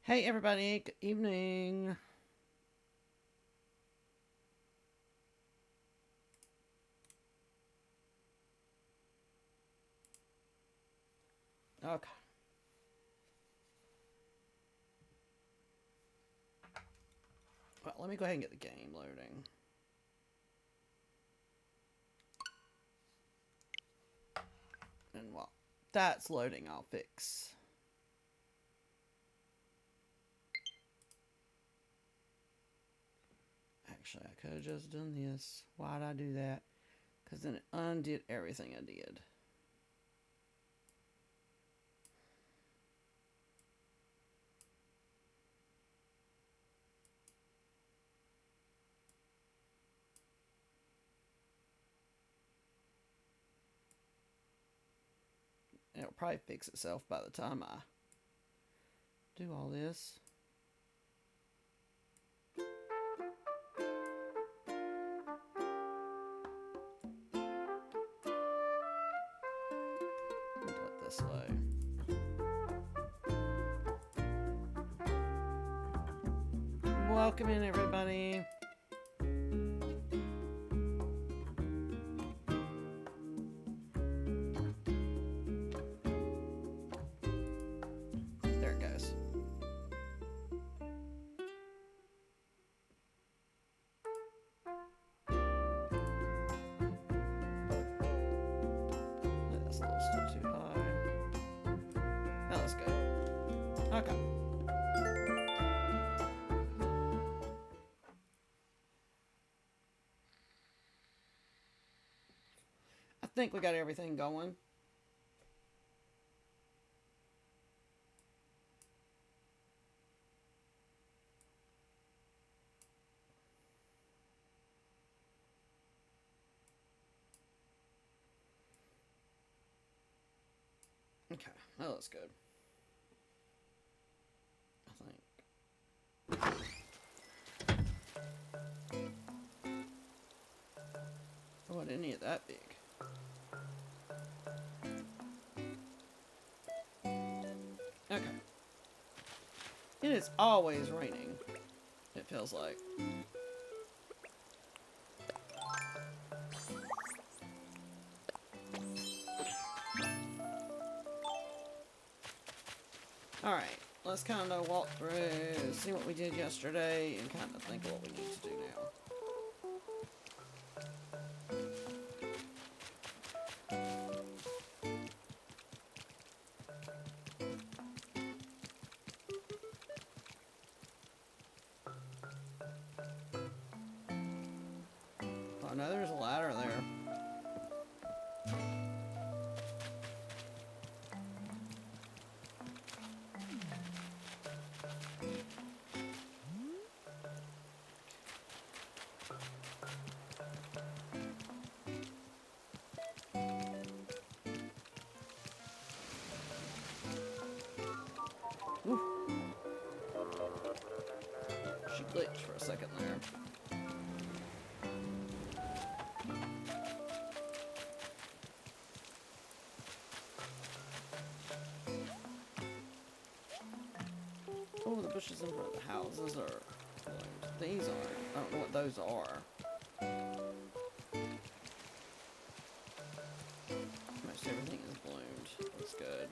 Hey everybody, good evening. Okay. Well, let me go ahead and get the game loading. And while that's loading, I'll fix. Actually, I could have just done this. Why'd I do that? Because then it undid everything I did. It'll probably fix itself by the time I do all this. Do it this way. Welcome in, everybody. There it goes. That's a little still too high. That looks good. Okay. I think we got everything going. Okay, that looks good. I think. Oh, I didn't need it that big. Okay. It is always raining, it feels like. Alright, let's kind of walk through, see what we did yesterday, and kind of think of what we need to do now. Oh no, there's a ladder there. Ooh. She glitched for a second there. Oh, the bushes in front of the houses are bloomed. These aren't. I don't know what those are. Most everything is bloomed. That's good.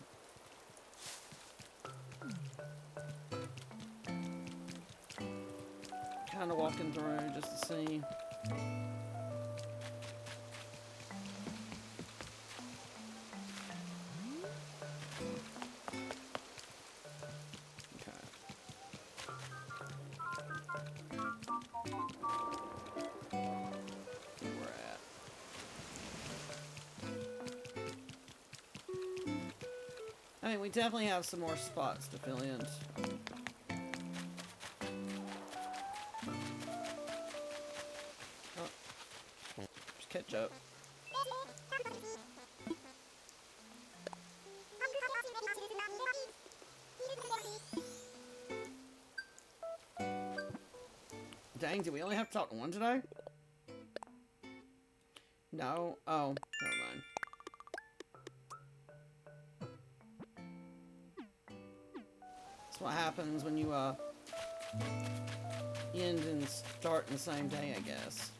Kind of walking through just to see. Okay. Where we're at. I mean, we definitely have some more spots to fill in. Oh, just catch up. Dang, did we only have to talk to one today? No? Oh, never mind. That's what happens when you end and start in the same day, I guess.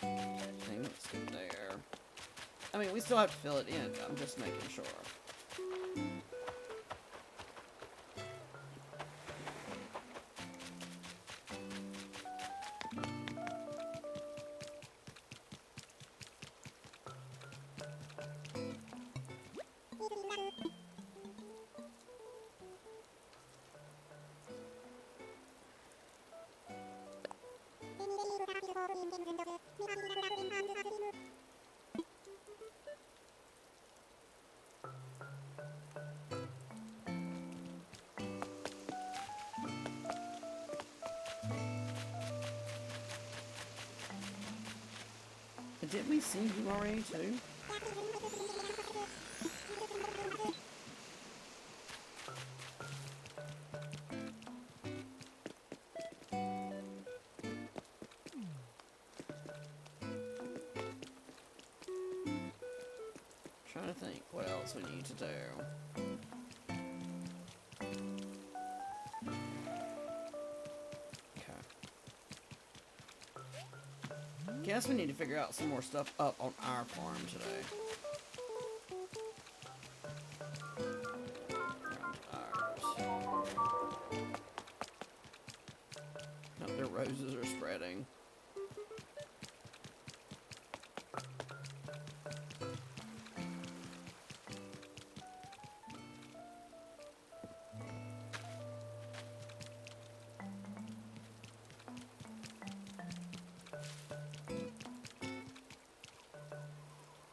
Okay, let's get there. I mean, we still have to fill it in. I'm just making sure. But didn't we see you already too? Trying to think what else we need to do. Guess we need to figure out some more stuff up on our farm today. Around ours. Nope, their roses are spreading.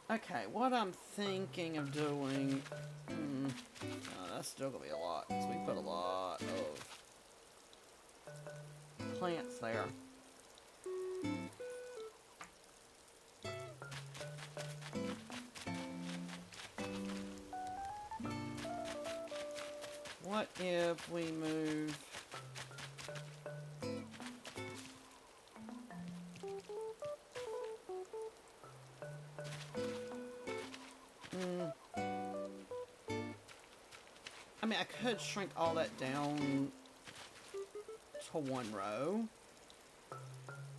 Okay, what I'm thinking of doing... that's still gonna be a lot, because we put a lot of plants there. What if we move... I mean, I could shrink all that down to one row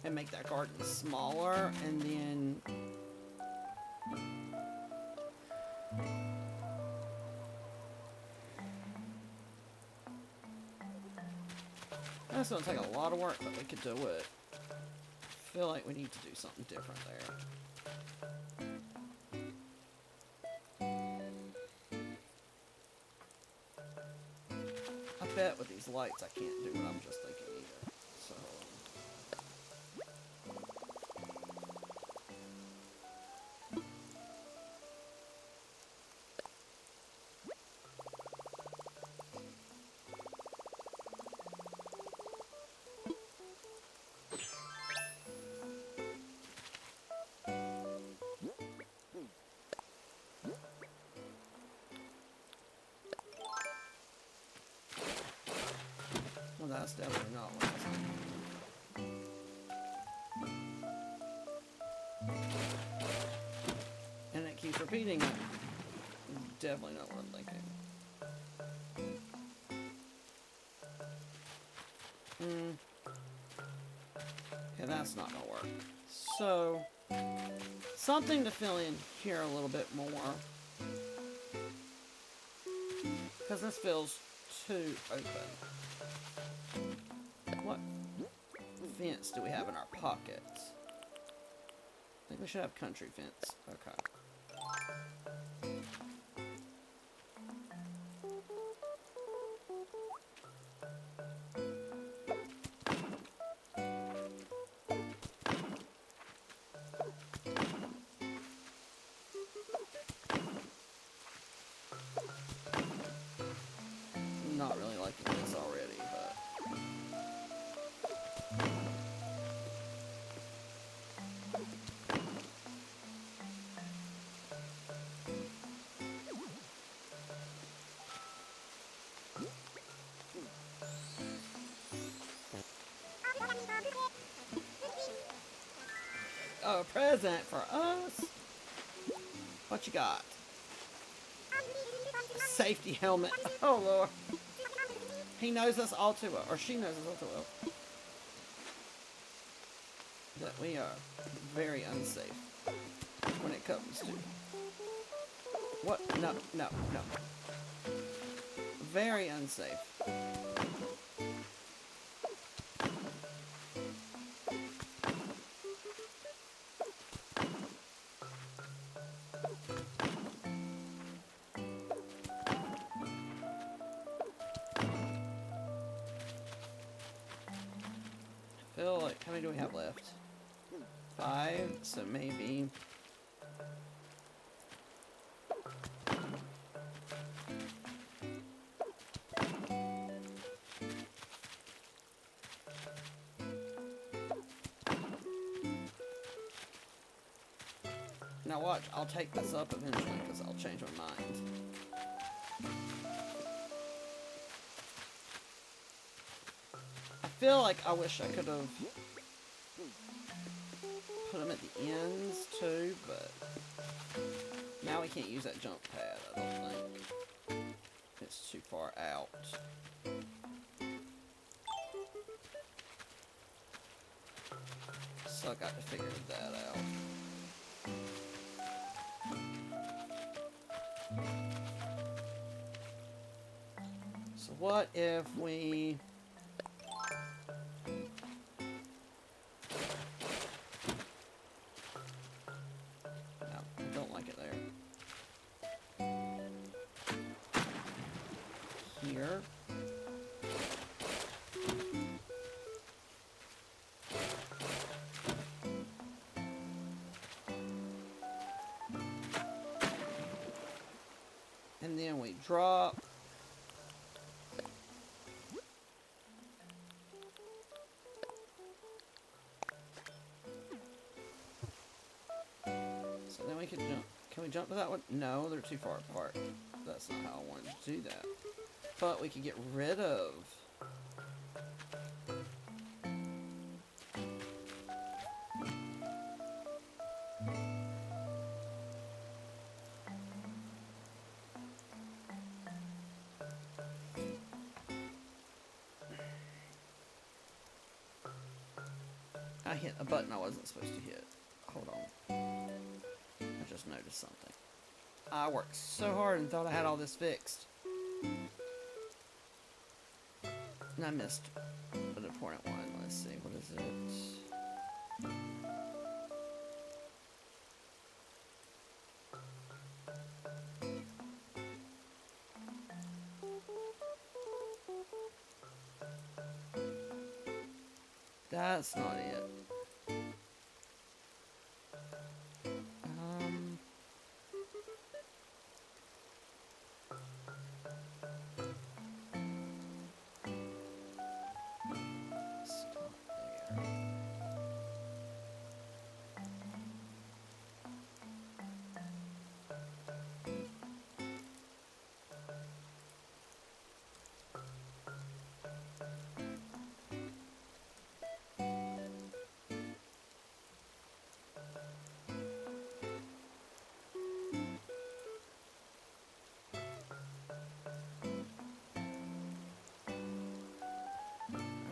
and make that garden smaller, and then that's gonna take a lot of work, but we could do it. I feel like we need to do something different there. I bet with these lights I can't do what I'm just thinking either. So well, that's definitely not what I was thinking. And it keeps repeating it. Definitely not what I'm thinking. Okay, that's not gonna work. So, something to fill in here a little bit more. Because this feels too open. What fence do we have in our pockets? I think we should have country fence. Okay. Not really liking this already, but... a present for us. What you got? Safety helmet. Oh, Lord. He knows us all too well. Or she knows us all too well. That we are very unsafe when it comes to... What? No, no, no. Very unsafe. I feel like, how many do we have left? 5, so maybe... Now watch, I'll take this up eventually because I'll change my mind. I feel like I wish I could have put them at the ends too, but now we can't use that jump pad, I don't think. It's too far out. So I got to figure that out. So what if we... No, I don't like it there. Here. And then we drop. So then we can jump. Can we jump to that one? No, they're too far apart. That's not how I wanted to do that. But we could get rid of... I hit a button I wasn't supposed to hit. Hold on. I just noticed something. I worked so hard and thought I had all this fixed. And I missed an important one. Let's see, what is it? That's not it. Stop there.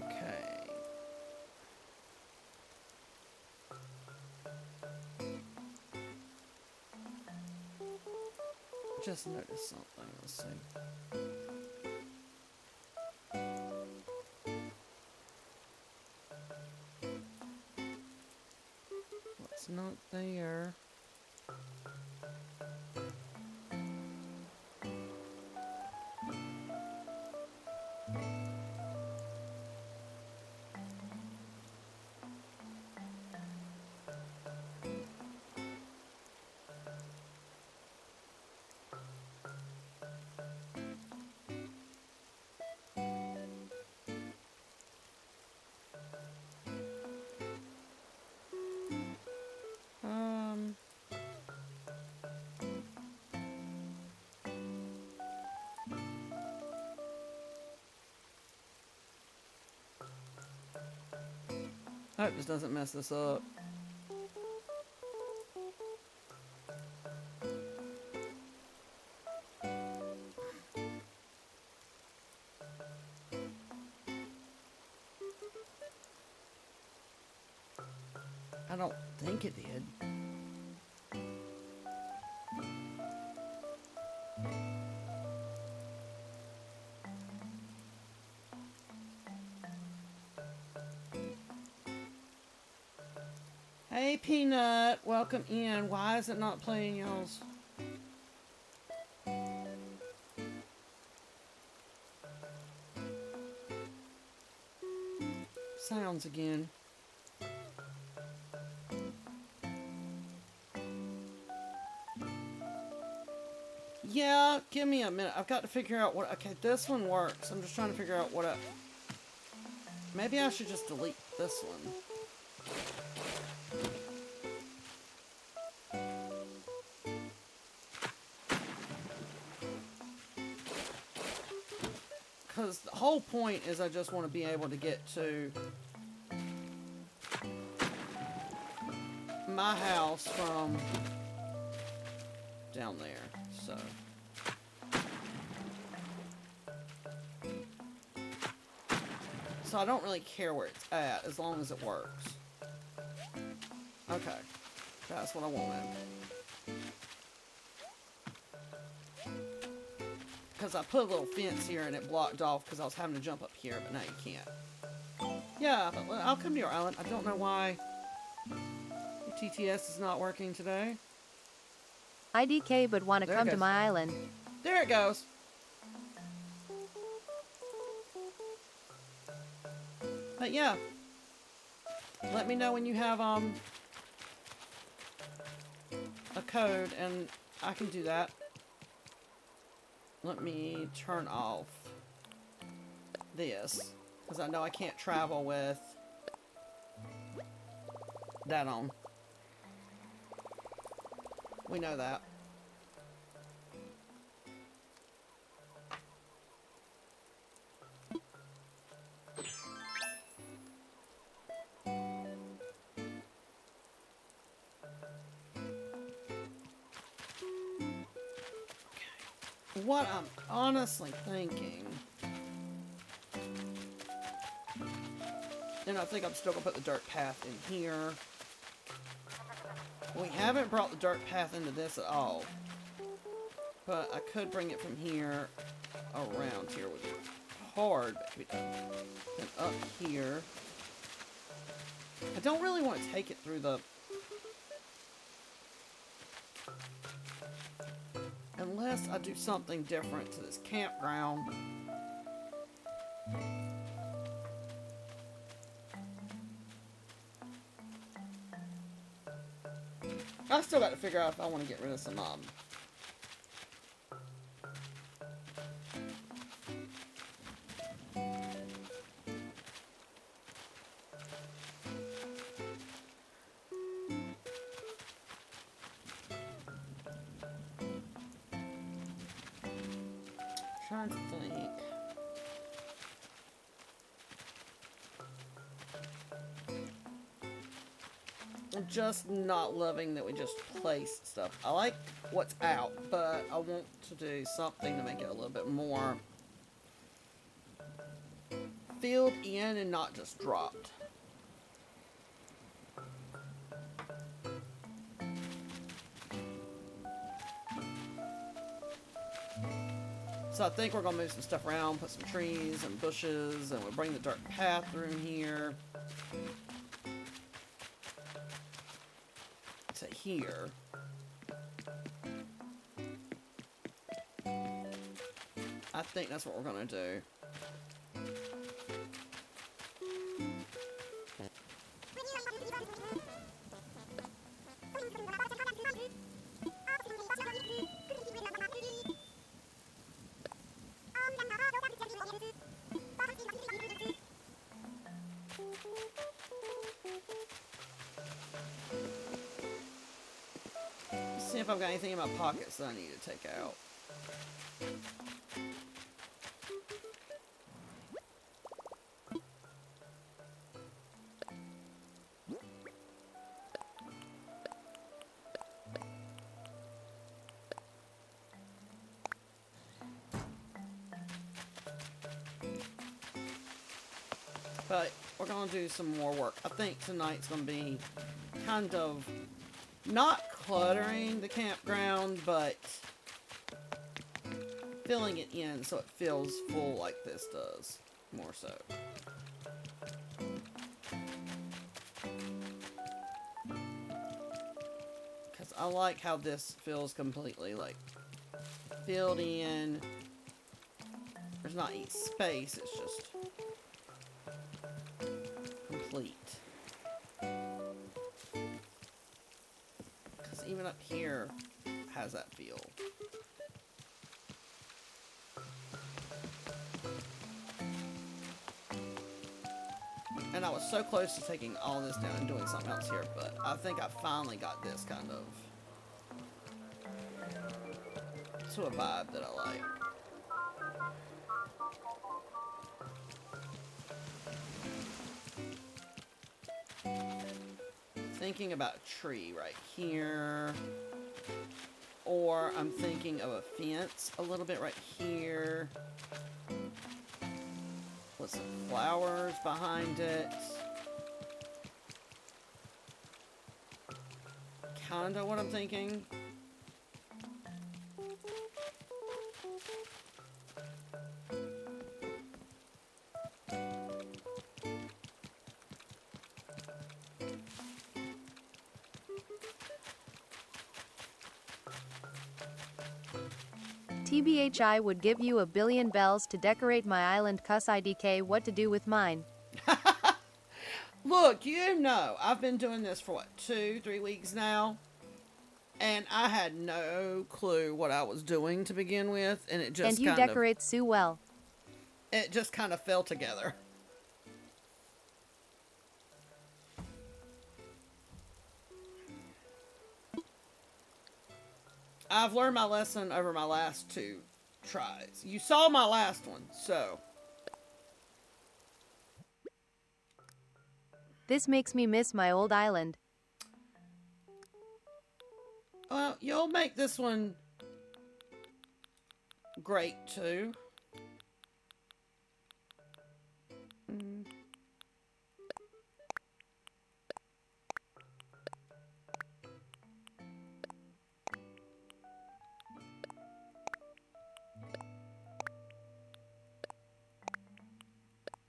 Okay. Just noticed something. Let's see. What's not there? I hope this doesn't mess this up. I don't think it did. Hey, Peanut, welcome in. Why is it not playing y'all's sounds again? Yeah, give me a minute. I've got to figure out what... Okay, this one works. I'm just trying to figure out what I... Maybe I should just delete this one. Because the whole point is I just want to be able to get to my house from down there, so. So I don't really care where it's at as long as it works. Okay, that's what I wanted. Because I put a little fence here and it blocked off because I was having to jump up here, but now you can't. Yeah, but I'll come to your island. I don't know why TTS is not working today. IDK but want to come to my island. There it goes. But yeah. Let me know when you have a code and I can do that. Let me turn off this because I know I can't travel with that on. We know that. What I'm honestly thinking, and I think I'm still gonna put the dirt path in here. We haven't brought the dirt path into this at all, but I could bring it from here around here. Would be hard, but it could be done. And up here. I don't really want to take it through the... Unless I do something different to this campground. I still got to figure out if I want to get rid of some trying to think. I'm just not loving that we just place stuff. I like what's out, but I want to do something to make it a little bit more filled in and not just dropped. So I think we're going to move some stuff around, put some trees and bushes, and we'll bring the dirt path through here to here. I think that's what we're going to do. See if I've got anything in my pockets that I need to take out. But we're going to do some more work. I think tonight's going to be kind of not cluttering the campground, but filling it in so it feels full like this does, more so. Because I like how this feels completely like filled in. There's not any space, it's just complete. Because even up here has that feel. And I was so close to taking all this down and doing something else here, but I think I finally got this kind of to a vibe that I like. Thinking about a tree right here, or I'm thinking of a fence a little bit right here with some flowers behind it. Kinda what I'm thinking. TBHI would give you a billion bells to decorate my island cuss IDK what to do with mine. Look, you know, I've been doing this for what, 2-3 weeks now? And I had no clue what I was doing to begin with, and it just And you decorate Sue well. It just kind of fell together. I've learned my lesson over my last 2 tries. You saw my last one, so. This makes me miss my old island. Well, you'll make this one great too.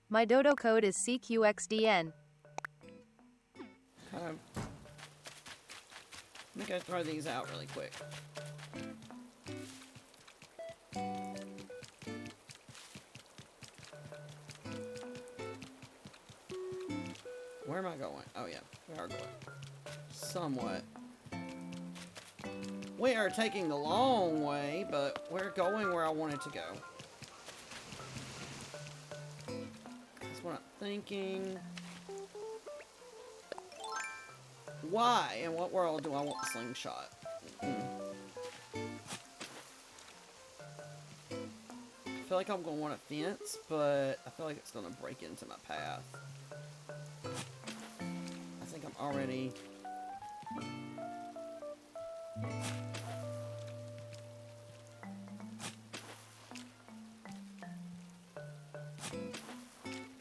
My dodo code is CQXDN. Let me go throw these out really quick. Where am I going? Oh yeah, we are going. Somewhat. We are taking the long way, but we're going where I wanted to go. That's what I'm thinking. Why? In what world do I want the slingshot? I feel like I'm going to want a fence, but I feel like it's going to break into my path. I think I'm already...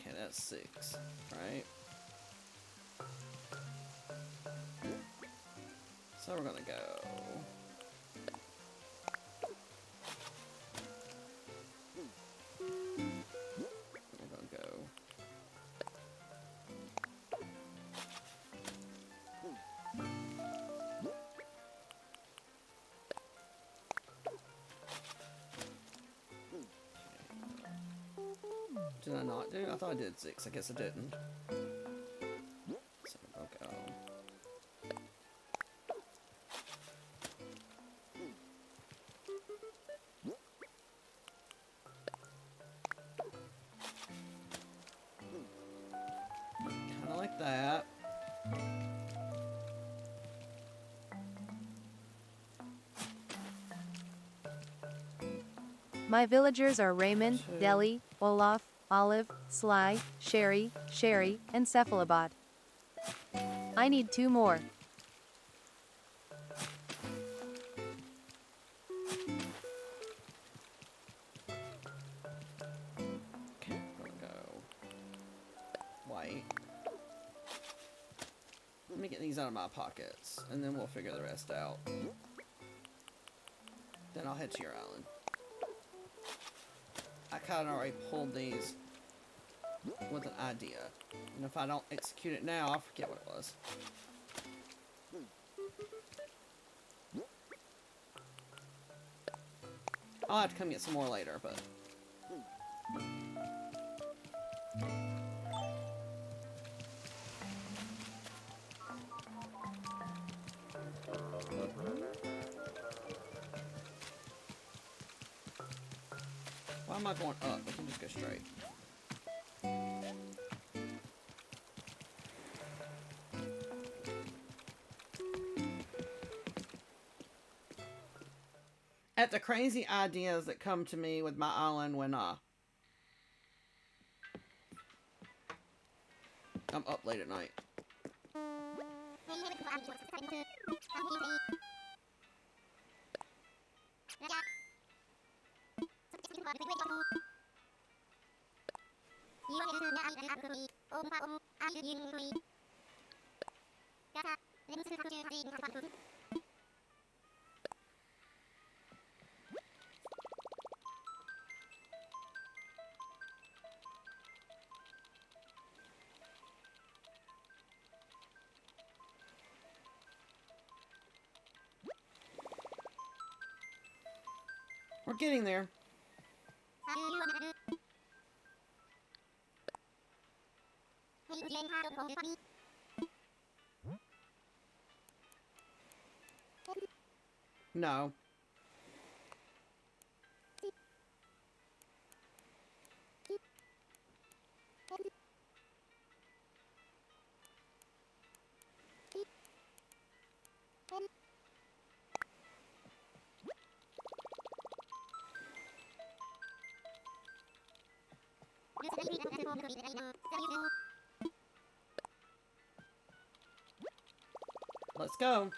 Okay, that's 6, right? So we're gonna go. We're gonna go. Did I not do? I thought I did 6. I guess I didn't. So we'll go. Kind of like that. My villagers are Raymond, Deli, Olaf, Olive, Sly, Sherry, and Cephalobot. I need 2 more. Okay, we're gonna go white. Let me get these out of my pockets, and then we'll figure the rest out. Then I'll head to your island. I kind of already pulled these with an idea. And if I don't execute it now, I'll forget what it was. I'll have to come get some more later, but... Why am I going up? We can just go straight. At the crazy ideas that come to me with my island when I'm up late at night. We're getting there. No. Let's go.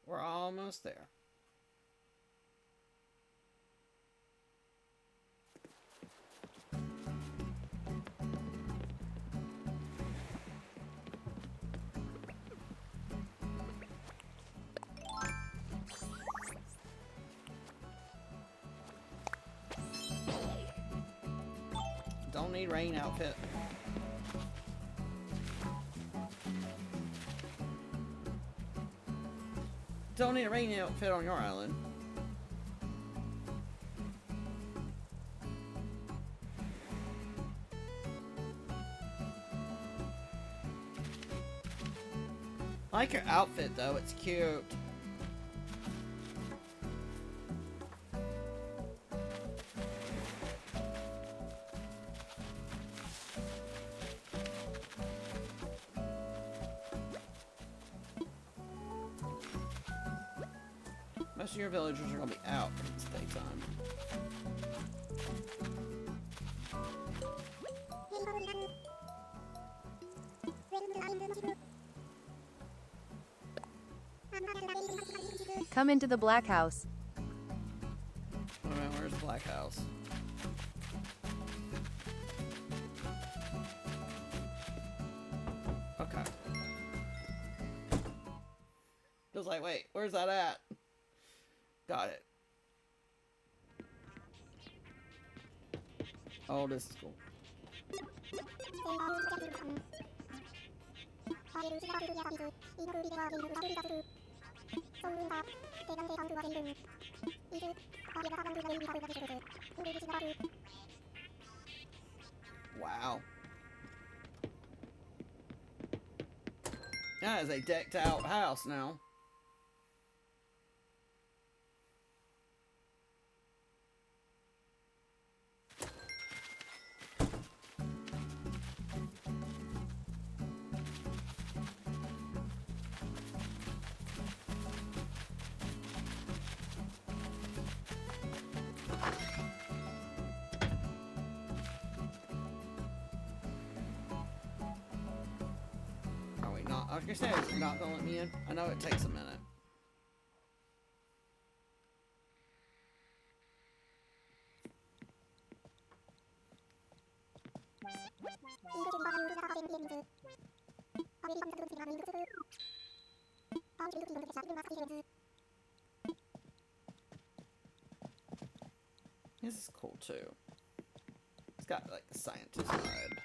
We're almost there. Don't need rain outfit. Don't need a rain outfit on your island. I like your outfit though, it's cute. Most of your villagers are going to be out in this daytime. Come into the Black House. Alright, where's the Black House? was like, wait, where's that at? Got it. Oh, this is cool. Wow. That is a decked out house now. Are we not? I was gonna say, is it not gonna let me in? I know it takes a minute. This is cool too. It's got like the scientist vibe.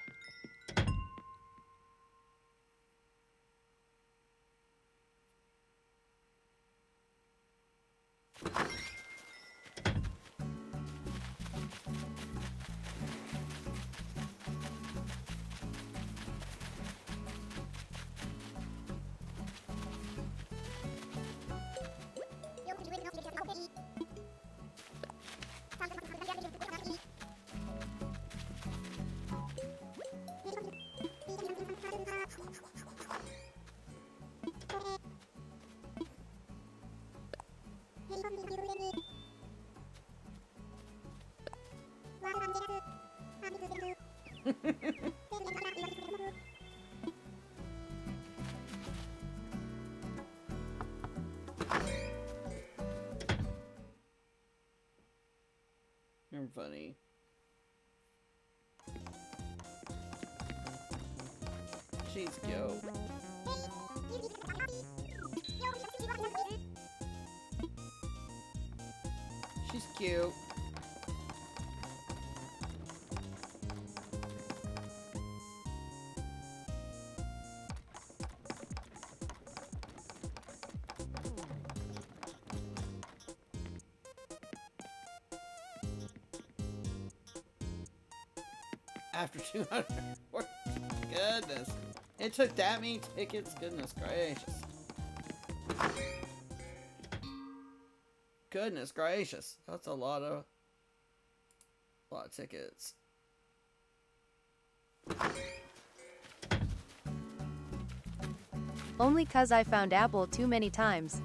You're funny. She's cute. She's cute. After 200. Goodness. It took that many tickets? Goodness gracious. Goodness gracious. That's a lot of tickets. Only 'cause I found Apple too many times.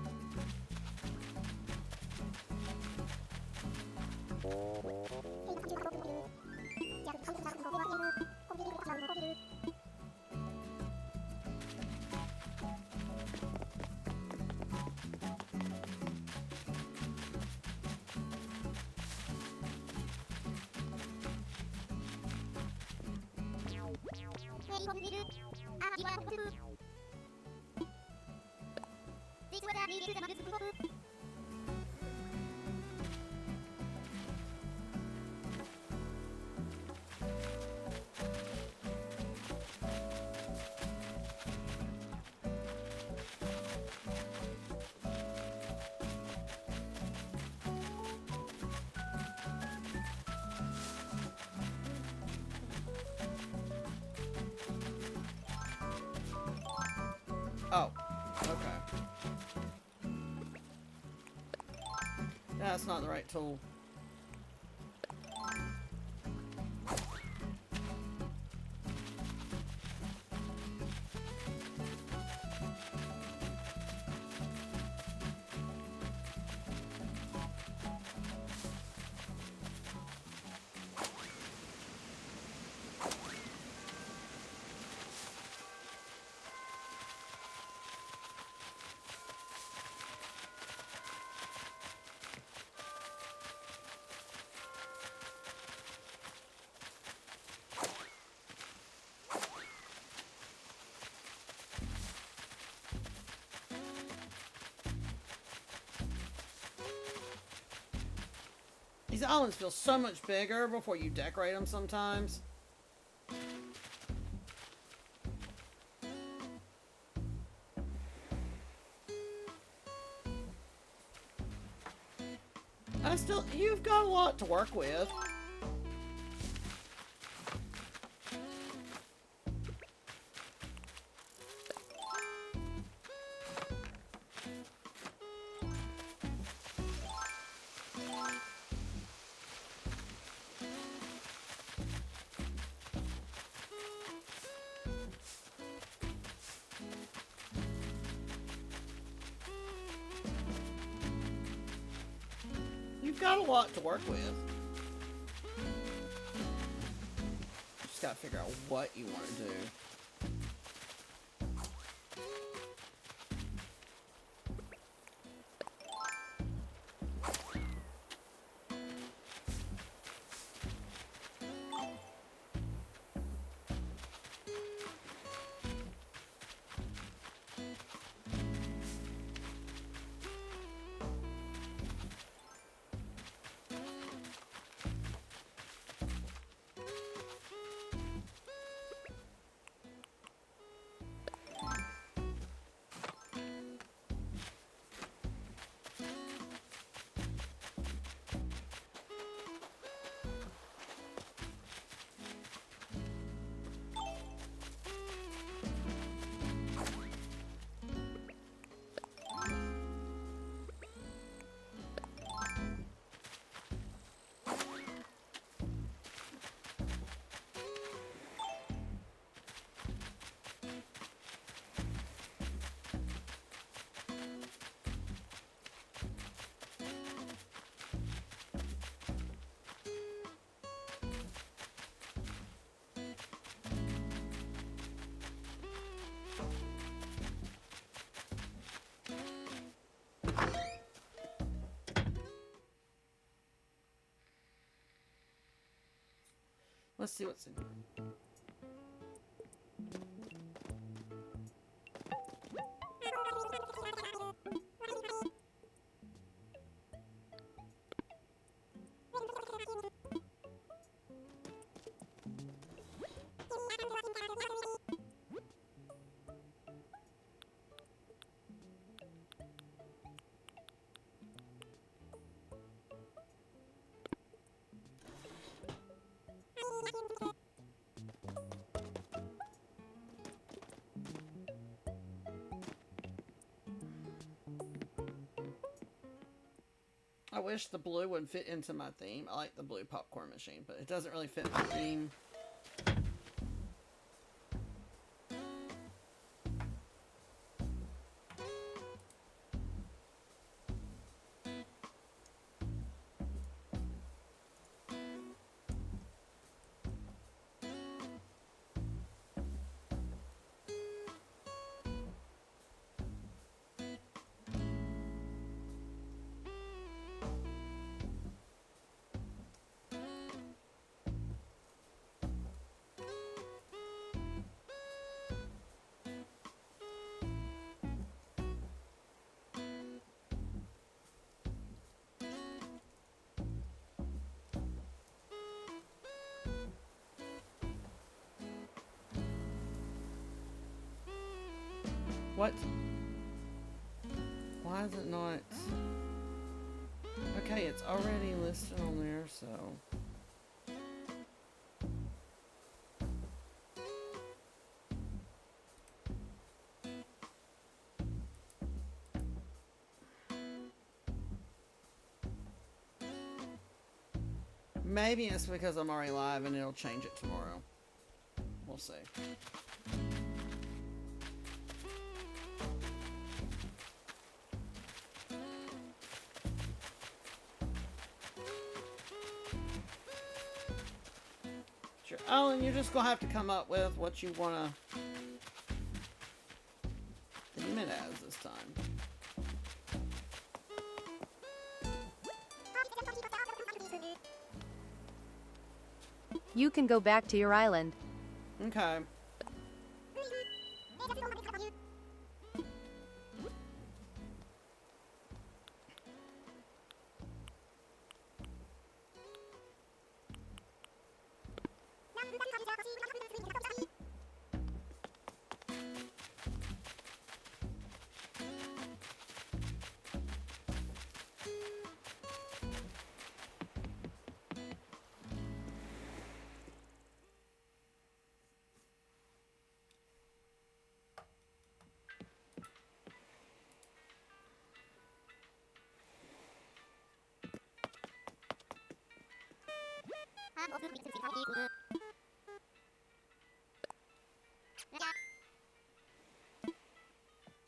Oh, okay. That's not the right tool. These islands feel so much bigger before you decorate them sometimes. You've got a lot to work with. You've got a lot to work with. Just gotta figure out what you want to do. Let's see what's in here. I wish the blue would fit into my theme. I like the blue popcorn machine, but it doesn't really fit my theme. What? Why is it not? Okay, it's already listed on there, so. Maybe it's because I'm already live and it'll change it tomorrow. We'll see. Alan, you're just gonna have to come up with what you wanna theme it as this time. You can go back to your island. Okay.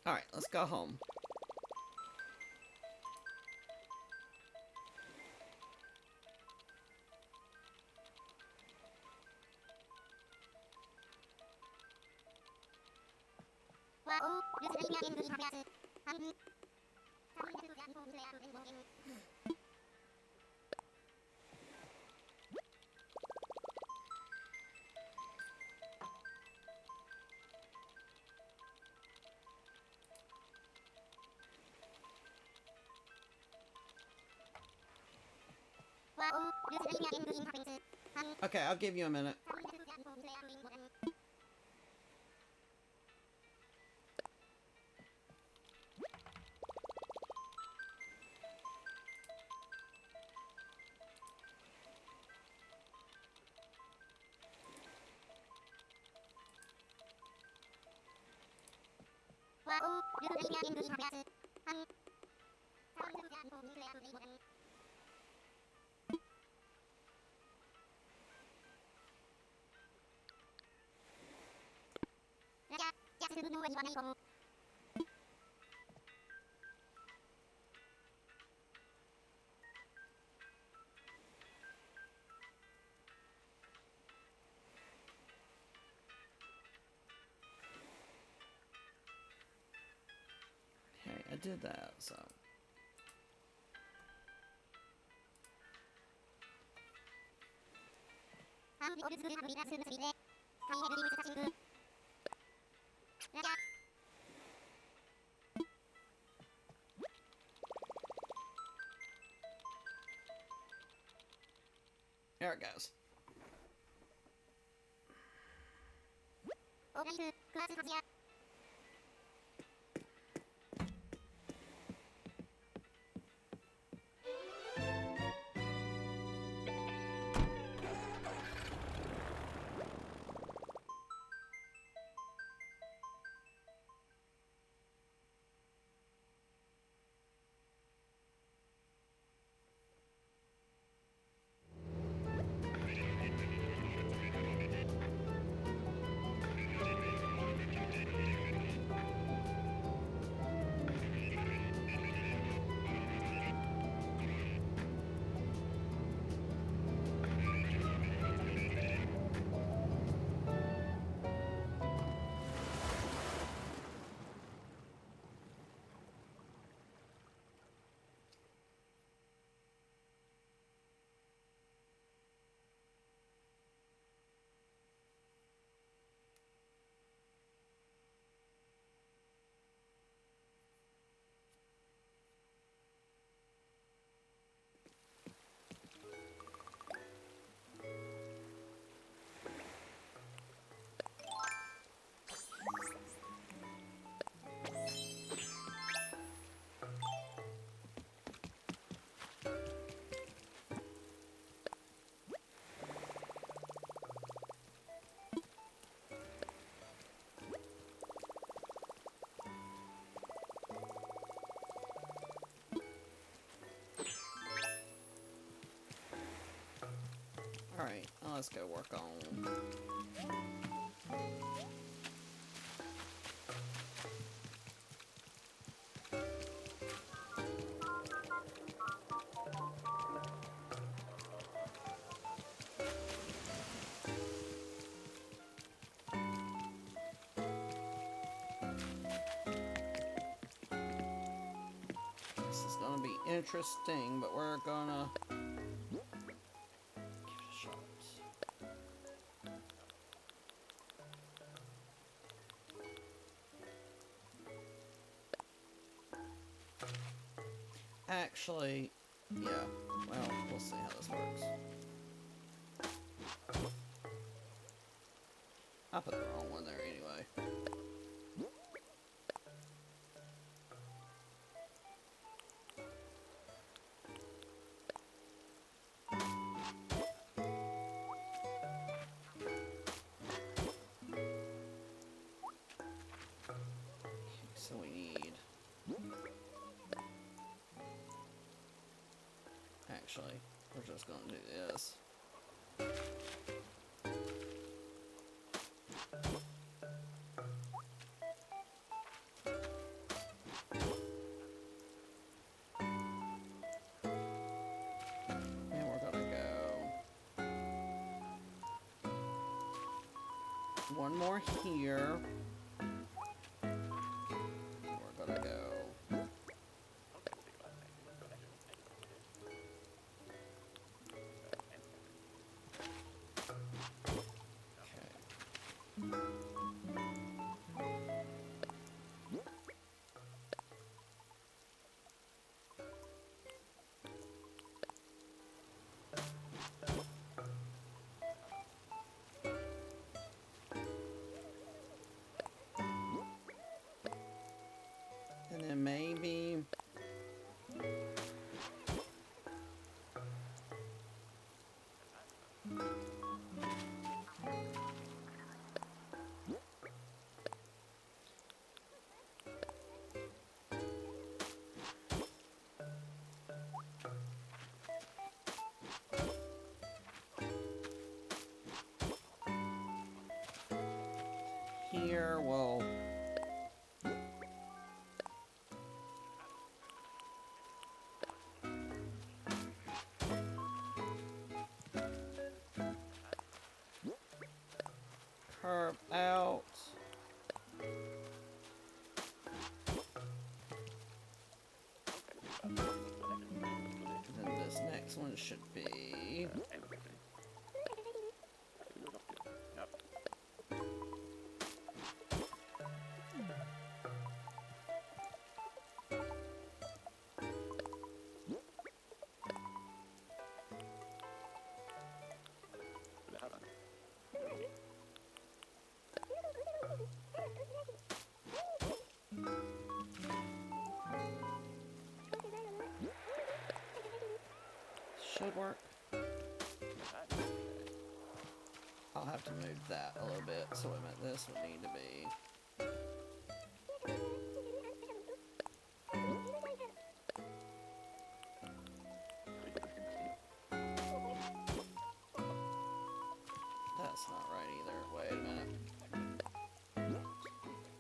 Alright, let's go home. Okay, I'll give you a minute. Okay, I did that, so. There it goes. Alright, now let's go work on. This is gonna be interesting, but we're gonna give it a shot. Actually, yeah, well, we'll see how this works. I put the wrong one there anyway. So we need... Actually, we're just gonna do this. And we're gonna go one more here. We're gonna go. And then maybe here we'll curve out. And then this next one should be should work. I'll have to move that a little bit, so I meant this would need to be. That's not right either. Wait a minute.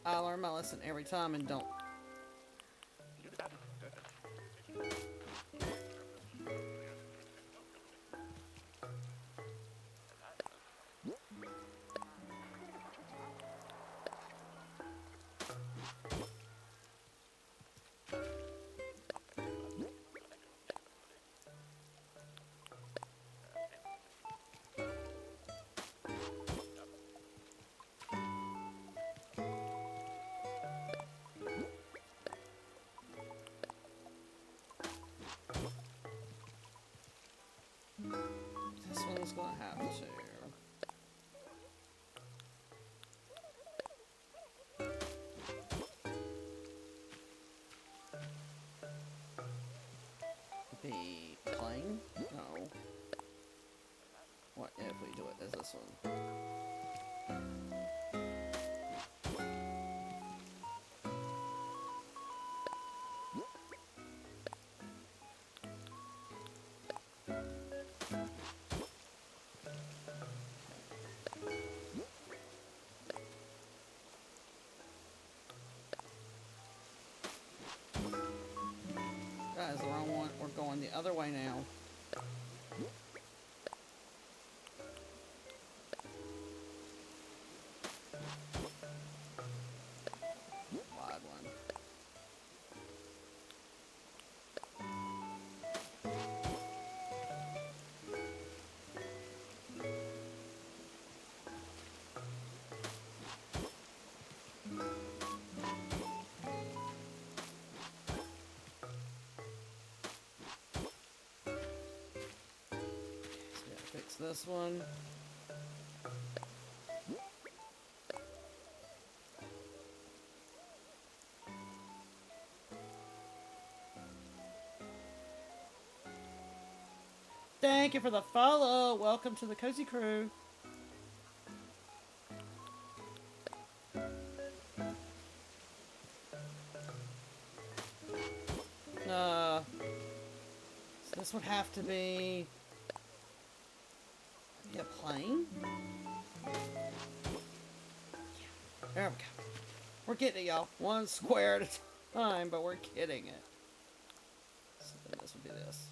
I learn my lesson every time and don't. This one's gonna have to. Be plain? No. What if we do it as this one? That is the wrong one. We're going the other way now. Wide one. Fix this one. Thank you for the follow. Welcome to the Cozy Crew. So this would have to be. a plane? There we go. We're getting it, y'all. One square at a time, but we're getting it. So then this would be this.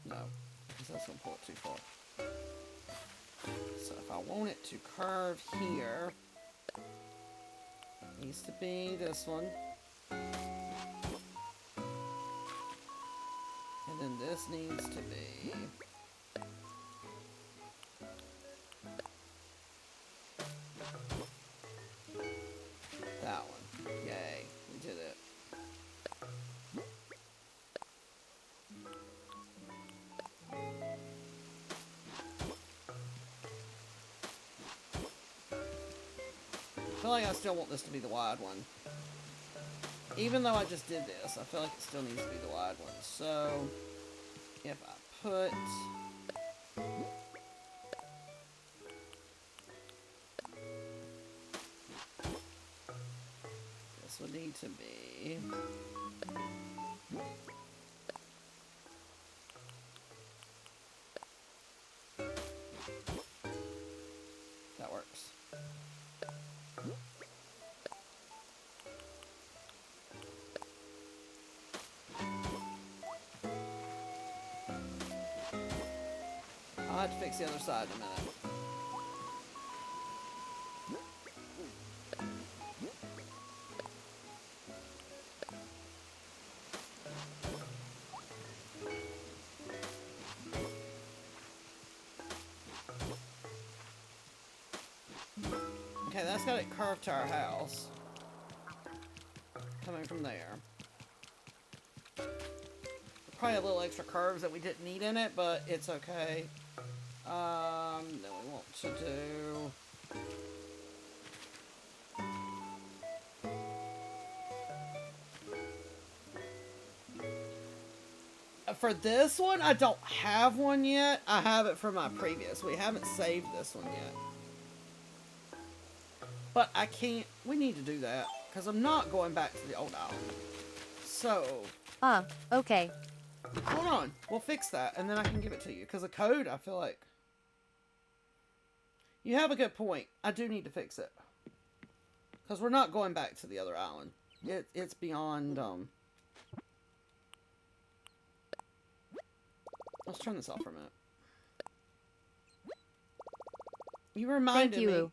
No, because that's going to pull it too far. So if I want it to curve here, it needs to be this one. And then this needs to be... that one. Yay, we did it. I feel like I still want this to be the wide one. Even though I just did this, I feel like it still needs to be the wide one. So, if I put... this would need to be... that works. I'll have to fix the other side in a minute. Okay, that's got it curved to our house. Coming from there. Probably a little extra curves that we didn't need in it, but it's okay. Then we want to do... for this one, I don't have one yet. I have it from my previous. We haven't saved this one yet. But I can't... we need to do that. Because I'm not going back to the old island. So... okay. hold on. We'll fix that. And then I can give it to you. Because the code, I feel like... you have a good point. I do need to fix it. Because we're not going back to the other island. It's beyond... let's turn this off for a minute. You reminded me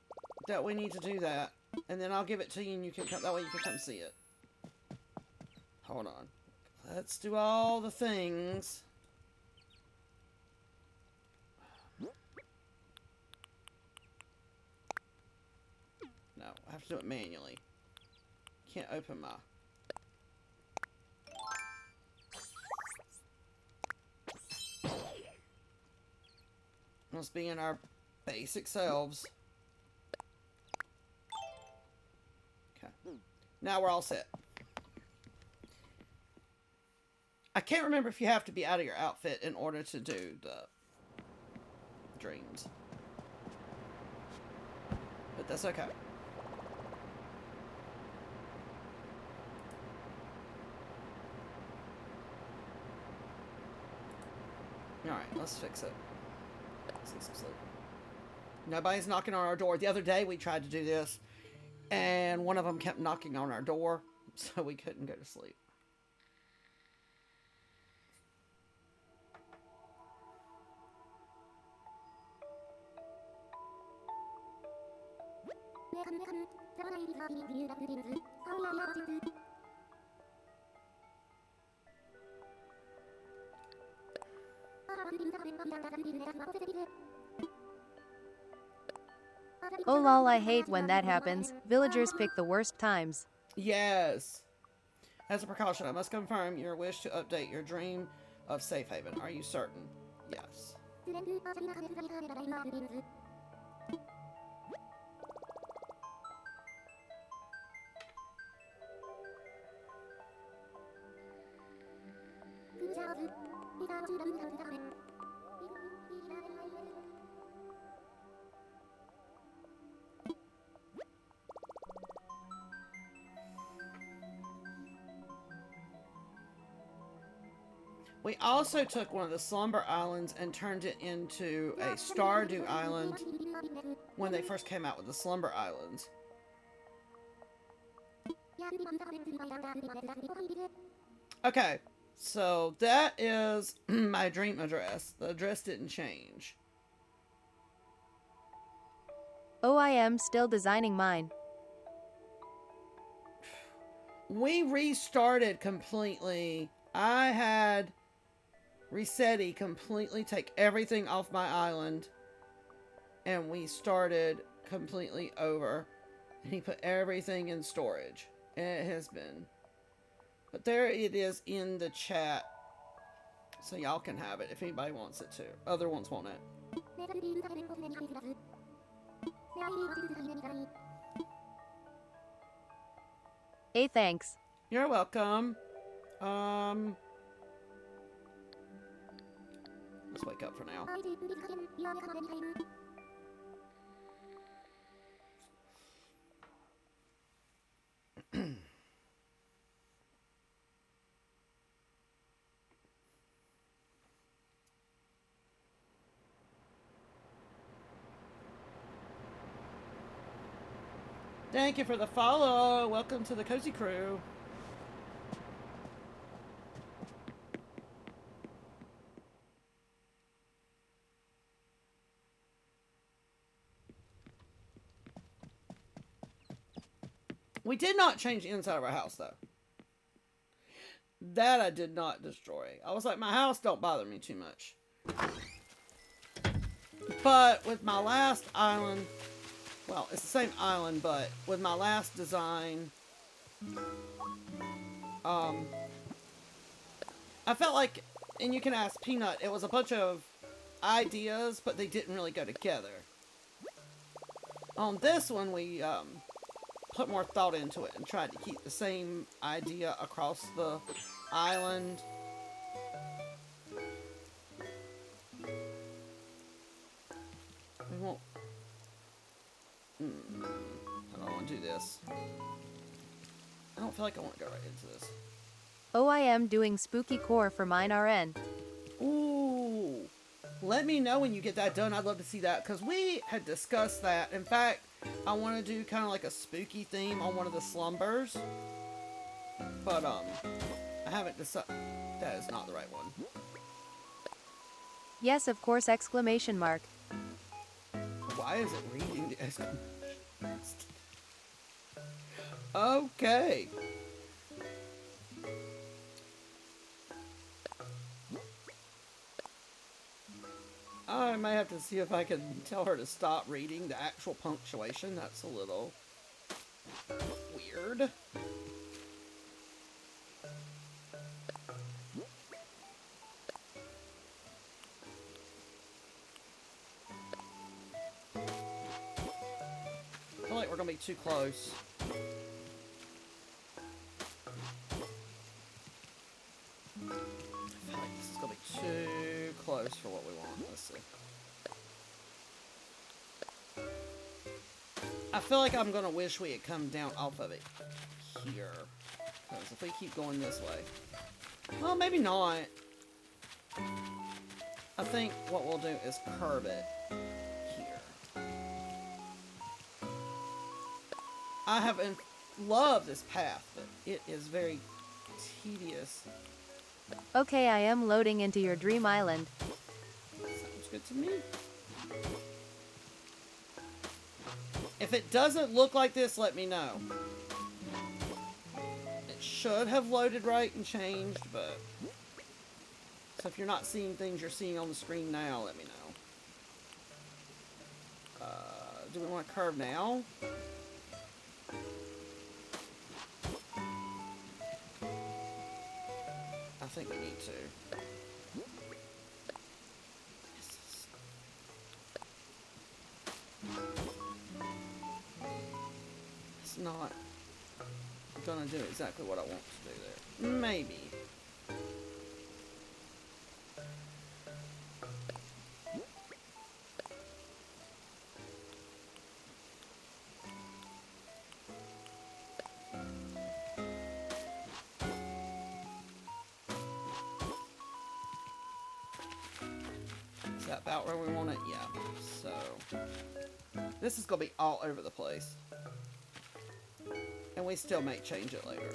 that we need to do that. And then I'll give it to you and you can come... that way you can come see it. Hold on. Let's do all the things. No, I have to do it manually. Can't open my... must be in our basic selves. Okay. Now we're all set. I can't remember if you have to be out of your outfit in order to do the dreams. But that's okay. Alright, let's fix it. Let's get some sleep. Nobody's knocking on our door. The other day we tried to do this, and one of them kept knocking on our door, so we couldn't go to sleep. Oh lol, I hate when that happens. Villagers pick the worst times. Yes. As a precaution, I must confirm your wish to update your dream of Safe Haven. Are you certain? Yes. We also took one of the Slumber Islands and turned it into a Stardew Island when they first came out with the Slumber Islands. Okay, so that is my dream address. The address didn't change. Oh, I am still designing mine. We restarted completely. I had Resetti completely take everything off my island, and we started completely over. And he put everything in storage. It has been. But there it is in the chat. So y'all can have it if anybody wants it to. Other ones want it. Hey, thanks. You're welcome. Let's wake up for now. Thank you for the follow. Welcome to the Cozy Crew. We did not change the inside of our house, though. That I did not destroy. I was like, my house don't bother me too much. But with my last island, well, it's the same island, but with my last design, I felt like, and you can ask Peanut, it was a bunch of ideas, but they didn't really go together. On this one, we put more thought into it and tried to keep the same idea across the island. We won't. I don't want to do this. I don't feel like I want to go right into this. Oh, I am doing spooky core for mine RN. Ooh. Let me know when you get that done. I'd love to see that, because we had discussed that. In fact, I want to do kind of like a spooky theme on one of the slumbers. But, I haven't decided. That is not the right one. Yes, of course, exclamation mark. Why is it reading the exclamation? Okay. I might have to see if I can tell her to stop reading the actual punctuation. That's a little weird. I feel like we're gonna be too close. I feel like this is gonna be too close for what we want. Let's see. I feel like I'm gonna wish we had come down off of it here. Because if we keep going this way. Well, maybe not. I think what we'll do is curve it here. I have loved this path, but it is very tedious. Okay, I am loading into your dream island. Sounds good to me. If it doesn't look like this, let me know. It should have loaded right and changed, but... So if you're not seeing things you're seeing on the screen now, let me know. Do we want to curve now? I think we need to. It's not gonna do exactly what I want to do there. Maybe. that about where we want it? Yeah. So, this is going to be all over the place. And we still may change it later.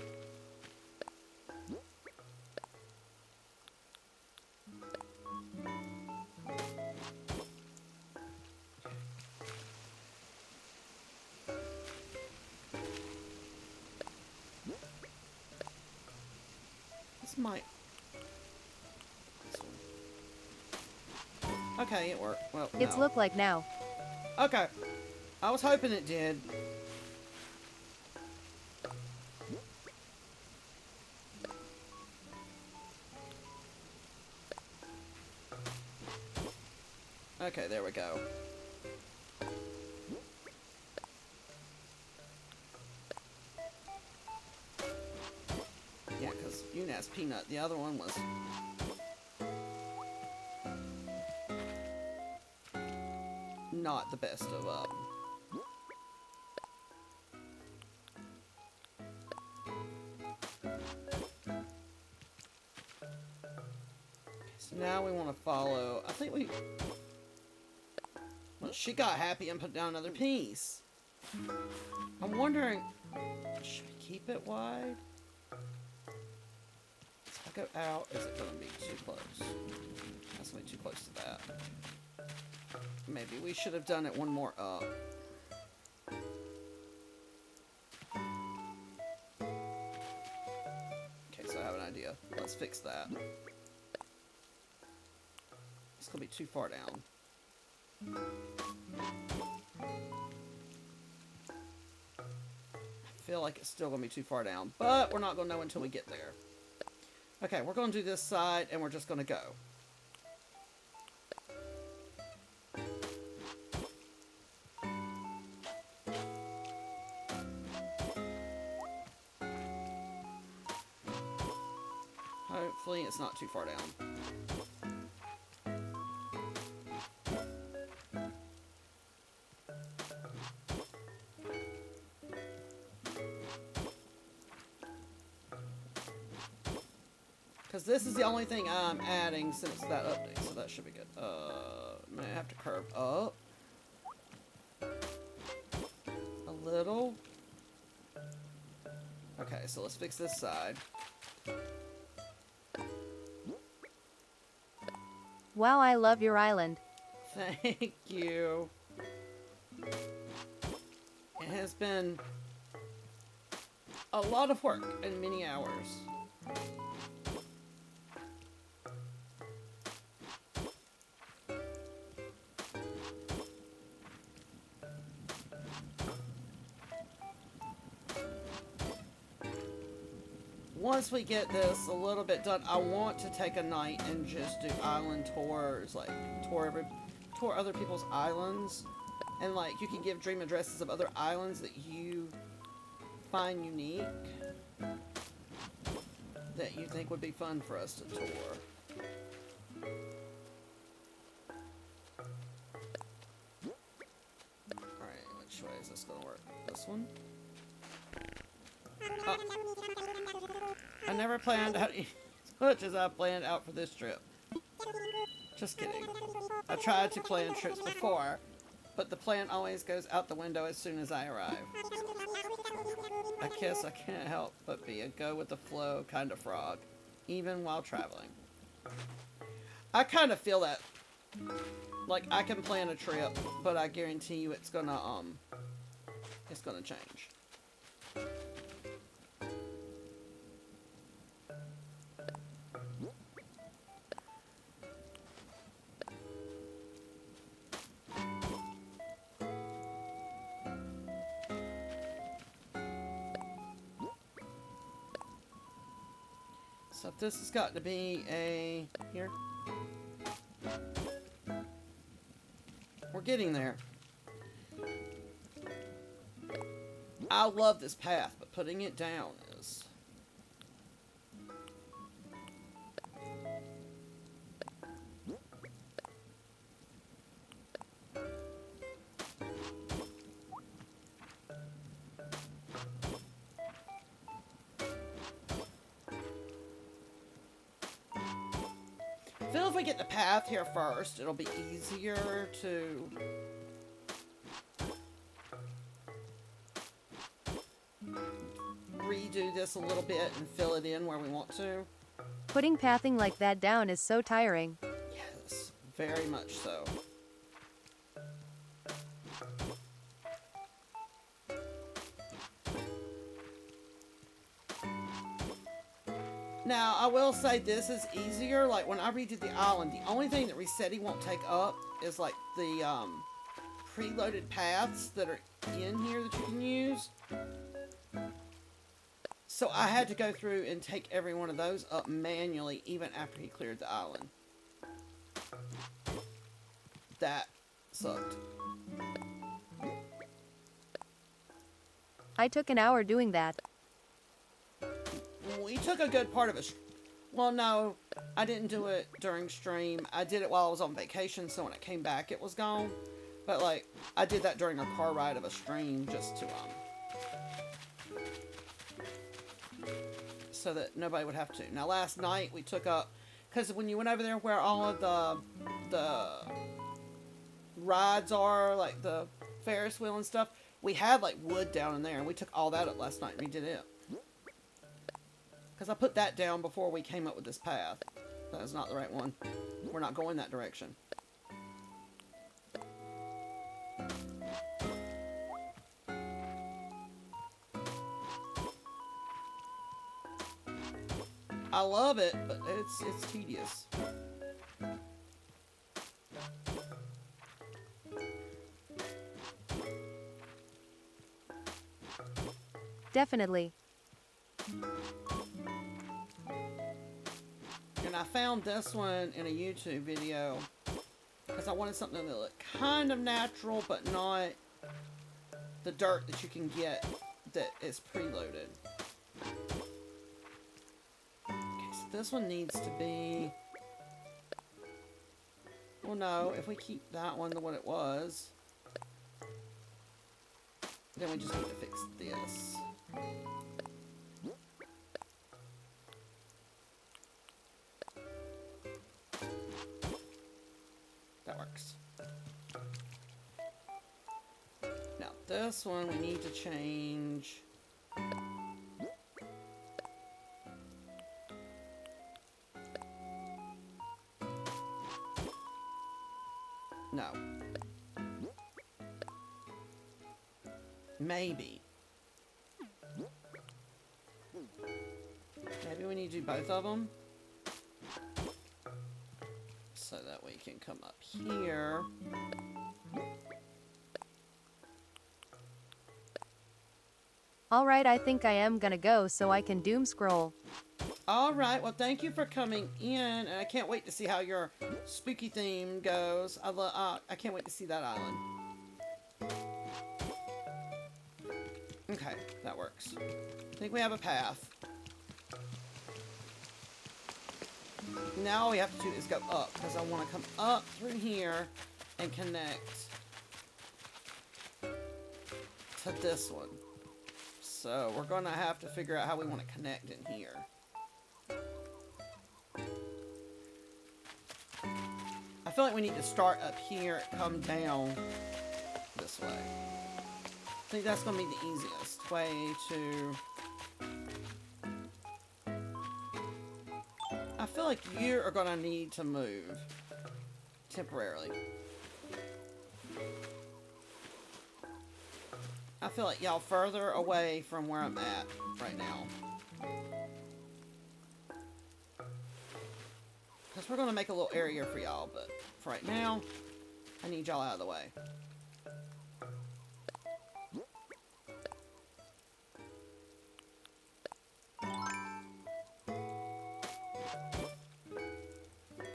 This might... This one. Okay, it worked. Well, It's no. look like now. Okay. I was hoping it did. Okay, there we go. Yeah, because UNAS Peanut, the other one was... not the best of, So now we want to follow... I think we... Well, she got happy and put down another piece. I'm wondering... Should we keep it wide? If I go out, is it going to be too close? That's going to be too close to that. Maybe we should have done it one more up. Okay, so I have an idea. Let's fix that. It's going to be too far down. I feel like it's still going to be too far down, but we're not going to know until we get there. Okay, we're going to do this side, and we're just going to go. Hopefully it's not too far down. Because this is the only thing I'm adding since that update, so that should be good. May I have to curve up a little. Okay, so let's fix this side. Wow, I love your island. Thank you. It has been a lot of work and many hours. Once we get this a little bit done, I want to take a night and just do island tours, like tour other people's islands, and like you can give dream addresses of other islands that you find unique, that you think would be fun for us to tour. Alright, which way is this gonna work? This one? I never planned out as much as I planned out for this trip. Just kidding. I tried to plan trips before, but the plan always goes out the window as soon as I arrive. I guess I can't help but be a go-with-the-flow kind of frog, even while traveling. I kind of feel that. Like, I can plan a trip, but I guarantee you it's gonna change. So if this has got to be a... here. We're getting there. I love this path, but putting it down is... I feel if we get the path here first, it'll be easier to redo this a little bit and fill it in where we want to. Putting pathing like that down is so tiring. Yes, very much so. Now, I will say this is easier. Like, when I redid the island, the only thing that Resetti won't take up is, like, the preloaded paths that are in here that you can use. So I had to go through and take every one of those up manually, even after he cleared the island. That sucked. I took an hour doing that. We took a good part of it. Well, no, I didn't do it during stream. I did it while I was on vacation, so when I came back, it was gone. But, like, I did that during a car ride of a stream just to, so that nobody would have to. Now, last night, we took up, because when you went over there where all of the rides are, like the Ferris wheel and stuff, we had, like, wood down in there, and we took all that up last night and redid it. Because I put that down before we came up with this path. That is not the right one. We're not going that direction. I love it, but it's tedious. Definitely. And I found this one in a YouTube video because I wanted something that looked kind of natural, but not the dirt that you can get that is preloaded. Okay, so this one needs to be... Well, no, if we keep that one the one it was, then we just need to fix this. That works. Now, this one we need to change. No. Maybe. Maybe we need to do both of them. So that we can come up here. Alright, I think I am gonna go so I can doom scroll. Alright, well thank you for coming in, and I can't wait to see how your spooky theme goes. I can't wait to see that island. Okay, that works. I think we have a path. Now all we have to do is go up, because I want to come up through here and connect to this one. So we're going to have to figure out how we want to connect in here. I feel like we need to start up here and come down this way. I think that's going to be the easiest way to... I feel like you are going to need to move temporarily. I feel like y'all further away from where I'm at right now. Because we're going to make a little area for y'all, but for right now, I need y'all out of the way.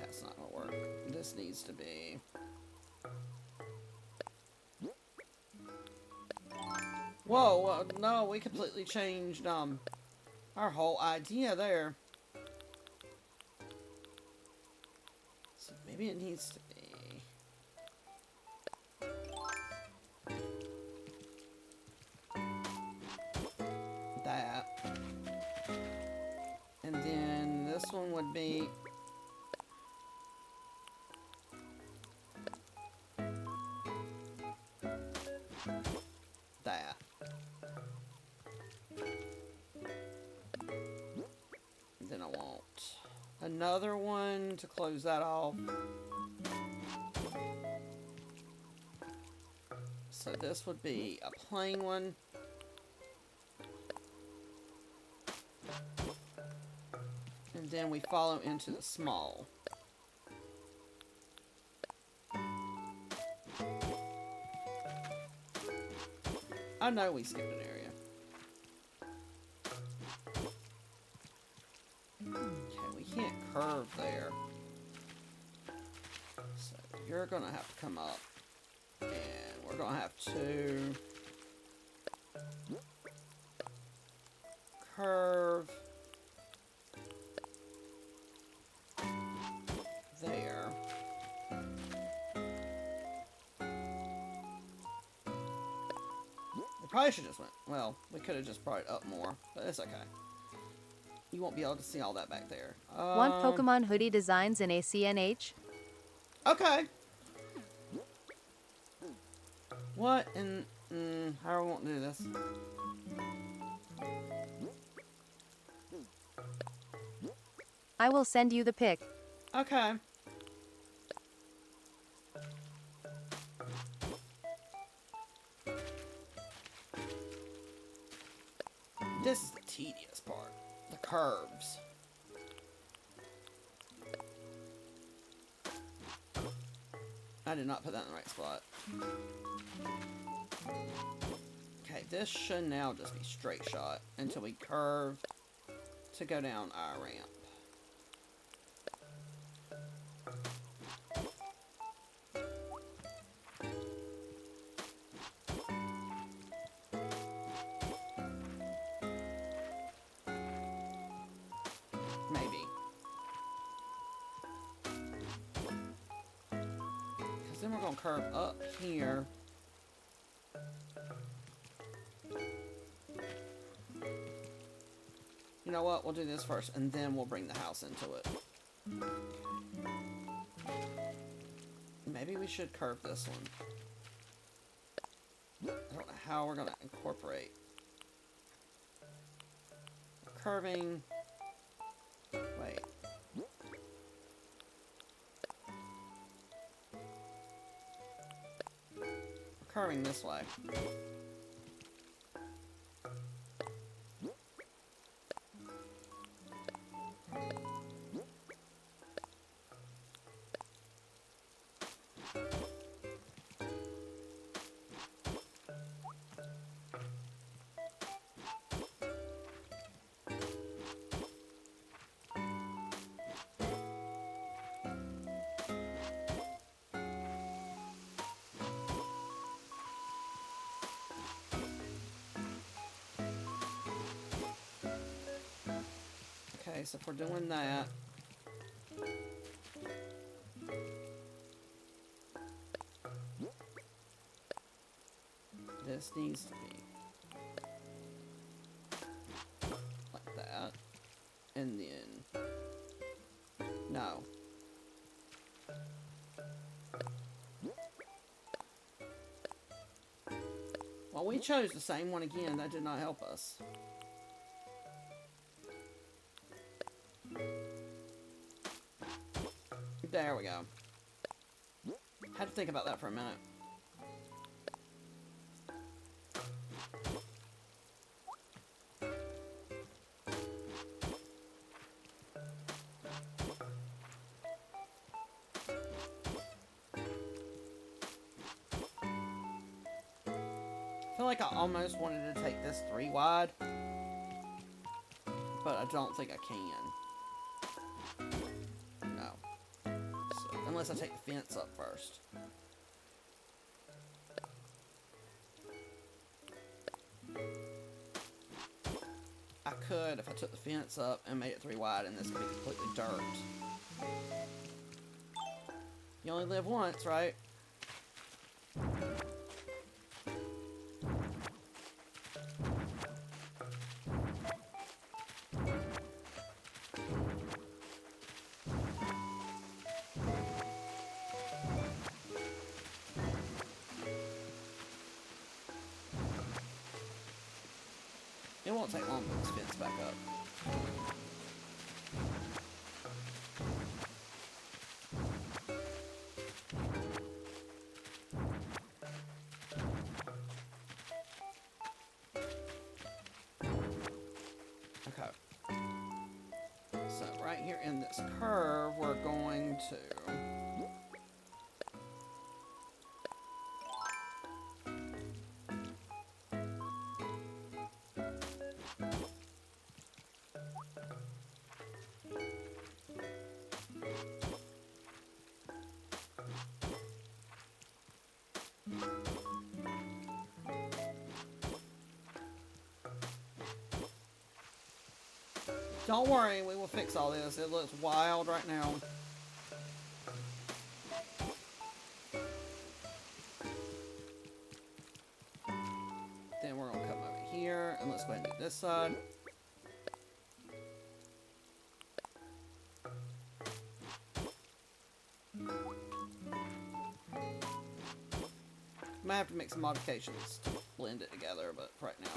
That's not going to work. This needs to be... Whoa, no, we completely changed, our whole idea there. So maybe it needs to be... that. And then this one would be... Another one to close that off. So this would be a plain one. And then we follow into the small. I know we skipped an area. Okay, we can't curve there. So you're gonna have to come up. And we're gonna have to curve there. We probably should just went, well, we could have just brought it up more, but it's okay. You won't be able to see all that back there. Want Pokemon hoodie designs in ACNH? Okay. What in... how do we want to do this? I will send you the pic. Okay. This is the tedious part. The curves. I did not put that in the right spot. Okay, this should now just be straight shot until we curve to go down our ramp. Maybe. Because then we're going to curve up here. You know what? We'll do this first, and then we'll bring the house into it. Maybe we should curve this one. I don't know how we're going to incorporate. Curving. Wait. We're curving this way. Okay, so if we're doing that, this needs to be like that, and then, no. Well, we chose the same one again, that did not help us. There we go. Had to think about that for a minute. I feel like I almost wanted to take this 3 wide, but I don't think I can. No. So, unless I take the fence up first. I could if I took the fence up and made it 3 wide, and this could be completely dirt. You only live once, right? It won't take long to put this fence back up. right here in this curve, we're going to don't worry, we will fix all this. It looks wild right now. Then we're going to come over here, and let's go ahead and do this side. Might have to make some modifications to blend it together, but for right now.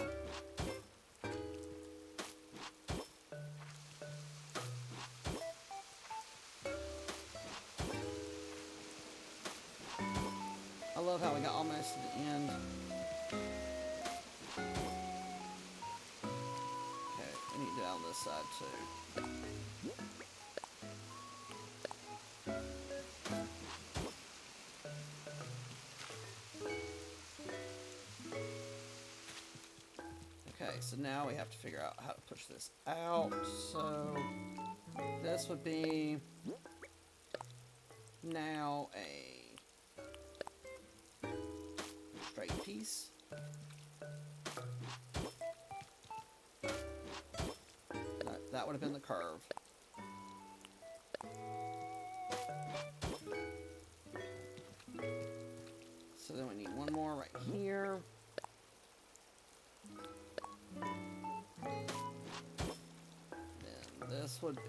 I love how we got almost to the end. Okay, we need to do it on this side too. Okay, so now we have to figure out how to push this out. So this would be now a straight piece. That would have been the curve. So then we need one more right here. Then this would be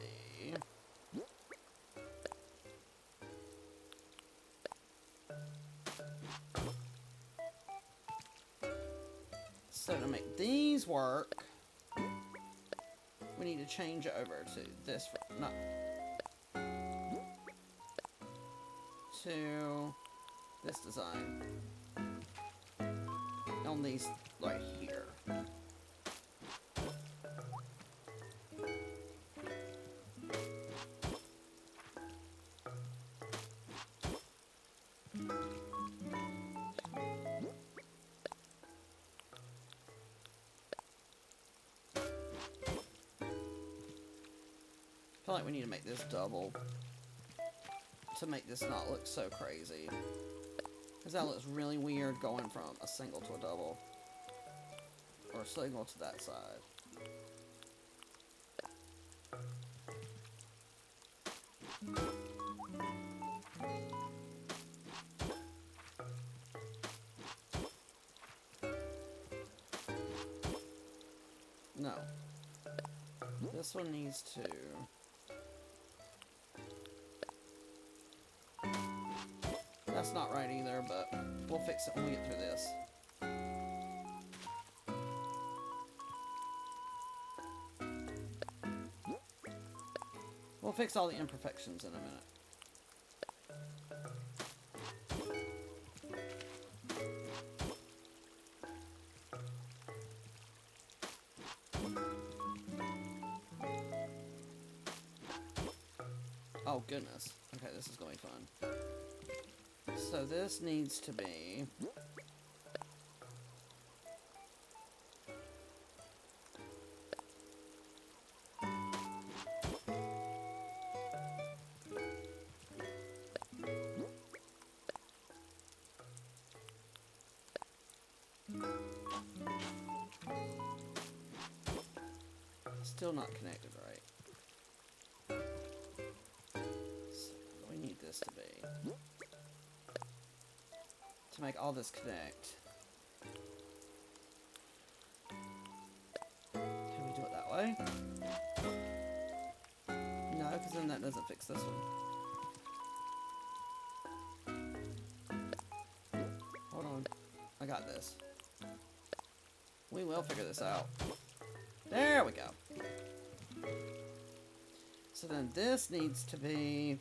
so to make these work, we need to change it over to this, not to this design on these right here. I feel like we need to make this double to make this not look so crazy. Because that looks really weird going from a single to a double. Or a single to that side. No. This one needs to... That's not right either, but we'll fix it when we get through this. We'll fix all the imperfections in a minute. Oh goodness. Okay, this is going to be fun. So this needs to be... Still not connected right. So we need this to be... to make all this connect. Can we do it that way? No, because then that doesn't fix this one. Hold on. I got this. We will figure this out. There we go. So then this needs to be...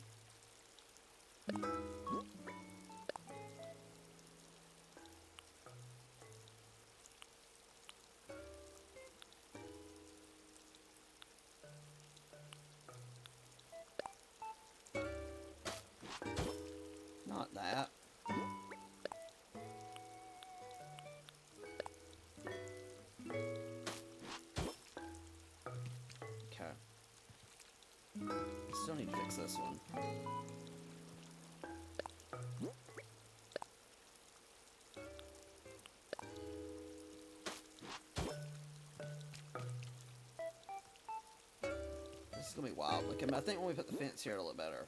fix this one. This is gonna be wild looking, but I think when we put the fence here, it'll look better.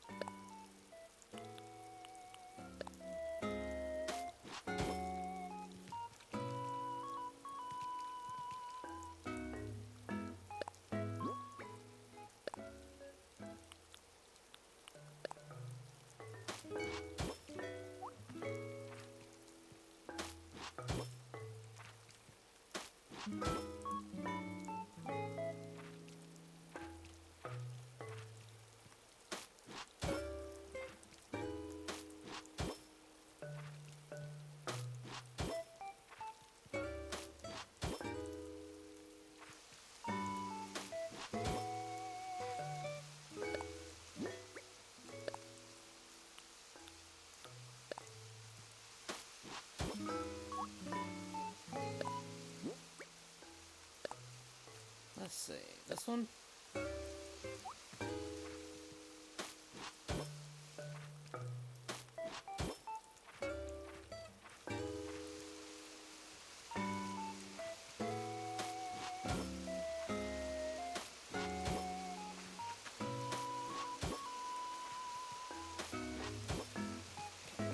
Let's see, this one?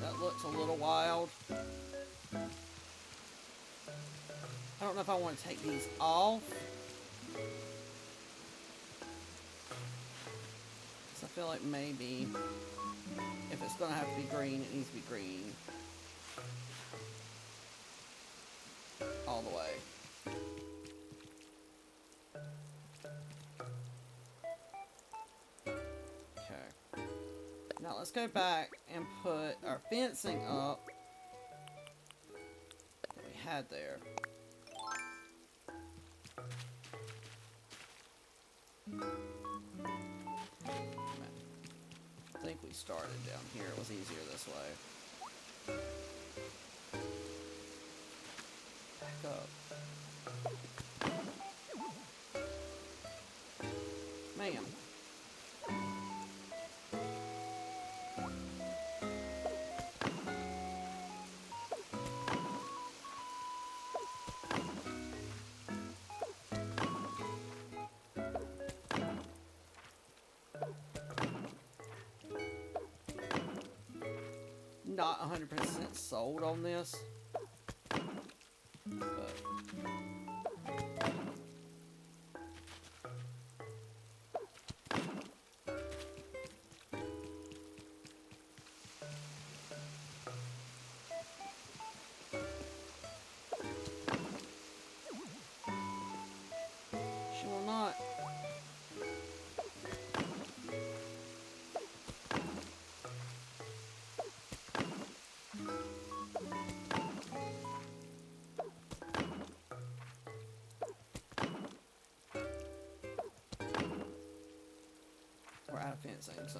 That looks a little wild. I don't know if I want to take these off. I feel like maybe if it's going to have to be green, it needs to be green all the way. Okay. Now let's go back and put our fencing up that we had there. I think we started down here. It was easier this way. Back up. Man. Not 100% sold on this, but she will not. We're out of fencing, so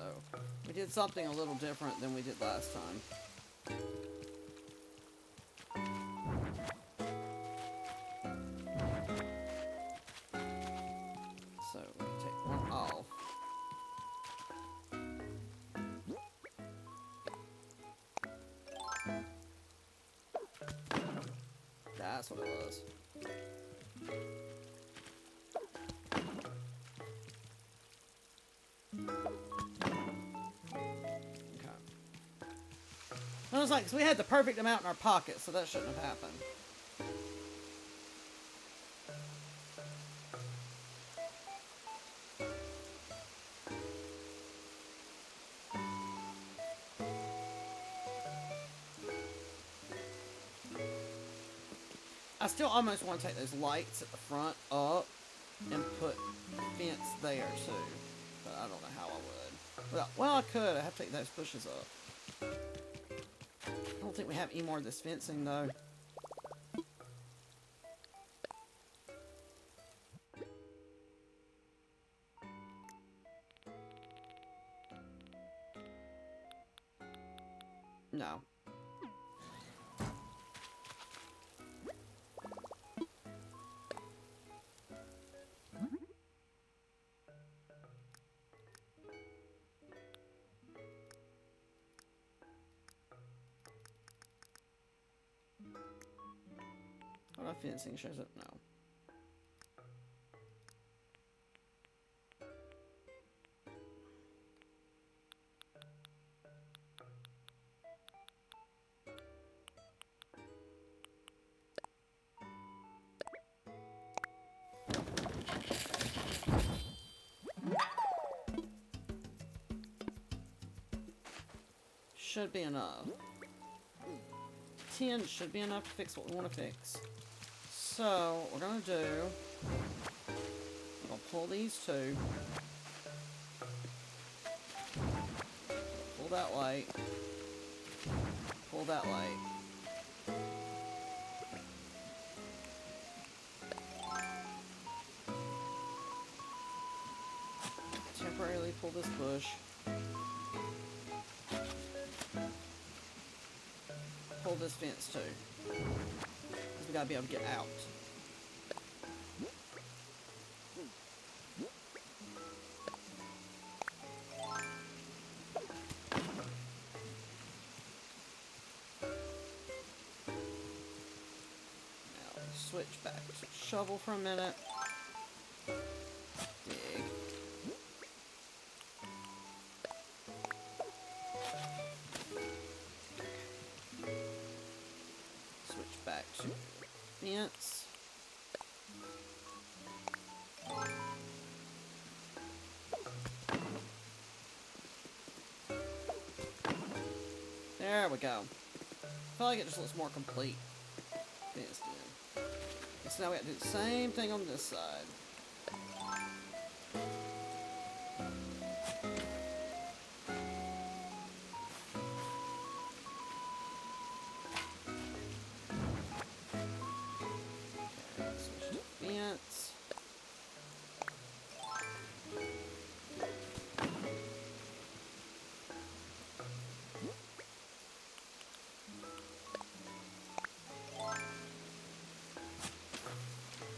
we did something a little different than we did last time. So we take one off. That's what it was. I was like, 'cause we had the perfect amount in our pocket, so that shouldn't have happened. I still almost want to take those lights at the front up and put fence there too, but I don't know how I would. Well, I could. I have to take those bushes up. I don't think we have any more of this fencing though. No. What about fencing shows up? No. Should be enough. 10 should be enough to fix what we want to fix. So, what we're going to do, we're going to pull these two. Pull that light. Pull that light. Temporarily pull this bush. Pull this fence too. Because we gotta be able to get out. Now switch back to shovel for a minute. Dig. Switch back to fence. There we go. I feel like it just looks more complete. Fenced in. Okay, so now we have to do the same thing on this side. Fence.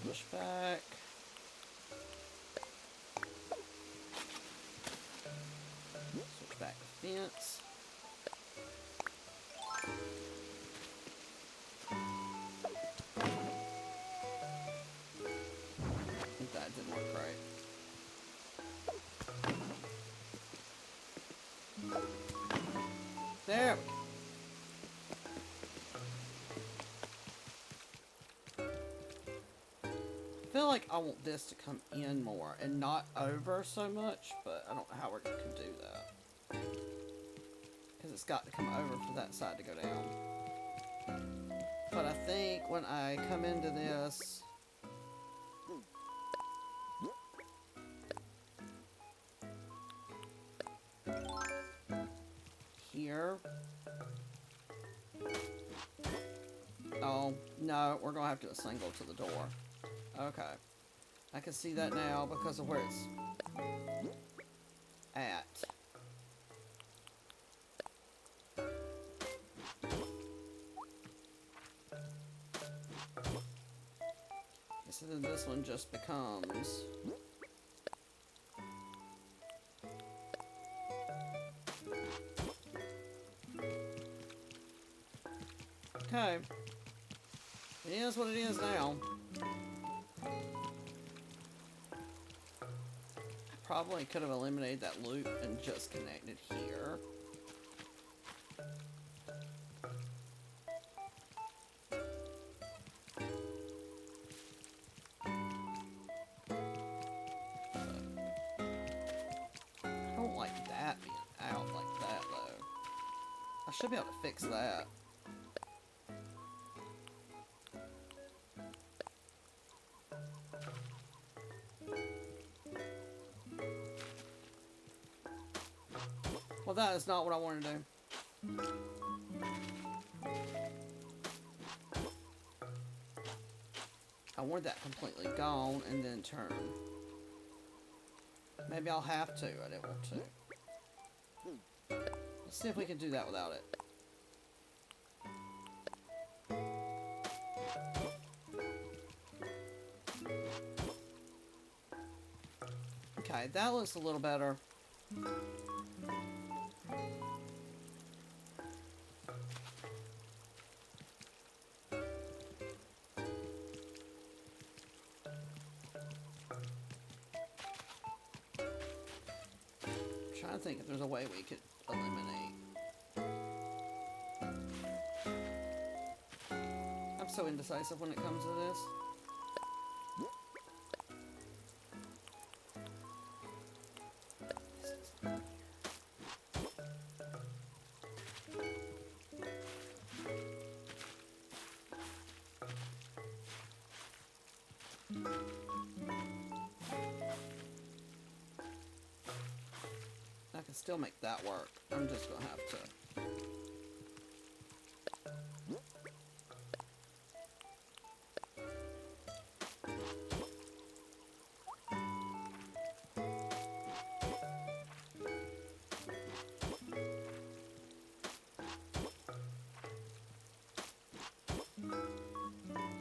Push back. Switch back to fence. That didn't work right. There we go. I feel like I want this to come in more and not over so much, but I don't know how we can do that. Because it's got to come over for that side to go down. But I think when I come into this, here. Oh, no, we're going to have to do a single to the door. Okay. I can see that now because of where it's at. So then this one just becomes... Okay. It is what it is now. I probably could have eliminated that loop and just connected here. I don't like that being out like that, though. I should be able to fix that. Well, that is not what I want to do. I want that completely gone and then turn. Maybe I'll have to. I didn't want to. Let's see if we can do that without it. Okay, that looks a little better. trying to think if there's a way we could eliminate. I'm so indecisive when it comes to this. I can still make that work. I'm just gonna have to.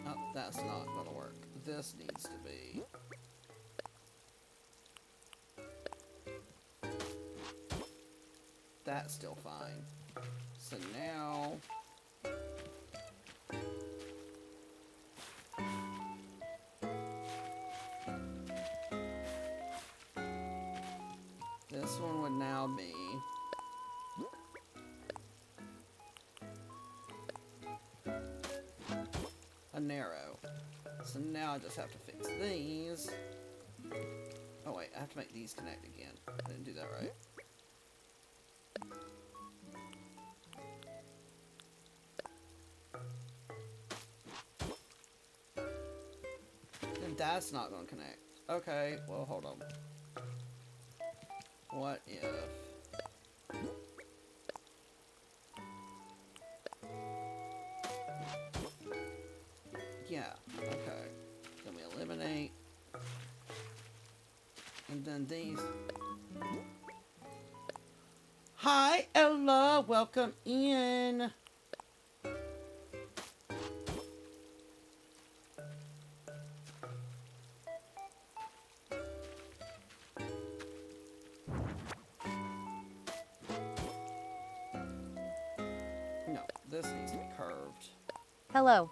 Oh, that's not gonna work. This needs to be. That's still fine. So now... this one would now be... a narrow. So now I just have to fix these. Oh wait, I have to make these connect again. I didn't do that right. And that's not going to connect. Okay, well hold on. What if... yeah, okay. Then we eliminate. And then these. Hi, Ella. Welcome in. No, this needs to be curved. Hello.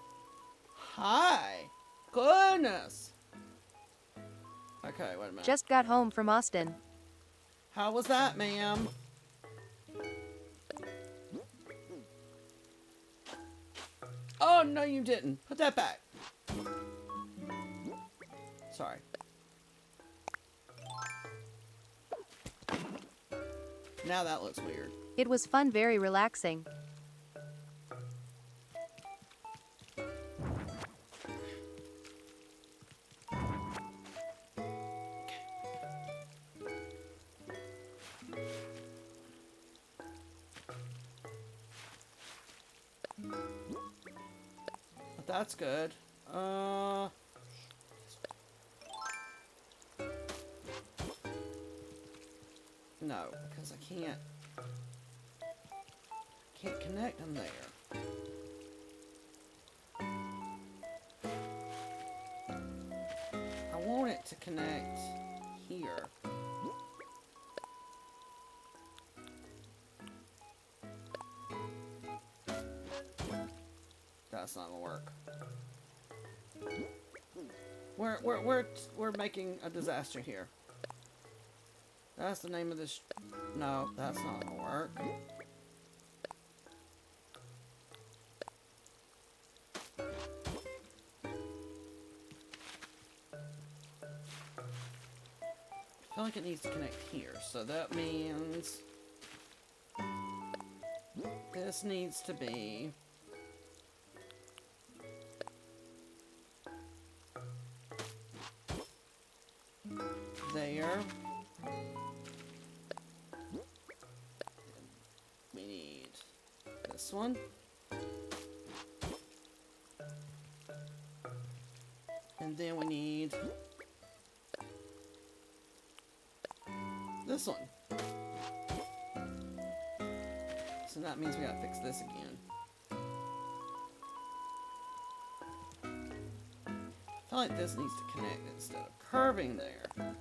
Hi. Goodness. Okay, wait a minute. Just got home from Austin. How was that, ma'am? Oh, no, you didn't. Put that back. Sorry. Now that looks weird. It was fun, very relaxing. But that's good. No, because I can't connect them there. I want it to connect here. That's not gonna work. We're making a disaster here. That's the name of this. No, that's not gonna work. I feel like it needs to connect here, so that means this needs to be there. We need this one. And then we need this one. So that means we gotta fix this again. I feel like this needs to connect instead of curving there. But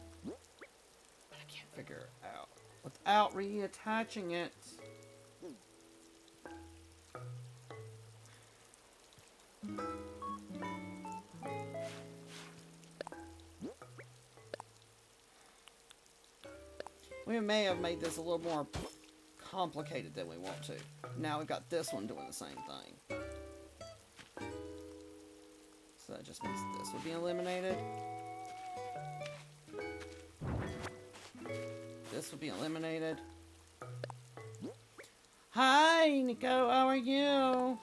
I can't figure it out without reattaching it. We may have made this a little more complicated than we want to. Now we've got this one doing the same thing. So that just means this would be eliminated. This would be eliminated. Hi, Nico. How are you?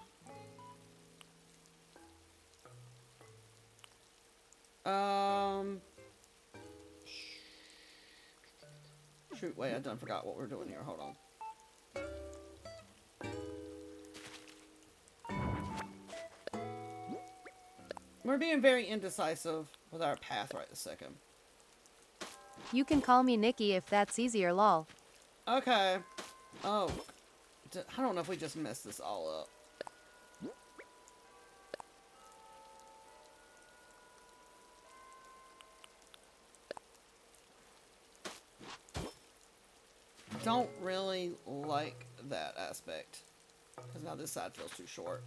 Shoot, wait, I done forgot what we're doing here. Hold on. We're being very indecisive with our path right this second. You can call me Nikki if that's easier, lol. Okay. Oh. I don't know if we just messed this all up. Don't really like that aspect. Because now this side feels too short.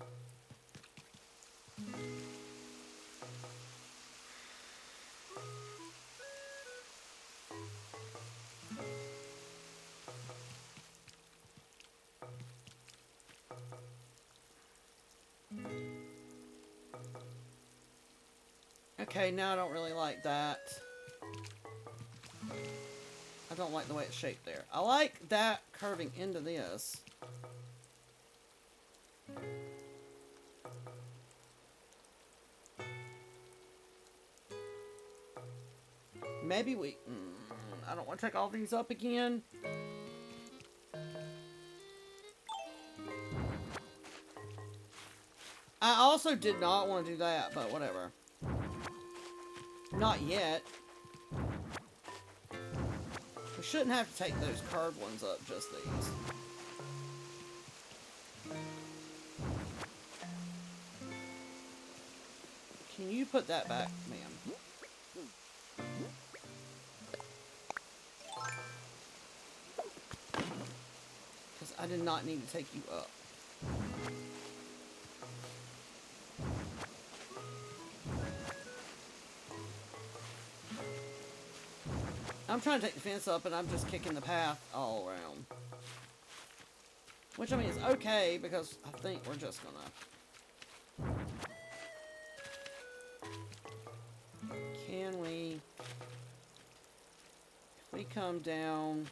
Okay, now I don't really like that. I don't like the way it's shaped there. I like that curving into this. Maybe we... I don't want to take all these up again. I also did not want to do that, but whatever. Not yet. We shouldn't have to take those curved ones up, just these. Can you put that back, ma'am? Because I did not need to take you up. I'm trying to take the fence up and I'm just kicking the path all around. Which, I mean, is okay because I think we're just gonna... Can we... If we come down...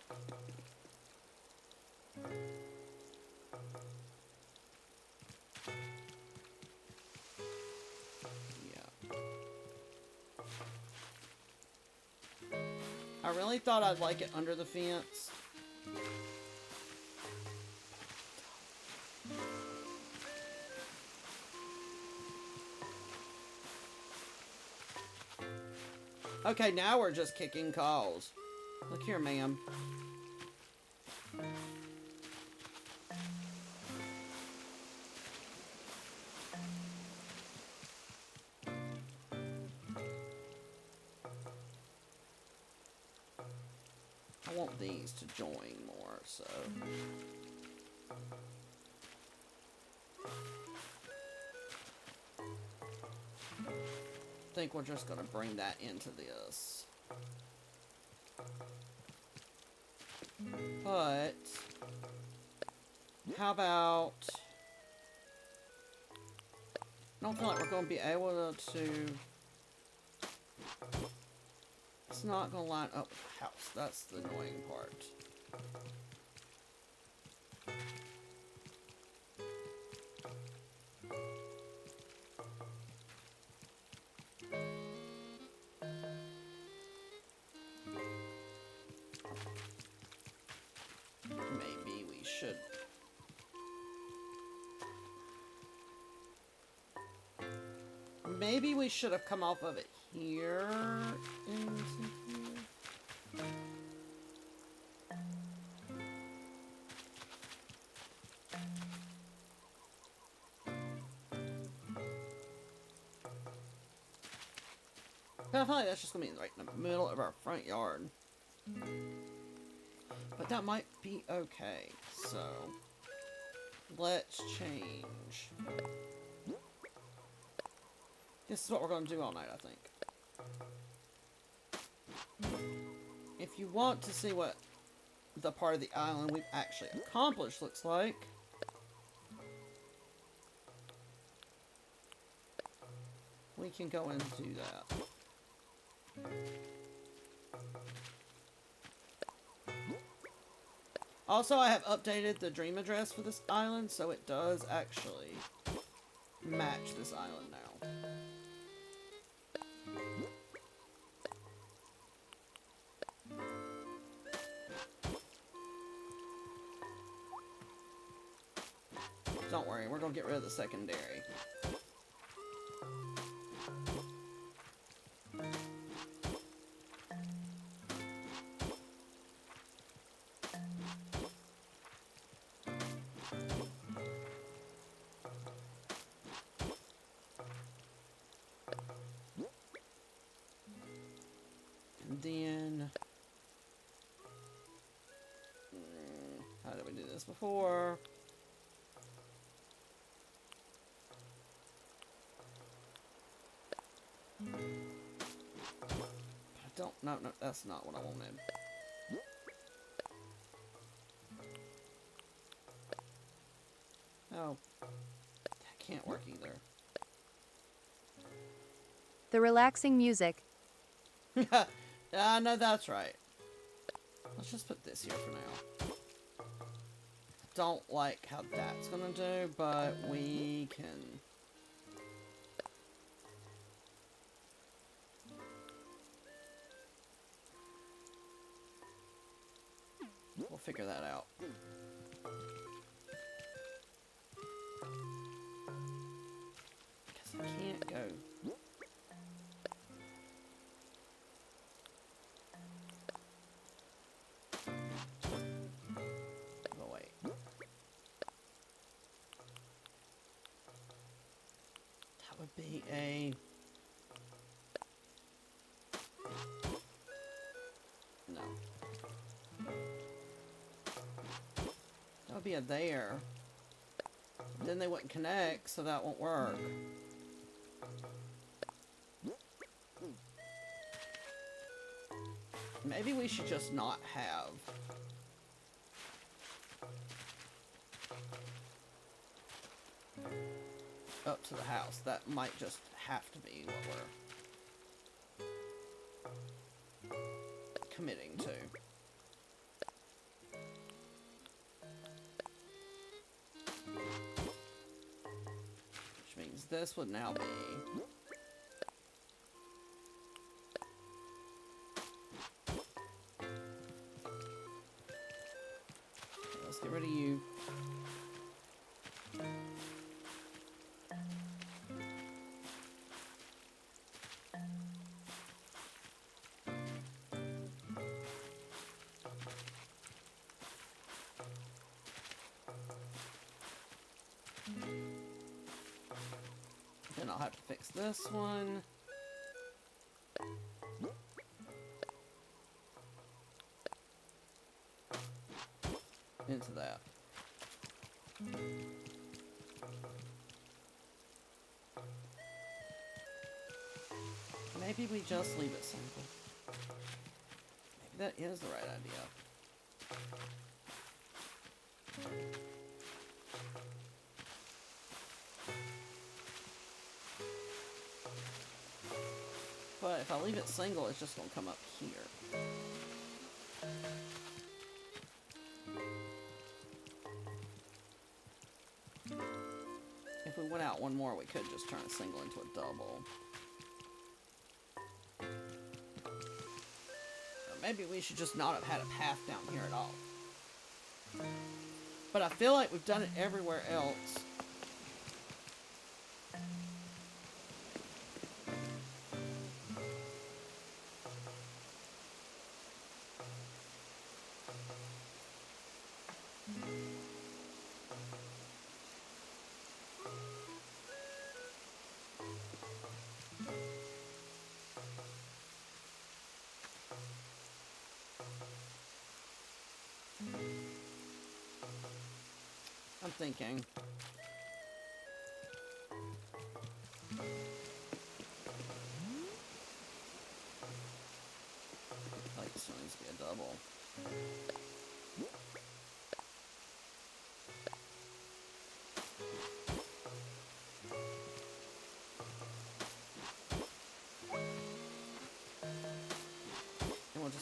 I really thought I'd like it under the fence. Okay, now we're just kicking calls. Look here, ma'am. I want these to join more, so... I think we're just going to bring that into this. But... How about... I don't feel like we're going to be able to... It's not going to line up with the house. That's the annoying part. Maybe we should... Maybe we should have come off of it here into here. But I feel like that's just gonna be right in the middle of our front yard. But that might be okay. So let's change. This is what we're going to do all night, I think. If you want to see what the part of the island we've actually accomplished, looks like. We can go and do that. Also, I have updated the dream address for this island, so it does actually match this island now. Don't worry, we're gonna get rid of the secondary. And then... how did we do this before? No, that's not what I wanted. Oh, that can't work either. The relaxing music. No, that's right. Let's just put this here for now. Don't like how that's gonna do, but we can... we'll figure that out. Because I can't go. Oh, wait. That would be a... no. That would be a there. Then they wouldn't connect, so that won't work. Maybe we should just not have... up to the house. That might just have to be what we're committing to. Which means this would now be... okay, let's get rid of you. Then I'll have to fix this one. Into that. Maybe we just leave it simple. Maybe that is the right idea. But if I leave it single, it's just going to come up here. If we went out one more, we could just turn a single into a double. Or maybe we should just not have had a path down here at all. But I feel like we've done it everywhere else. I'm thinking. Like this one needs to be a double.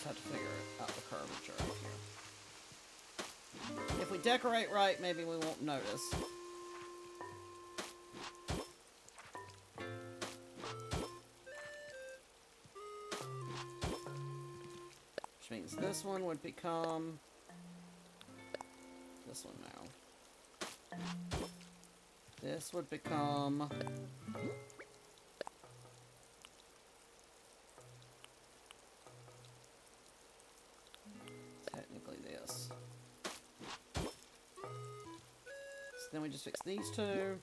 have to figure out the curvature up here. If we decorate right, maybe we won't notice. Which means this one would become this one now. This would become technically this. So then we just fix these two.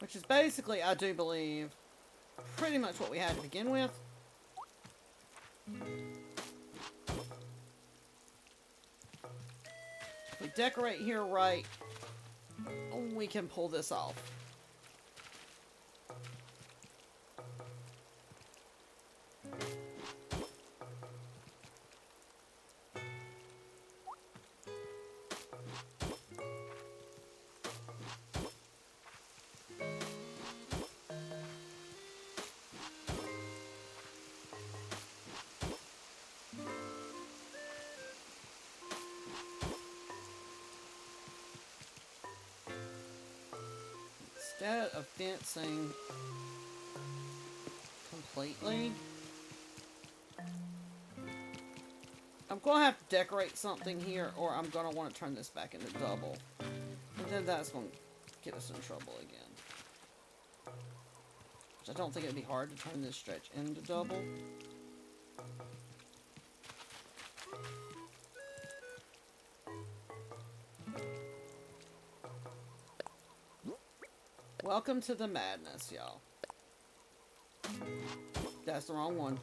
Which is basically, I do believe, pretty much what we had to begin with. If we decorate here right, we can pull this off. Instead of fencing completely, I'm going to have to decorate something here, or I'm going to want to turn this back into double. And then that's going to get us in trouble again. Which I don't think it would be hard to turn this stretch into double. Welcome to the madness, y'all. That's the wrong one.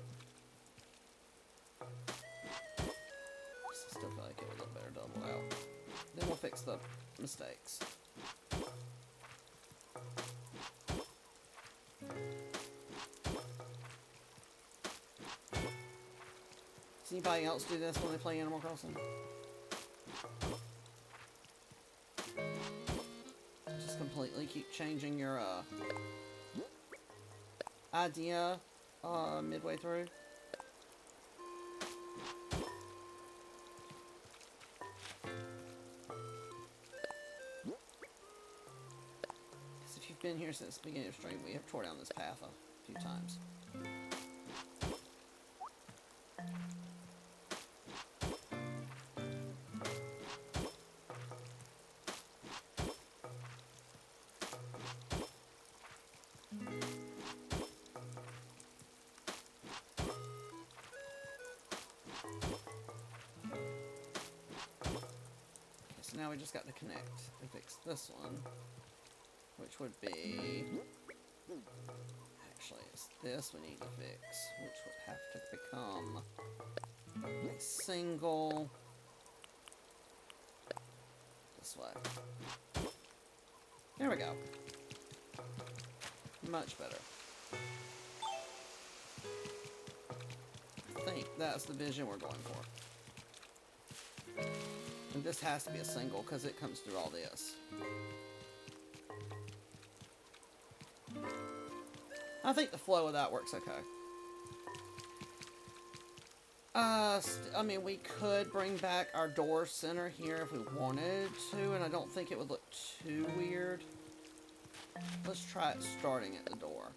Still feel like it would look better double out. Then we'll fix the mistakes. Does anybody else do this when they play Animal Crossing? Completely keep changing your idea midway through. Because if you've been here since the beginning of stream, we have tore down this path a few times. Now we just got to connect and fix this one, which would be, actually it's this we need to fix, which would have to become a single this way. There we go. Much better. I think that's the vision we're going for. And this has to be a single because it comes through all this. I think the flow of that works okay. I mean, we could bring back our door center here if we wanted to, and I don't think it would look too weird. Let's try it starting at the door.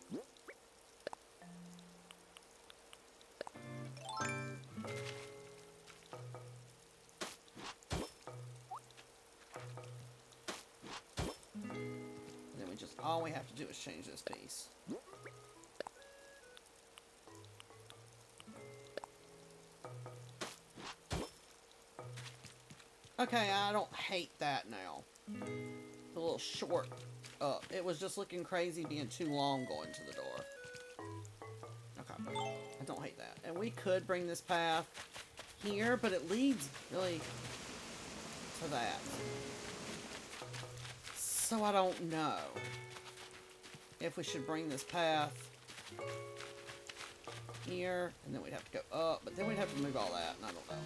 All we have to do is change this piece. Okay, I don't hate that now. The little short up. It was just looking crazy being too long going to the door. Okay, I don't hate that. And we could bring this path here, but it leads really to that. So I don't know if we should bring this path here, and then we'd have to go up, but then we'd have to move all that, and I don't know.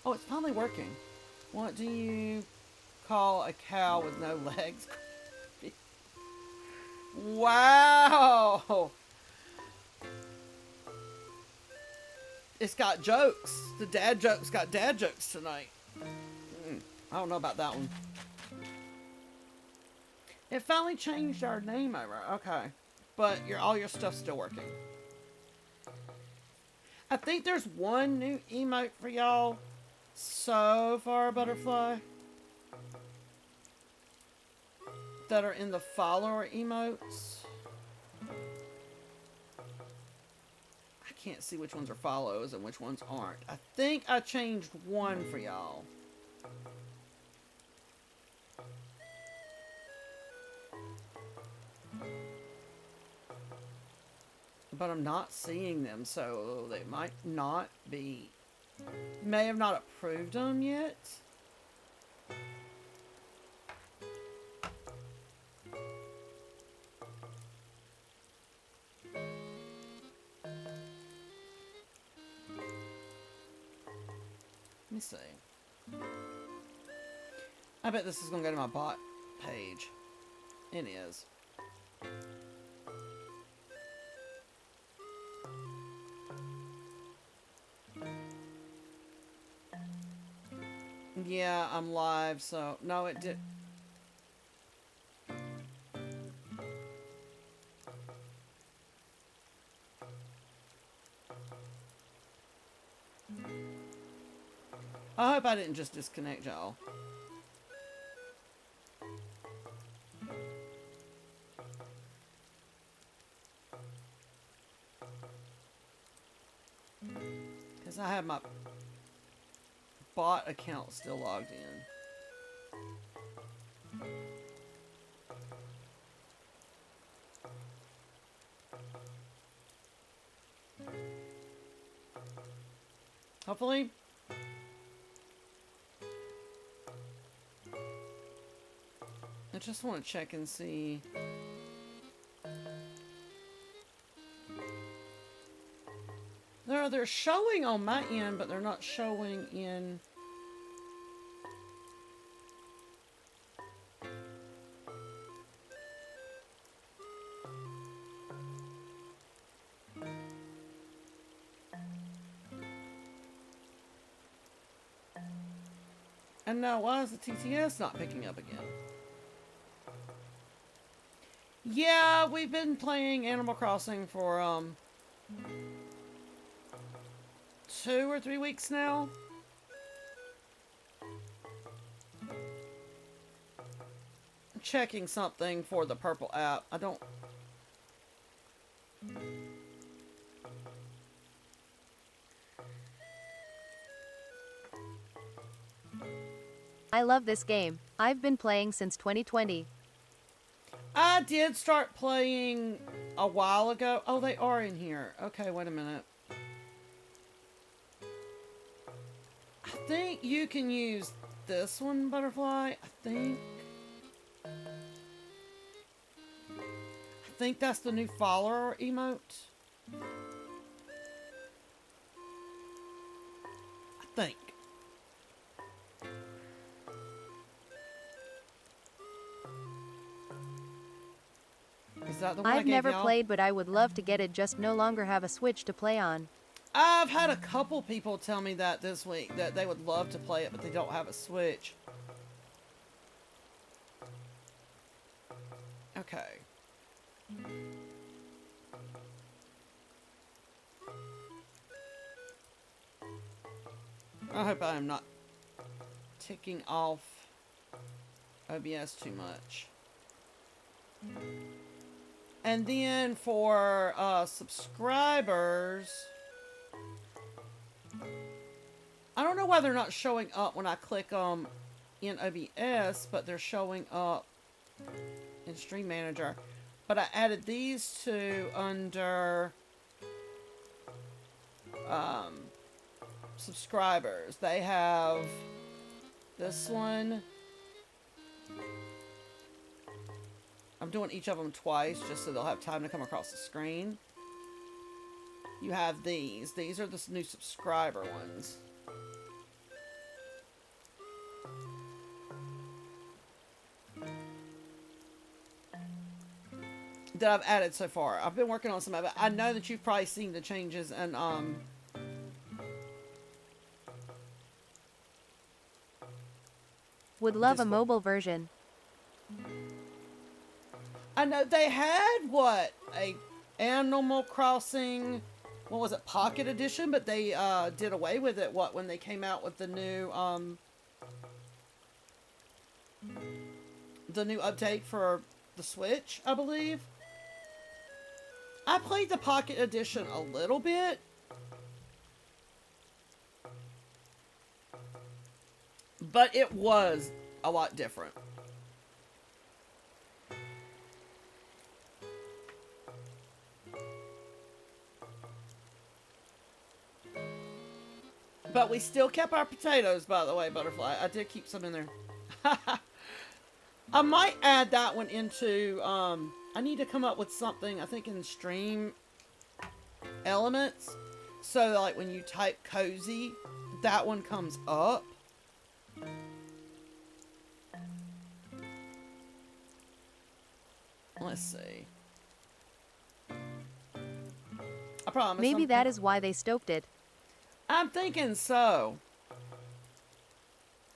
Oh, it's finally working. What do you call a cow with no legs? Wow! it's got jokes. The dad jokes got dad jokes tonight. I don't know about that one. It finally changed our name over. Okay. But all your stuff's still working. I think there's one new emote for y'all so far, Butterfly, that are in the follower emotes. I can't see which ones are follows and which ones aren't. I think I changed one for y'all. But I'm not seeing them, so they might not be... May have not approved them yet. Let me see. I bet this is going to go to my bot page. It is. Yeah, I'm live, so... No, it did... I hope I didn't just disconnect y'all. Because I have my bot account still logged in. Hopefully. I just want to check and see. They're showing on my end, but they're not showing in... And now, why is the TTS not picking up again? Yeah, we've been playing Animal Crossing for, 2 or 3 weeks now. I'm checking something for the purple app. I don't... I love this game. I've been playing since 2020. I did start playing a while ago. Oh, they are in here. Okay, wait a minute. I think you can use this one, Butterfly. I think that's the new follower emote. I think. Is that the one I've never played, but I would love to get it, just no longer have a Switch to play on. I've had a couple people tell me that this week, that they would love to play it, but they don't have a Switch. Okay. I hope I am not ticking off OBS too much. And then for subscribers, I don't know why they're not showing up when I click in OBS, but they're showing up in Stream Manager. But I added these two under subscribers. They have this one. I'm doing each of them twice just so they'll have time to come across the screen. You have these. These are the new subscriber ones. That I've added so far. I've been working on some of it. I know that you've probably seen the changes in Would love a Discord. mobile version. I know they had what, a Animal Crossing, what was it, Pocket Edition, but they did away with it when they came out with the new update for the Switch, I believe. I played the Pocket Edition a little bit. But it was a lot different. But we still kept our potatoes, by the way, Butterfly. I did keep some in there. I might add that one into, I need to come up with something, I think in Stream Elements. So, like, when you type cozy, that one comes up. Let's see. I promise. Maybe that is why they stoked it. I'm thinking so.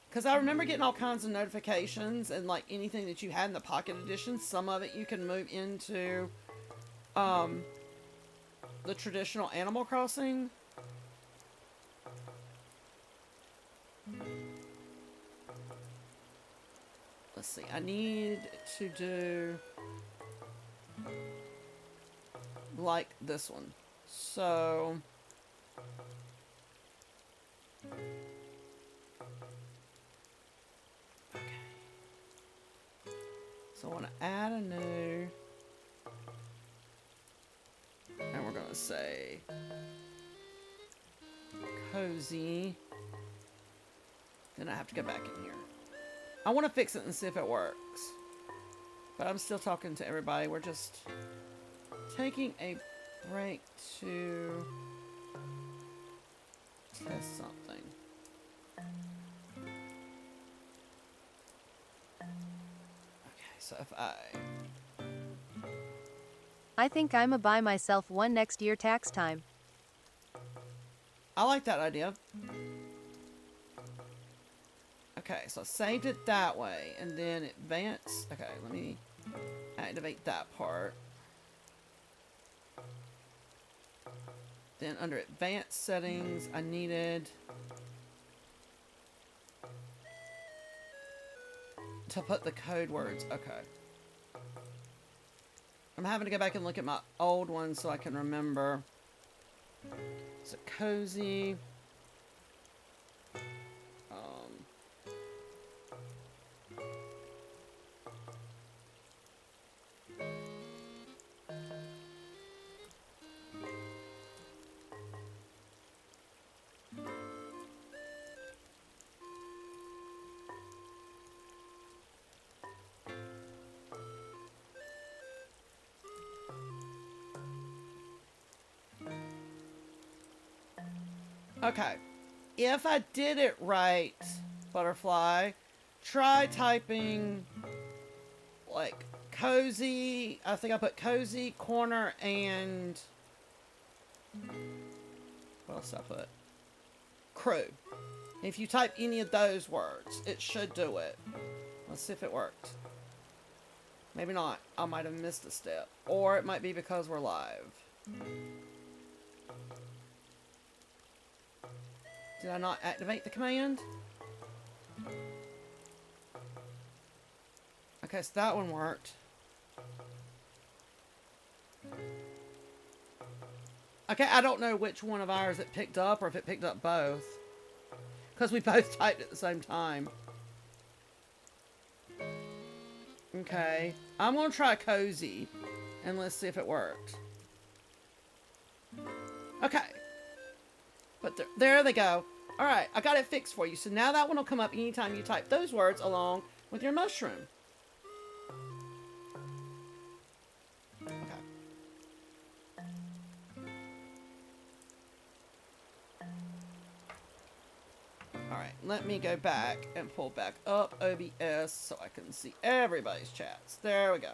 Because I remember getting all kinds of notifications and like anything that you had in the Pocket Edition, some of it you can move into the traditional Animal Crossing. Let's see. I need to do like this one. So okay. So I want to add a new, and we're going to say cozy. Then I have to go back in here. I want to fix it and see if it works. But I'm still talking to everybody. We're just taking a break to test something. Okay, so if I think I'ma buy myself one next year tax time. I like that idea. Okay, so I saved it that way, and then advance. Okay, let me activate that part. Then under advanced settings, I needed to put the code words. Okay. I'm having to go back and look at my old ones so I can remember. So cozy. Okay, if I did it right, Butterfly, try typing, like, cozy, I think I put cozy, corner, and, what else did I put? Crew. If you type any of those words, it should do it. Let's see if it worked. Maybe not. I might have missed a step. Or it might be because we're live. Did I not activate the command? Okay, so that one worked. Okay, I don't know which one of ours it picked up or if it picked up both. Because we both typed at the same time. Okay, I'm going to try cozy. And let's see if it worked. Okay. But there they go. Alright, I got it fixed for you. So now that one will come up anytime you type those words along with your mushroom. Okay. Alright, let me go back and pull back up OBS so I can see everybody's chats. There we go.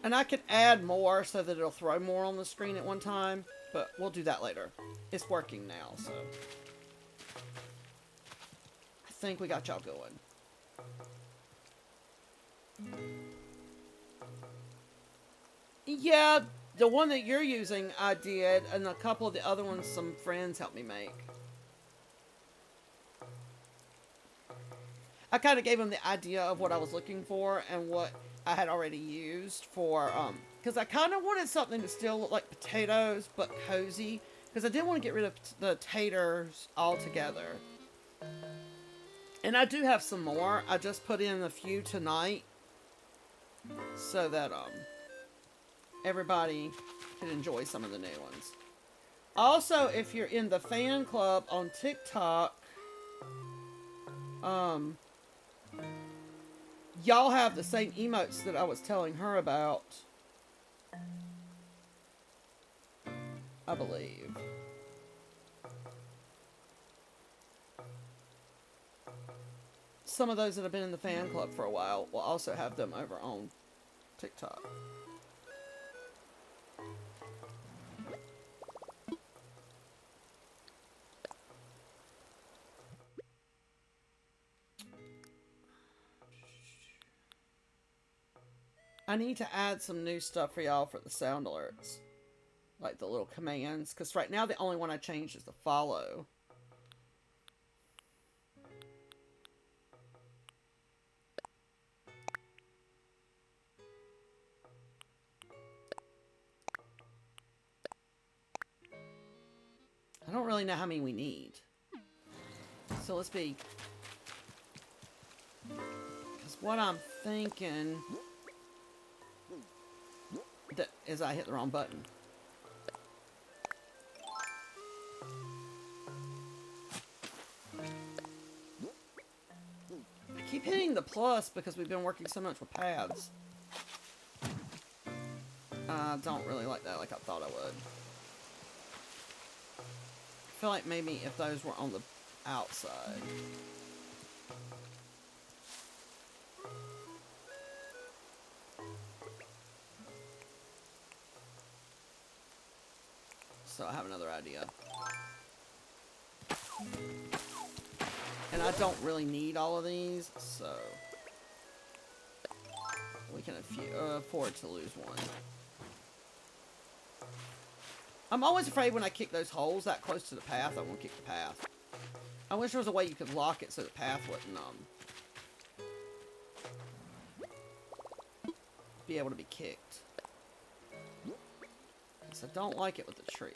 And I can add more so that it'll throw more on the screen at one time. But we'll do that later. It's working now, so. think we got y'all going. Yeah, the one that you're using, I did, and a couple of the other ones, some friends helped me make. I kind of gave them the idea of what I was looking for and what I had already used for, because I kind of wanted something to still look like potatoes, but cozy, because I didn't want to get rid of the taters altogether. And I do have some more. I just put in a few tonight so that, everybody can enjoy some of the new ones. Also, if you're in the fan club on TikTok, y'all have the same emotes that I was telling her about, I believe. Some of those that have been in the fan club for a while will also have them over on TikTok. I need to add some new stuff for y'all for the sound alerts. Like the little commands. Because right now the only one I changed is the follow. I don't really know how many we need. So let's be... Because what I'm thinking... That is I hit the wrong button. I keep hitting the plus because we've been working so much with paths. I don't really like that like I thought I would. I feel like maybe if those were on the outside. So I have another idea. And I don't really need all of these, so we can afford to lose one. I'm always afraid when I kick those holes that close to the path, I won't kick the path. I wish there was a way you could lock it so the path wouldn't be able to be kicked. So I don't like it with the trees.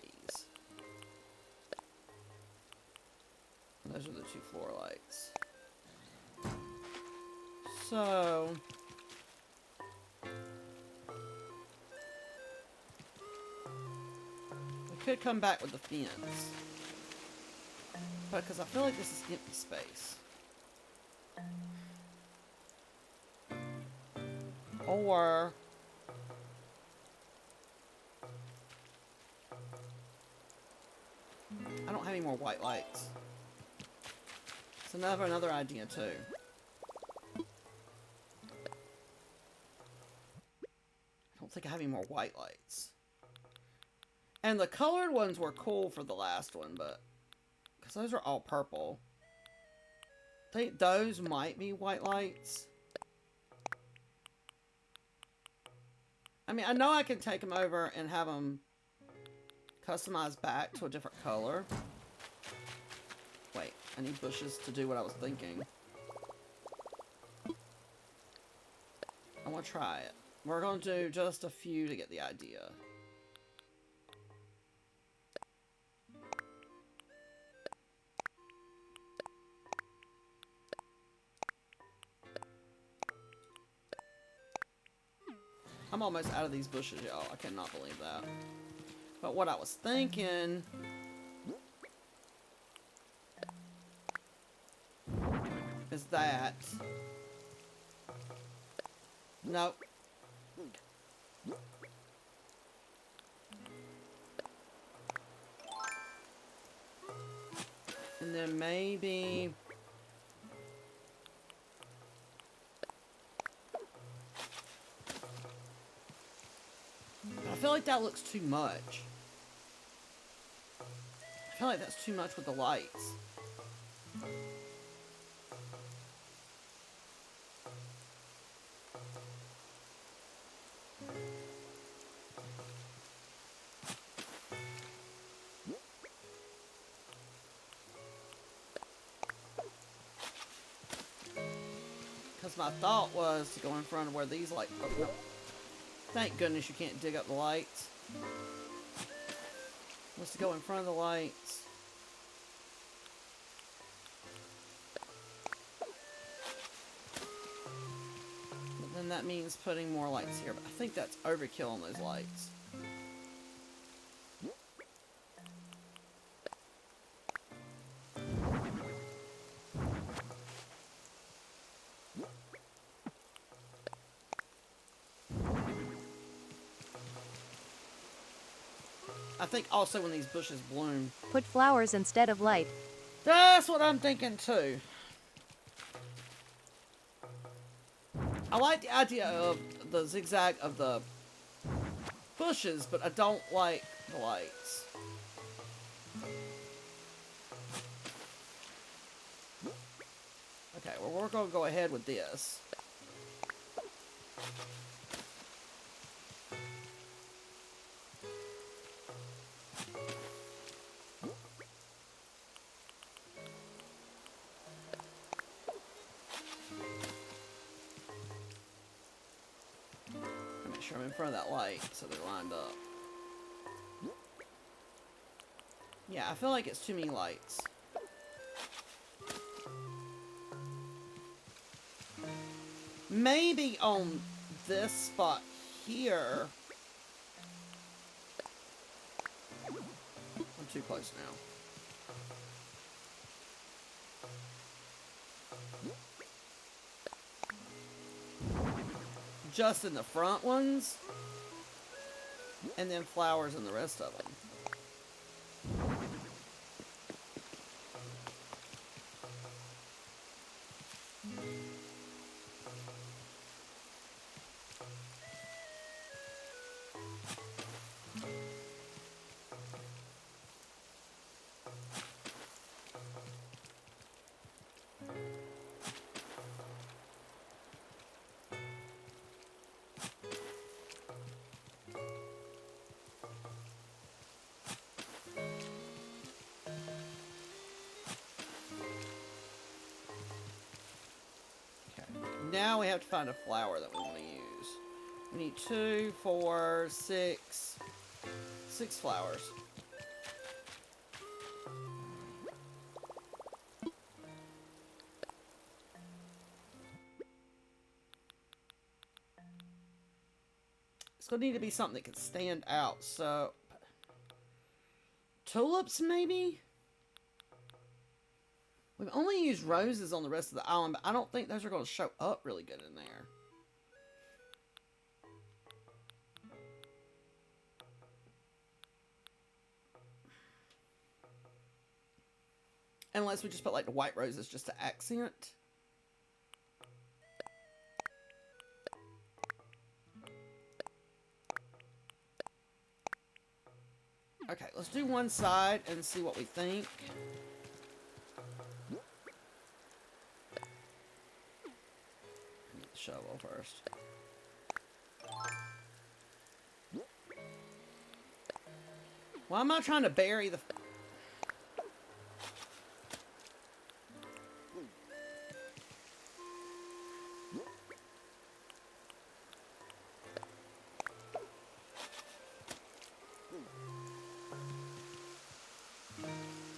Those are the two floor lights. So... we could come back with the fence. But because I feel like this is empty space. Or... I don't have any more white lights. So now I have another idea too. I don't think I have any more white lights. And the colored ones were cool for the last one, but... because those are all purple. I think those might be white lights. I mean, I know I can take them over and have them customized back to a different color. Wait, I need bushes to do what I was thinking. I want to try it. We're going to do just a few to get the idea. I'm almost out of these bushes, y'all. I cannot believe that. But what I was thinking... is that... nope. And then maybe... I feel like that looks too much. I feel like that's too much with the lights. Because my thought was to go in front of where these lights... Oh, thank goodness you can't dig up the lights. Was to go in front of the lights. But then that means putting more lights here. But I think that's overkill on those lights. I think also when these bushes bloom. Put flowers instead of light. That's what I'm thinking too. I like the idea of the zigzag of the bushes, but I don't like the lights. Okay, well we're going to go ahead with this. Make sure I'm in front of that light so they're lined up. Yeah, I feel like it's too many lights. Maybe on this spot here. I'm too close now. Just in the front ones. And then flowers in the rest of them. Now we have to find a flower that we want to use. We need 2, 4, 6. 6 flowers. It's going to need to be something that can stand out. So, tulips maybe? We've only used roses on the rest of the island, but I don't think those are going to show up really good in there. Unless we just put like the white roses just to accent. Okay, let's do one side and see what we think. Shovel first. Why am I trying to bury the...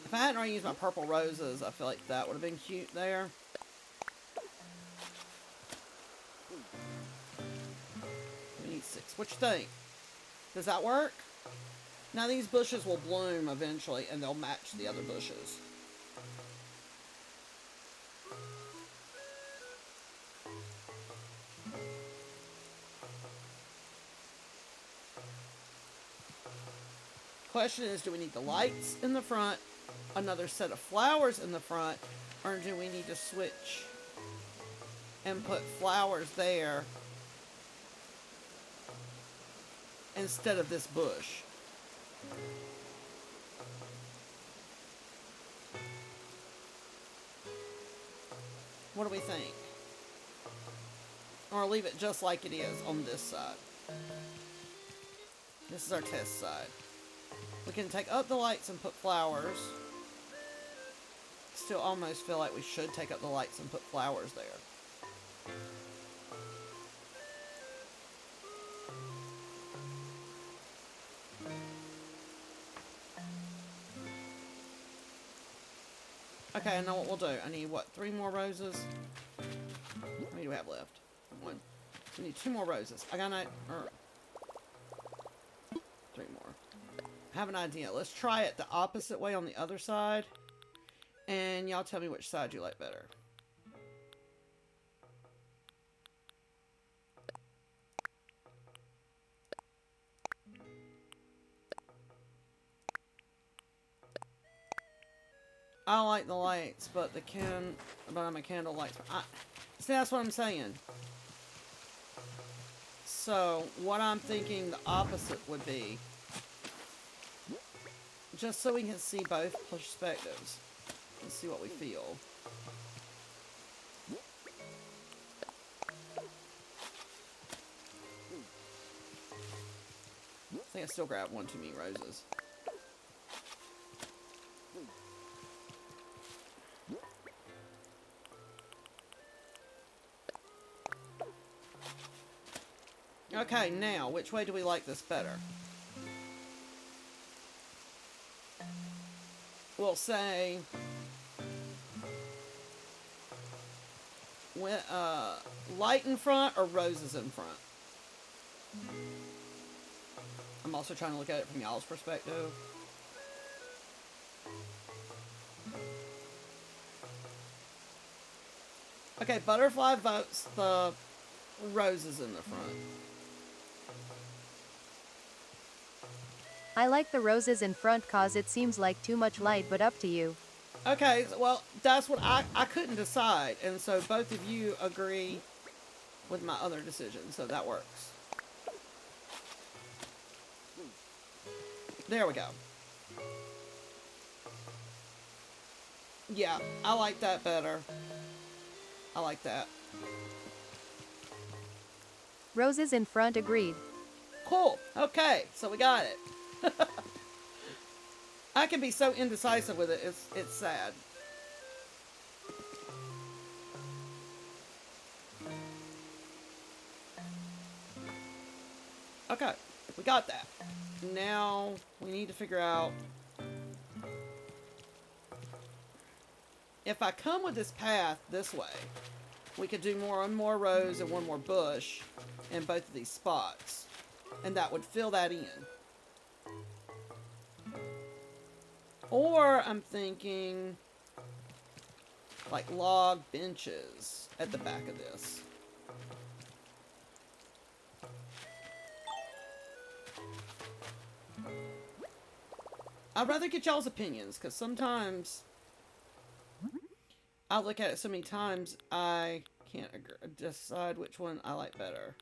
If I hadn't already used my purple roses, I feel like that would have been cute there. We need 6. What you think? Does that work? Now these bushes will bloom eventually and they'll match the other bushes. Question is, do we need the lights in the front, another set of flowers in the front, or do we need to switch and put flowers there instead of this bush? What do we think? Or leave it just like it is on this side. This is our test side. We can take up the lights and put flowers. Still almost feel like we should take up the lights and put flowers there. Okay, I know what we'll do. I need, what, 3 more roses? How many do we have left? 1. So we need 2 more roses. I got or 3 more. I have an idea. Let's try it the opposite way on the other side. And y'all tell me which side you like better. I like the lights, but I'm a candle lights. See, that's what I'm saying. So, what I'm thinking the opposite would be, just so we can see both perspectives and see what we feel. I think I still grabbed 1 too many roses. Okay, now, which way do we like this better? We'll say, light in front or roses in front? I'm also trying to look at it from y'all's perspective. Okay, Butterfly votes the roses in the front. I like the roses in front cause it seems like too much light, but up to you. Okay, well, that's what I couldn't decide. And so both of you agree with my other decision, so that works. There we go. Yeah, I like that better. I like that. Roses in front agreed. Cool. Okay, so we got it. I can be so indecisive with it. It's sad. Okay, we got that. Now we need to figure out if I come with this path this way, we could do one more rows and 1 more bush in both of these spots, and that would fill that in. Or I'm thinking like log benches at the back of this. I'd rather get y'all's opinions, because sometimes I look at it so many times I can't decide which one I like better.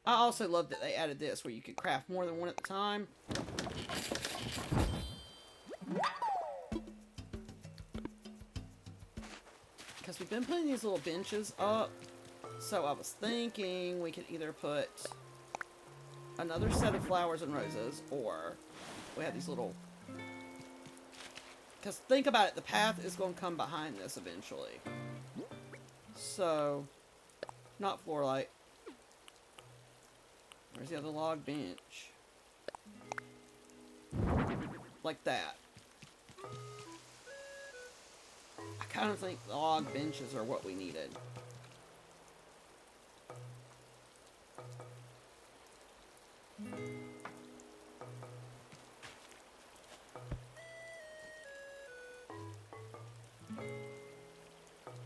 I also love that they added this where you could craft more than 1 at a time. Because we've been putting these little benches up. So I was thinking we could either put another set of flowers and roses, or we have these little... Because think about it, the path is going to come behind this eventually. So, not floor light. Where's the other log bench? Like that. I kind of think log benches are what we needed.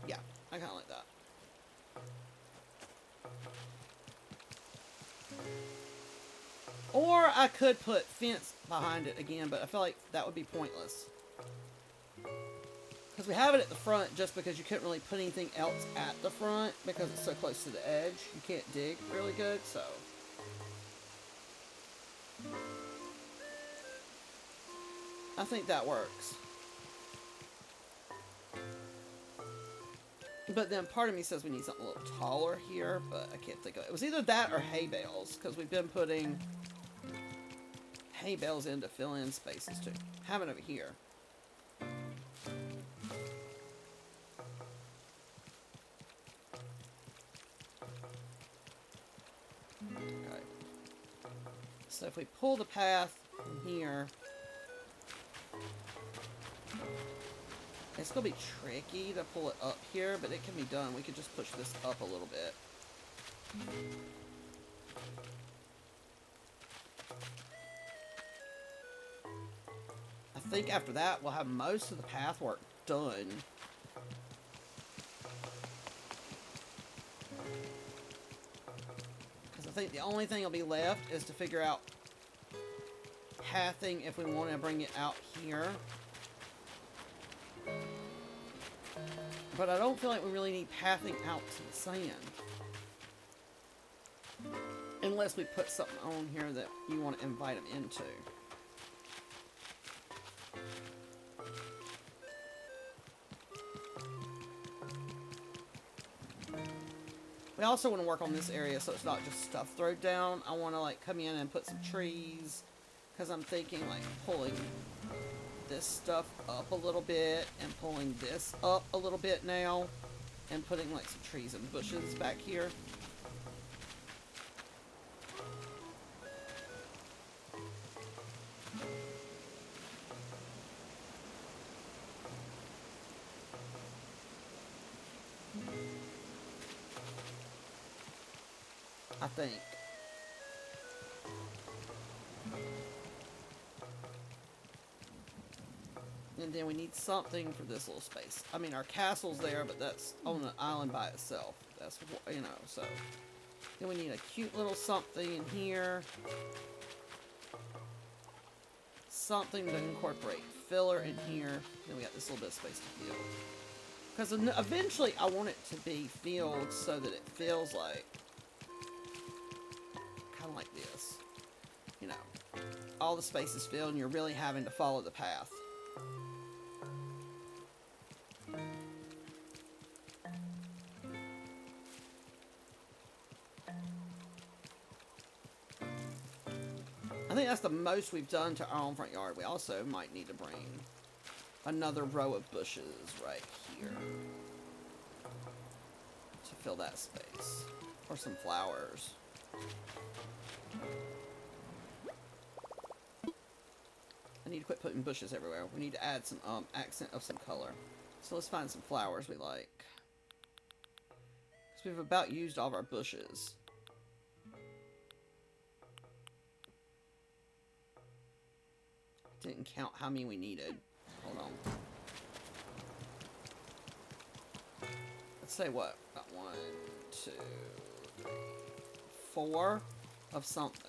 Yeah, I kind of like that. Or I could put fence behind it again, but I feel like that would be pointless. Because we have it at the front just because you couldn't really put anything else at the front because it's so close to the edge. You can't dig really good, so... I think that works. But then part of me says we need something a little taller here, but I can't think of it. It was either that or hay bales, because we've been putting hay bales in to fill in spaces too. Have it over here. Okay. So if we pull the path from here, it's going to be tricky to pull it up here, but it can be done. We could just push this up a little bit. I think after that, we'll have most of the path work done. Because I think the only thing that'll be left is to figure out pathing if we want to bring it out here. But I don't feel like we really need pathing out to the sand. Unless we put something on here that you want to invite them into. We also want to work on this area so it's not just stuff thrown down. I want to like come in and put some trees. Because I'm thinking like pulling this stuff up a little bit and pulling this up a little bit now and putting like some trees and bushes back here. I think. And then we need something for this little space. I mean, our castle's there, but that's on an island by itself. That's, you know, so. Then we need a cute little something in here. Something to incorporate filler in here. Then we got this little bit of space to fill. Because eventually I want it to be filled so that it feels like, kind of like this. You know, all the space is filled and you're really having to follow the path. I think that's the most we've done to our own front yard. We also might need to bring another row of bushes right here to fill that space. Or some flowers. I need to quit putting bushes everywhere. We need to add some accent of some color. So let's find some flowers we like. Because we've about used all of our bushes. Didn't count how many we needed. Hold on. Let's say what? Got 1, 2, 3, 4 of something.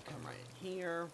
Come right in here.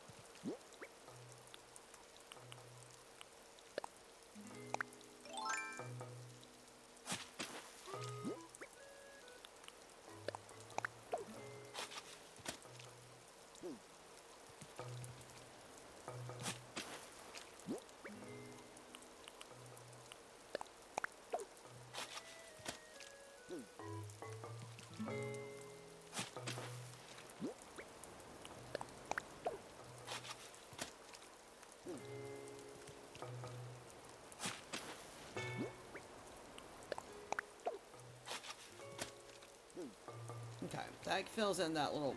Okay, that fills in that little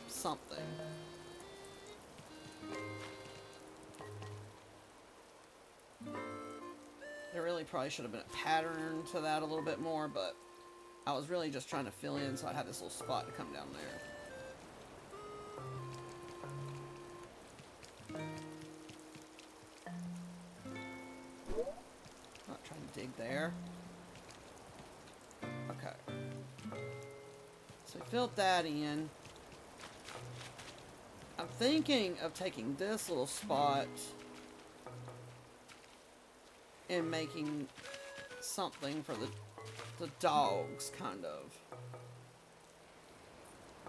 something. There really probably should have been a pattern to that a little bit more, but I was really just trying to fill in so I'd have this little spot to come down there. Not trying to dig there. Okay. So we filled that in. I'm thinking of taking this little spot and making something for the dogs, kind of.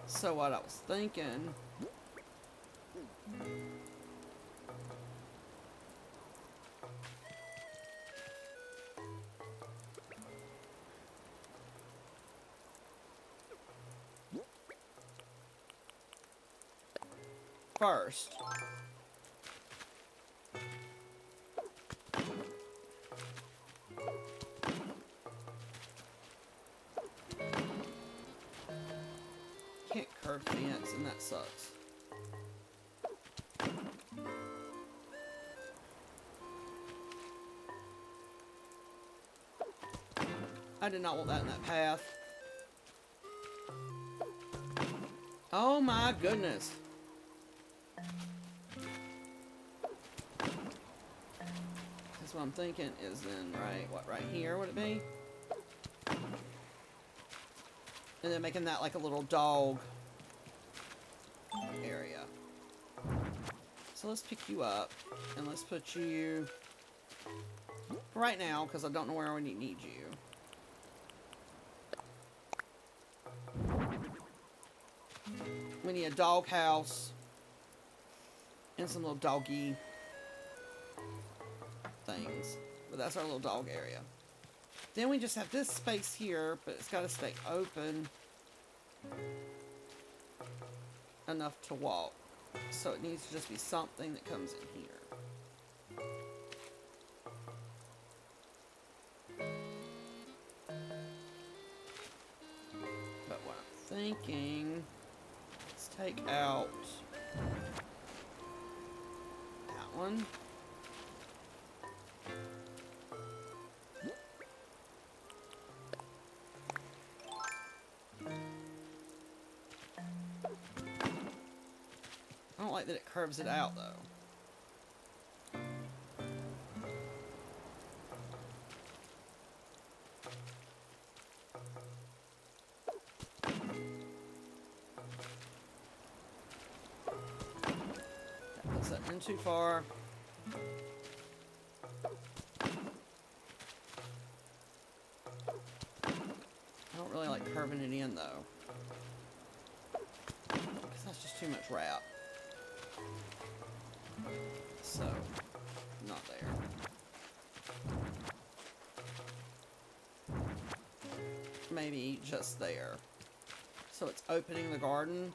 So what I was thinking, first, can't curve fence, and that sucks. I did not want that in that path. Oh my goodness. That's what I'm thinking is then, right here would it be? And then making that like a little dog area. So let's pick you up and let's put you right now, because I don't know where we need you. We need a dog house and some little doggy things. But that's our little dog area. Then we just have this space here, but it's got to stay open enough to walk. So it needs to just be something that comes in here. But what I'm thinking, let's take out that one. I don't like that it curves it out, though. That puts that in too far. I don't really like curving it in, though, because that's just too much wrap. So, not there. Maybe just there. So it's opening the garden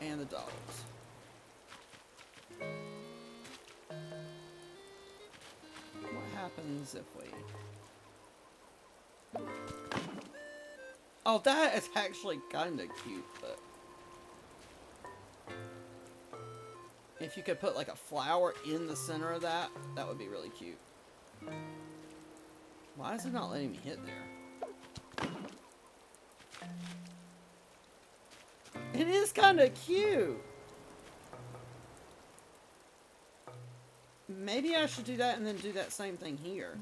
and the dogs. What happens if we... Oh, that is actually kind of cute, but... if you could put like a flower in the center of that, that would be really cute. Why is it not letting me hit there? It is kind of cute. Maybe I should do that and then do that same thing here.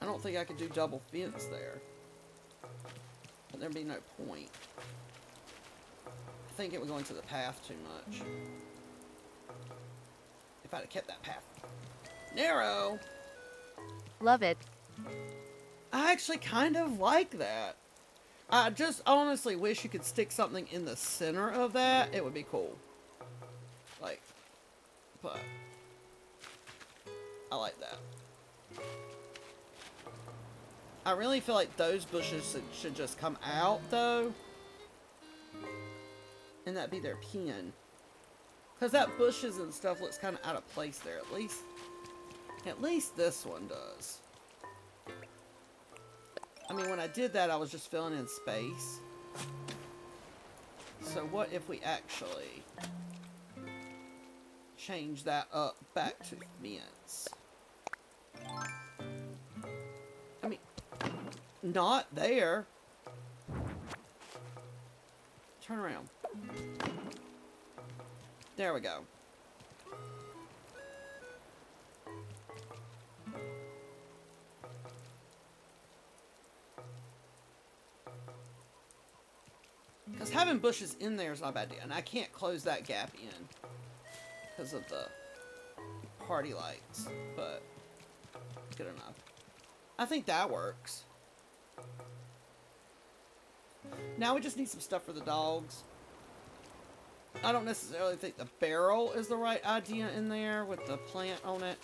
I don't think I could do double fence there. But there'd be no point. I think it would go into the path too much. If I'd have kept that path narrow. Love it. I actually kind of like that. I just honestly wish you could stick something in the center of that. It would be cool. Like, but I like that. I really feel like those bushes should just come out, though. And that'd be their pen. Because that bushes and stuff looks kind of out of place there. At least this one does. I mean, when I did that, I was just filling in space. So what if we actually change that up back to fence? I mean, not there. Turn around. There we go. having bushes in there is not a bad idea. And I can't close that gap in because of the party lights. But good enough. I think that works. Now we just need some stuff for the dogs. I don't necessarily think the barrel is the right idea in there with the plant on it.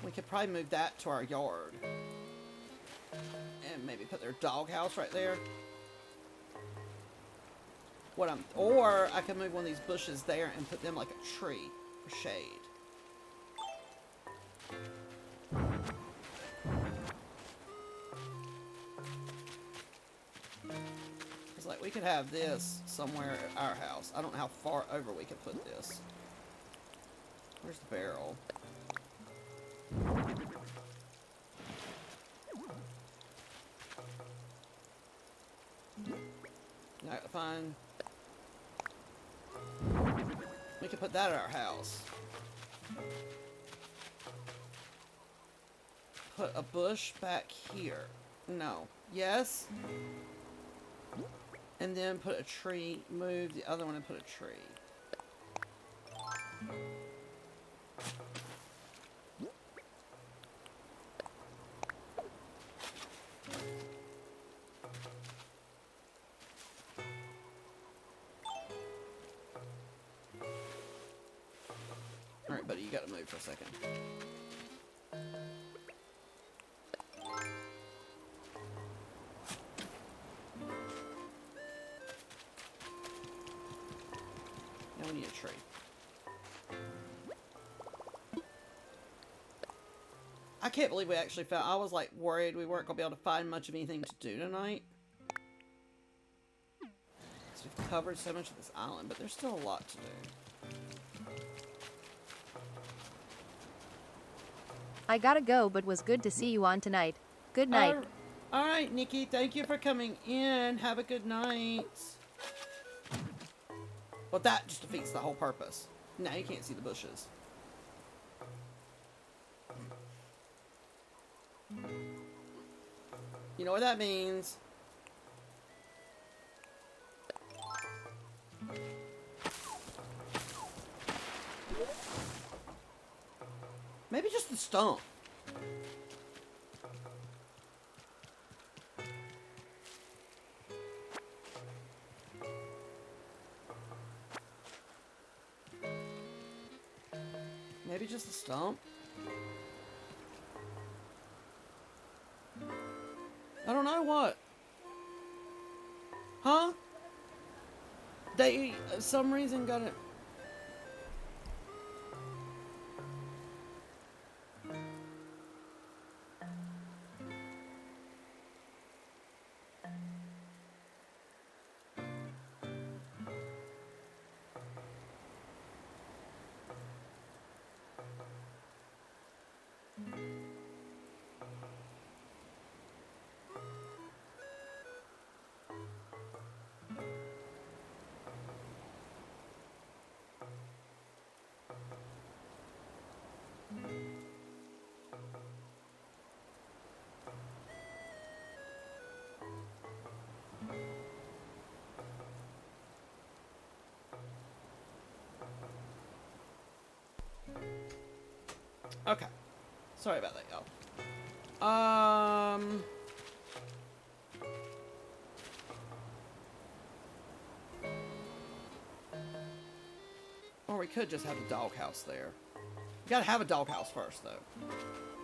We could probably move that to our yard. And maybe put their doghouse right there. Or I could move one of these bushes there and put them like a tree for shade. It's like we could have this somewhere at our house. I don't know how far over we could put this. Where's the barrel? I gotta find. We could put that at our house. Put a bush back here. No. Yes? And then put a tree. Move the other one and put a tree. Alright, buddy, you gotta move for a second. Now we need a tree. I can't believe we actually found. I was like worried we weren't gonna be able to find much of anything to do tonight. So we've covered so much of this island, but there's still a lot to do. I gotta go, but was good to see you on tonight. Good night. Alright, Nikki, thank you for coming in. Have a good night. Well, that just defeats the whole purpose. Now you can't see the bushes. You know what that means? Maybe just the stump. Maybe just the stump. I don't know what. Huh? They, some reason, got it. Okay. Sorry about that, y'all. Or we could just have a doghouse there. We gotta have a doghouse first, though.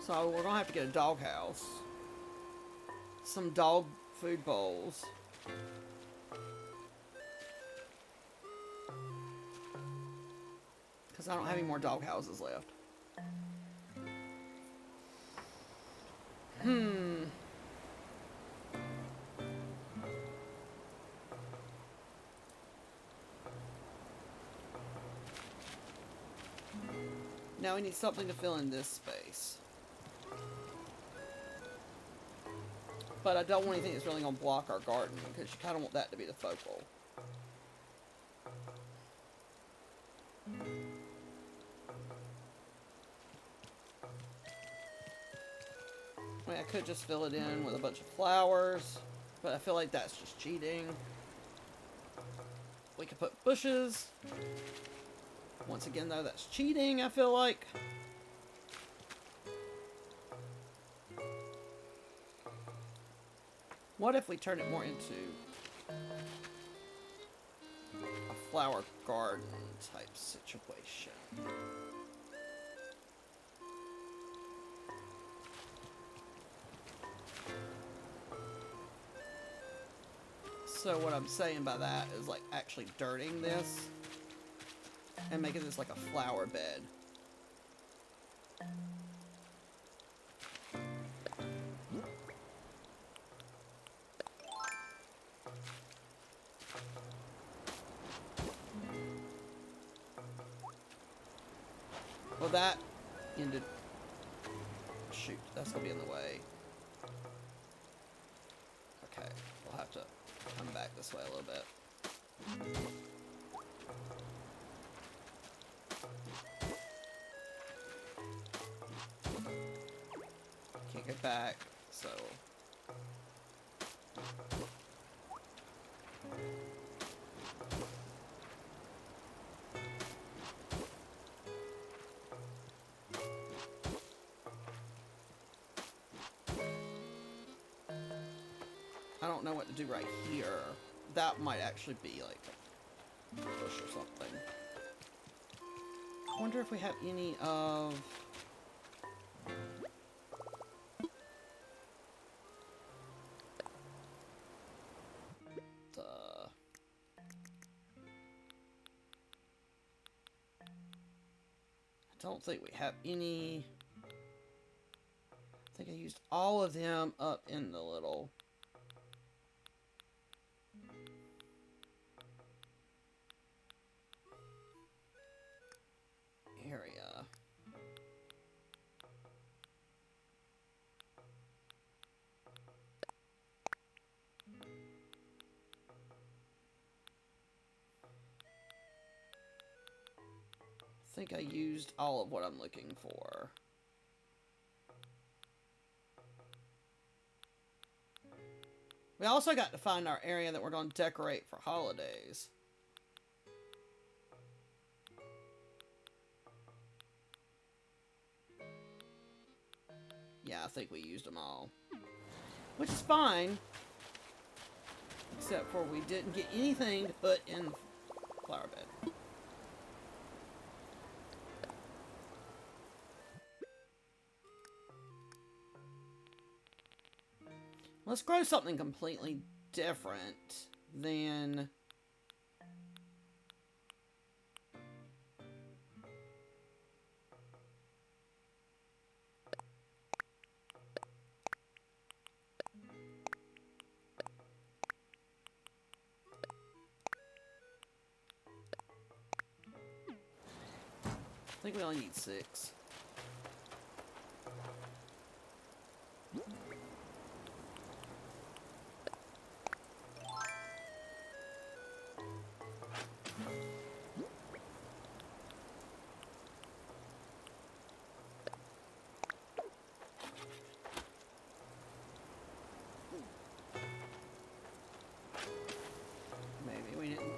So we're gonna have to get a doghouse. Some dog food bowls. Because I don't have any more dog houses left. Now we need something to fill in this space. But I don't want anything that's really going to block our garden, because you kind of want that to be the focal. I mean, I could just fill it in with a bunch of flowers, but I feel like that's just cheating. We could put bushes. Once again, though, that's cheating, I feel like. What if we turn it more into a flower garden type situation? So what I'm saying by that is like actually dirting this and making this like a flower bed. Well, that ended... Shoot, that's gonna be in the way. Okay, we'll have to come back this way a little bit. Can't get back, so... I don't know what to do right here. That might actually be like a bush or something. I wonder if we have any of... the... I don't think we have any... I think I used all of them up in the little... area. I think I used all of what I'm looking for. We also got to find our area that we're going to decorate for holidays. Yeah, I think we used them all. Which is fine. Except for we didn't get anything to put in the flower bed. Let's grow something completely different than... I think we only need 6.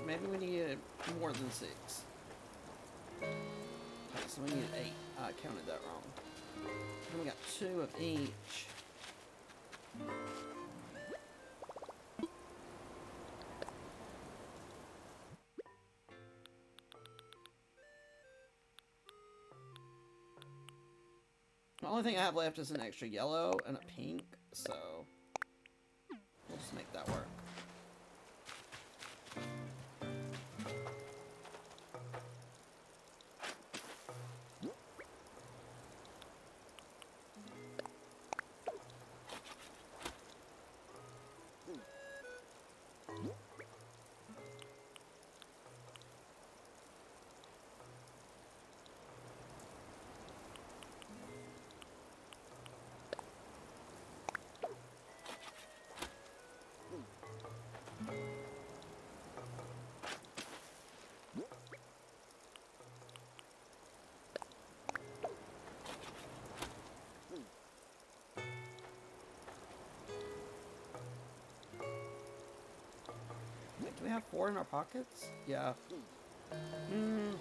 Maybe we needed more than 6. Okay, so we needed 8. I counted that wrong. And we got 2 of each. The only thing I have left is an extra yellow and a pink, so we'll just make that work. we have 4 in our pockets? Yeah. Hmm.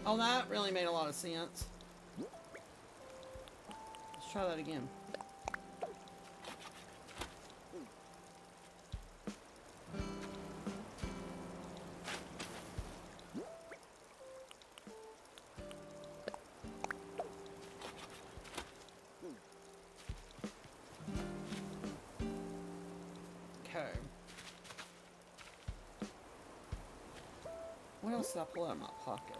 Oh, that really made a lot of sense. Let's try that again. Okay. What else did I pull out of my pocket?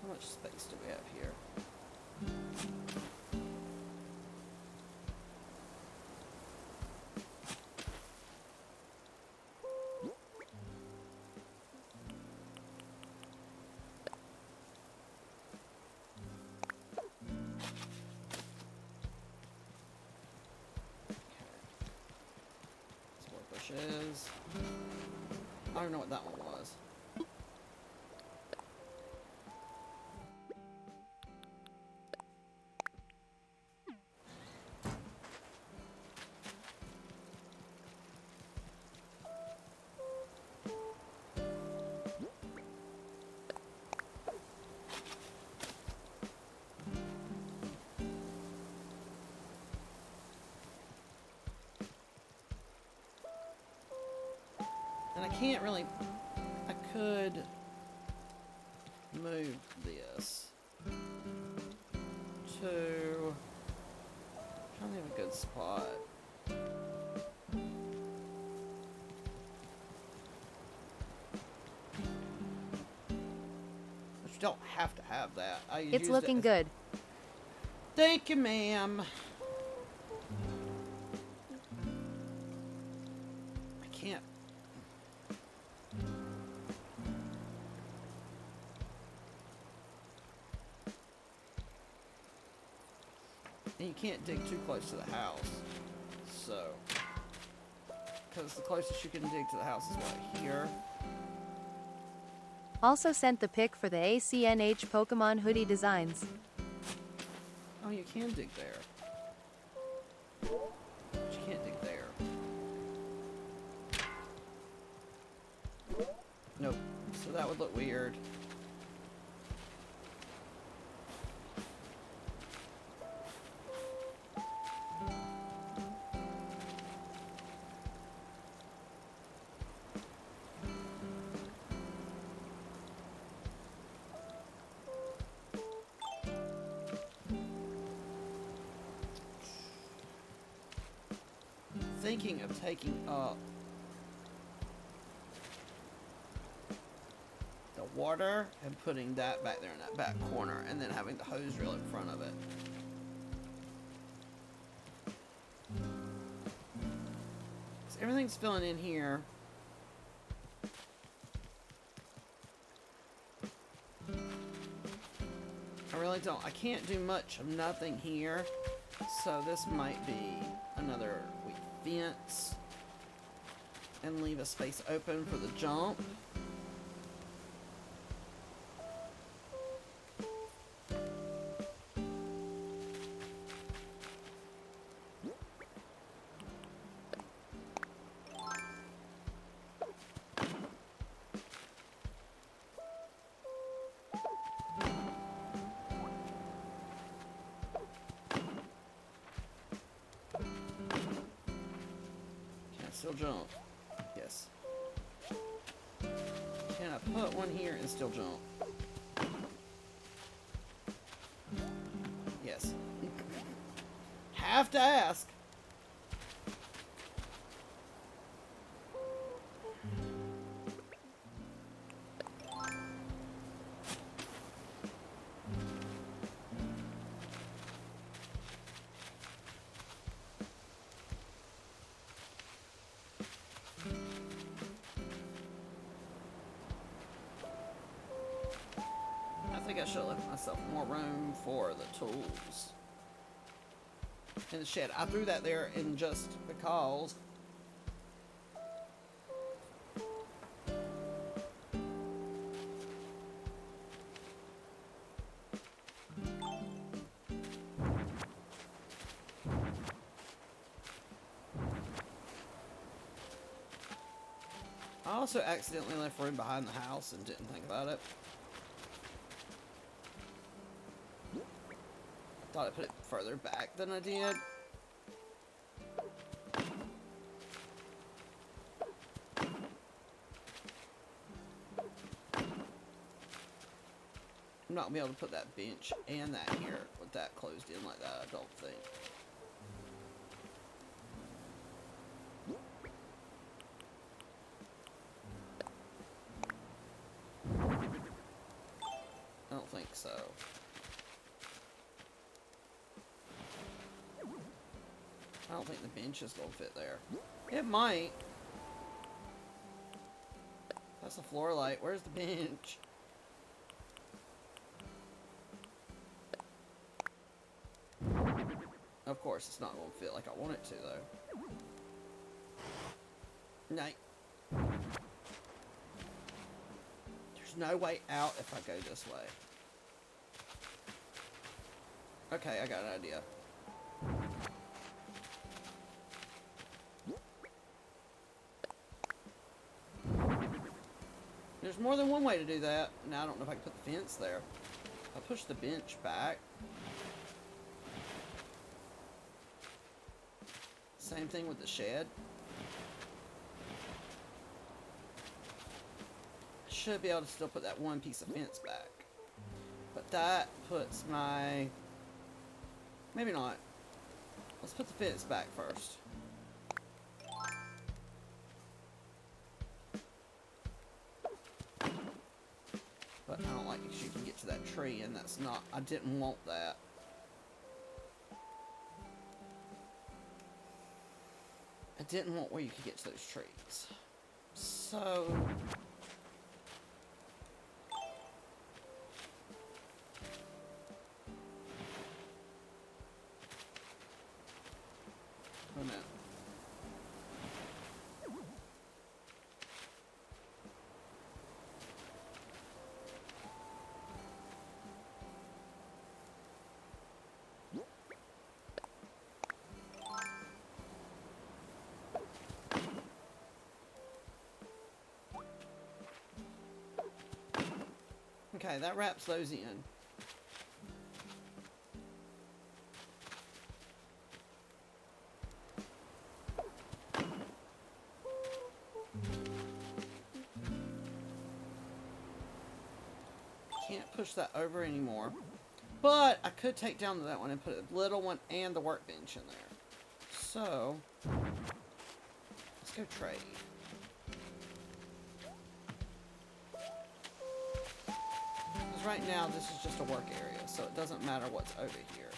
How much space do we have here? Bushes. I don't know what that one was. And I can't really... I could move this to... I'm trying to have a good spot. But you don't have to have that. It's looking good. Thank you, ma'am. I can't. And you can't dig too close to the house. So, because the closest you can dig to the house is right here. Also sent the pic for the ACNH Pokemon hoodie designs. Oh, you can dig there. But you can't dig there. Nope. So that would look weird. Thinking of taking up the water and putting that back there in that back corner and then having the hose reel in front of it. 'Cause everything's filling in here. I really don't. I can't do much of nothing here. So this might be another fence and leave a space open for the jump. Still jump. Yes. Can I put one here and still jump? Yes. Have to ask. I should have left myself more room for the tools in the shed. I threw that there in just because. I also accidentally left room behind the house and didn't think about it. I thought I put it further back than I did. I'm not gonna be able to put that bench and that here with that closed in like that, I don't think. I don't think so. I don't think the bench is gonna fit there. It might. That's the floor light. Where's the bench? Of course, it's not gonna fit like I want it to, though. Night. There's no way out if I go this way. Okay, I got an idea. There's more than one way to do that. Now, I don't know if I can put the fence there. I'll push the bench back. Same thing with the shed. I should be able to still put that one piece of fence back. But that puts my... Maybe not. Let's put the fence back first. But I don't like if you can get to that tree, and that's not... I didn't want that. I didn't want where you could get to those trees. So... Wait a minute. Okay, that wraps those in. Can't push that over anymore. But I could take down that one and put a little one and the workbench in there. So, let's go trade. Because right now this is just a work area, so it doesn't matter what's over here.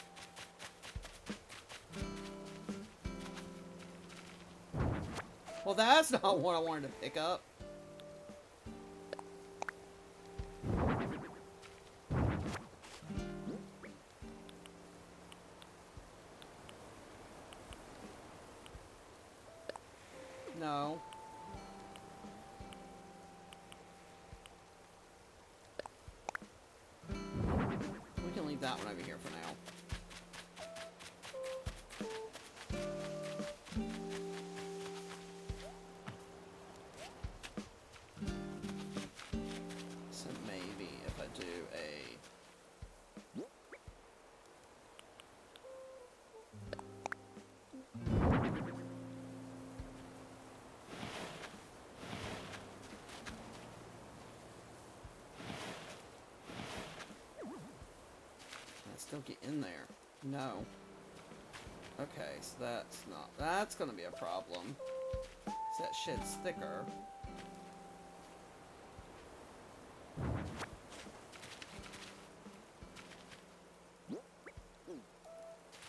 Well, that's not what I wanted to pick up. No. We can leave that one over here for now. So maybe if I do a... Still get in there. No. Okay, so that's not... That's gonna be a problem. So that shed's thicker.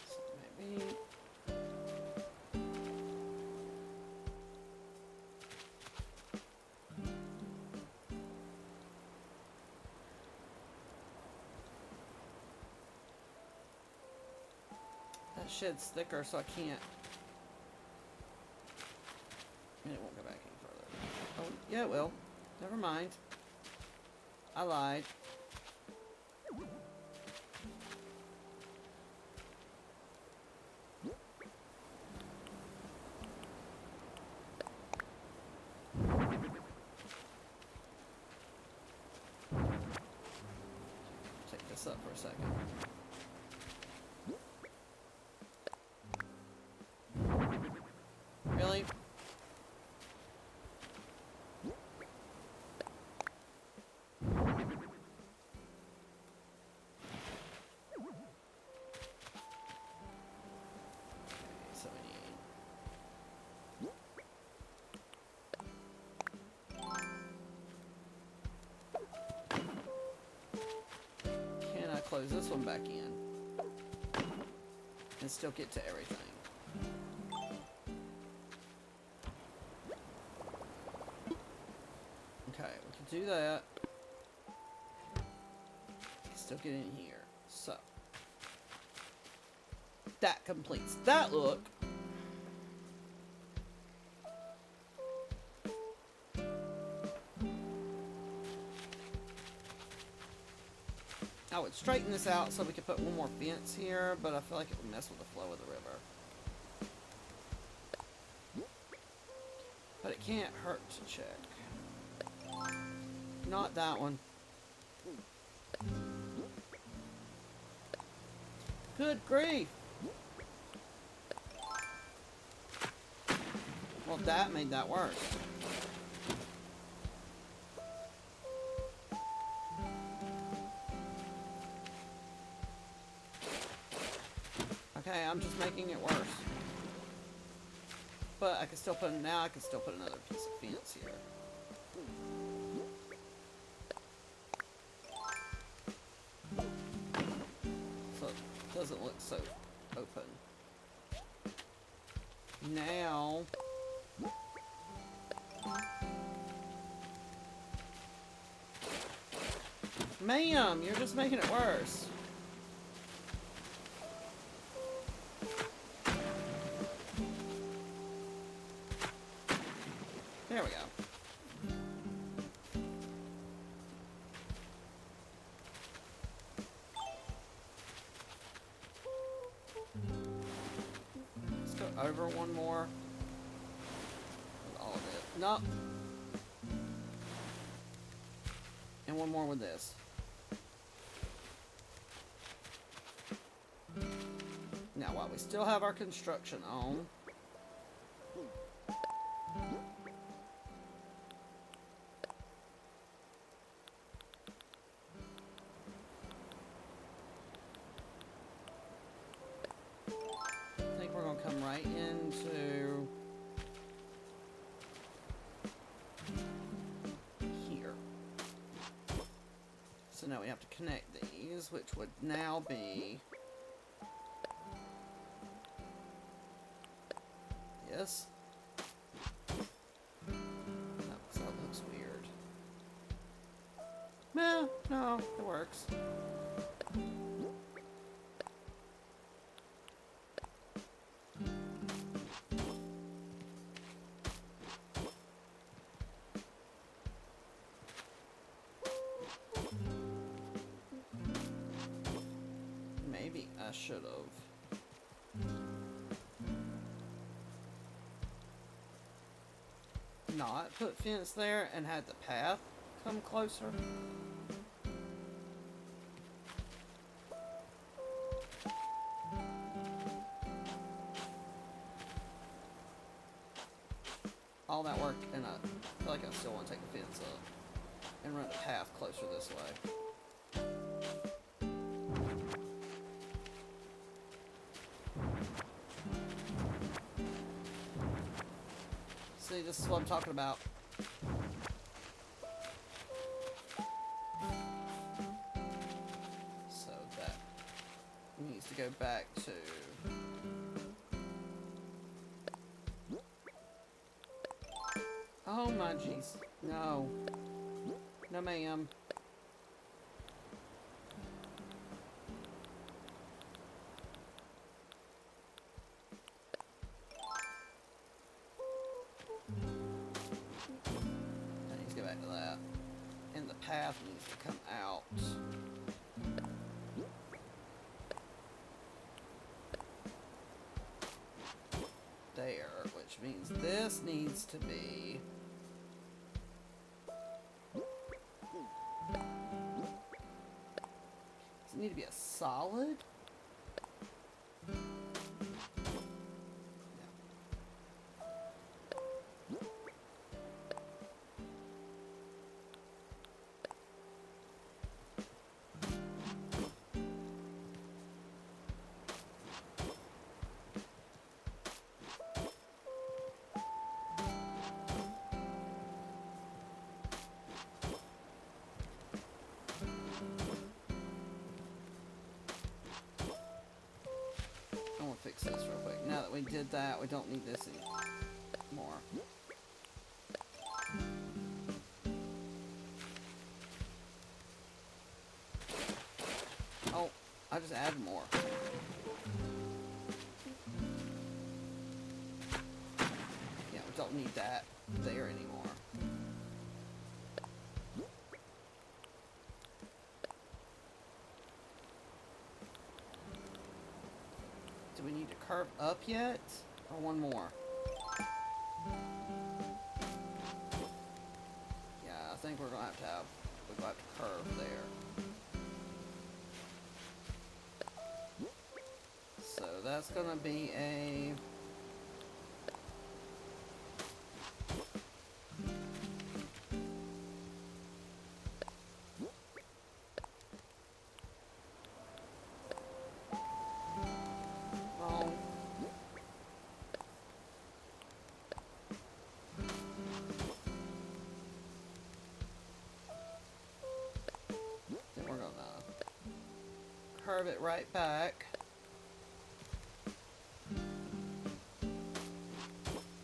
So maybe... That shed's thicker, so I can't. And it won't go back any further. Oh, yeah, it will. Never mind. I lied. Take this up for a second. Really? So we need... Can I close this one back in? And still get to everything? Okay, we can do that. Still get in here. So. That completes that look. I would straighten this out so we could put one more fence here, but I feel like it would mess with the flow of the river. But it can't hurt to check. Not that one. Good grief! Well, that made that worse. Okay, I'm just making it worse. But I can still put, now I can still put another piece of fence here. So it doesn't look so open. Now... Ma'am, you're just making it worse. There we go. Let's go over one more. With all of it. No. And one more with this. Now, while we still have our construction on, I think we're going to come right into here. So now we have to connect these, which would now be this. That looks weird. Meh, no, it works. Maybe I should have not put fence there and had the path come closer. All that work, and I feel like I still want to take the fence up and run the path closer this way. See, this is what I'm talking about. So that needs to go back to... Oh my jeez. No. No ma'am. that. And the path needs to come out. There, which means this needs to be... Does it need to be a solid? Fix this real quick. Now that we did that, we don't need this anymore. Oh, I just added more. Yeah, we don't need that there anymore. Do we need to curve up yet? Or one more? Yeah, I think we're gonna have to curve there. So that's gonna be a... curve it right back.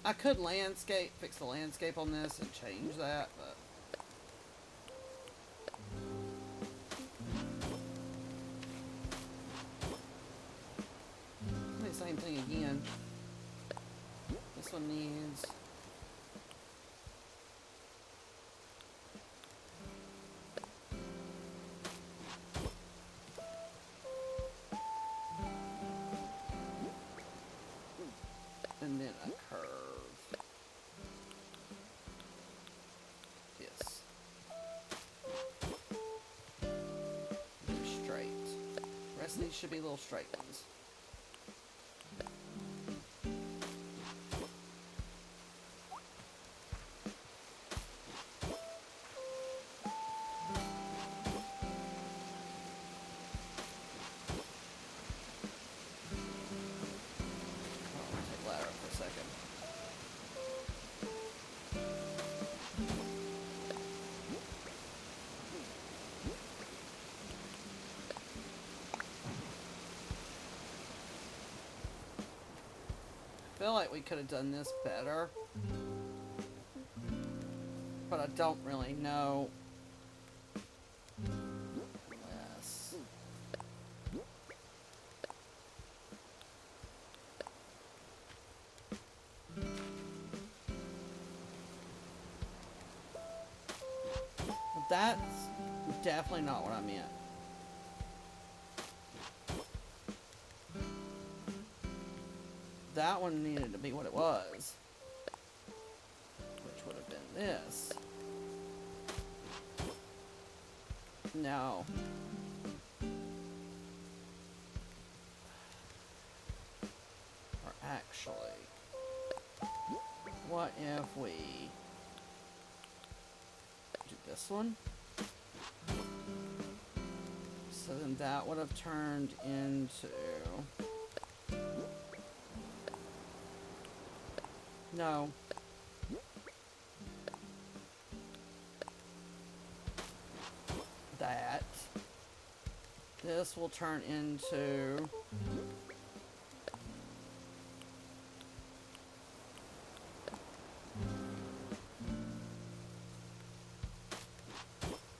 I could fix the landscape on this and change that, but it's the same thing again. This one needs... and then a curve. Yes. They're straight. The rest of these should be little straight ones. I feel like we could have done this better, but I don't really know. Yes. But that's definitely not what I meant. That one needed to be what it was, which would have been this. No. Or actually, what if we do this one? So then that would have turned into... No. That. This will turn into...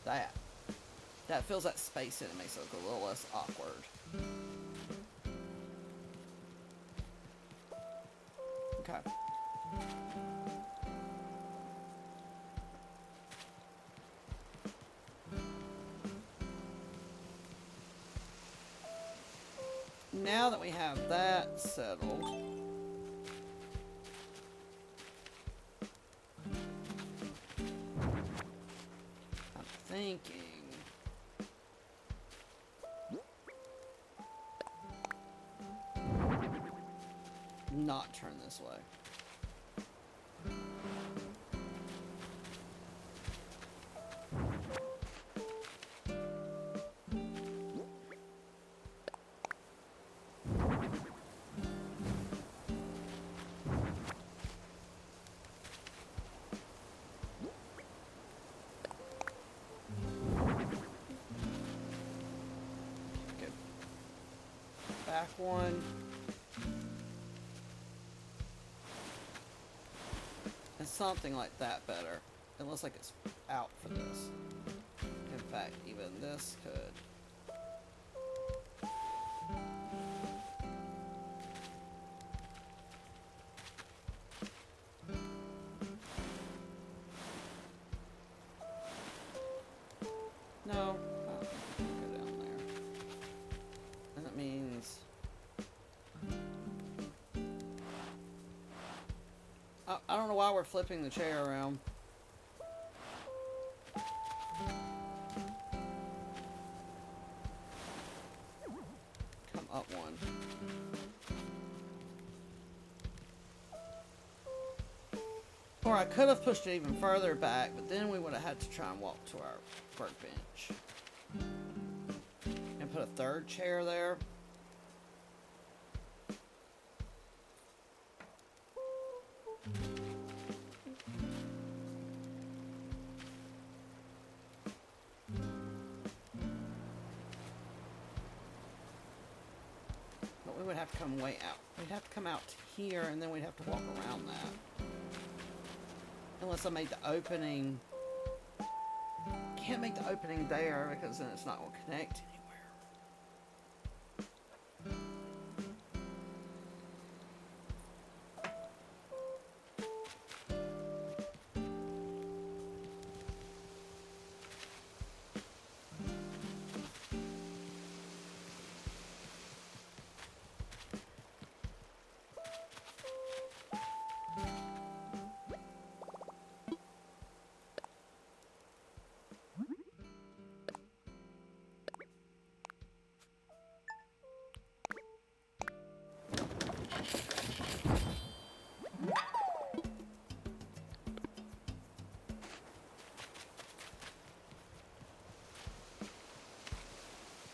that. That fills that space in and makes it look a little less awkward. Okay. now that we have that settled, I'm thinking not turn this way. Good. Back one. And something like that better. It looks like it's out for this. In fact, even this could. No, I can go down there. And that means I don't know why we're flipping the chair around. Come up one. Or I could have pushed it even further back, but then we would have had to try and walk to our workbench. And put a third chair there. But we would have to come way out. We'd have to come out to here, and then we'd have to walk around that. Unless I made the opening. Can't make the opening there because then it's not going to connect anywhere.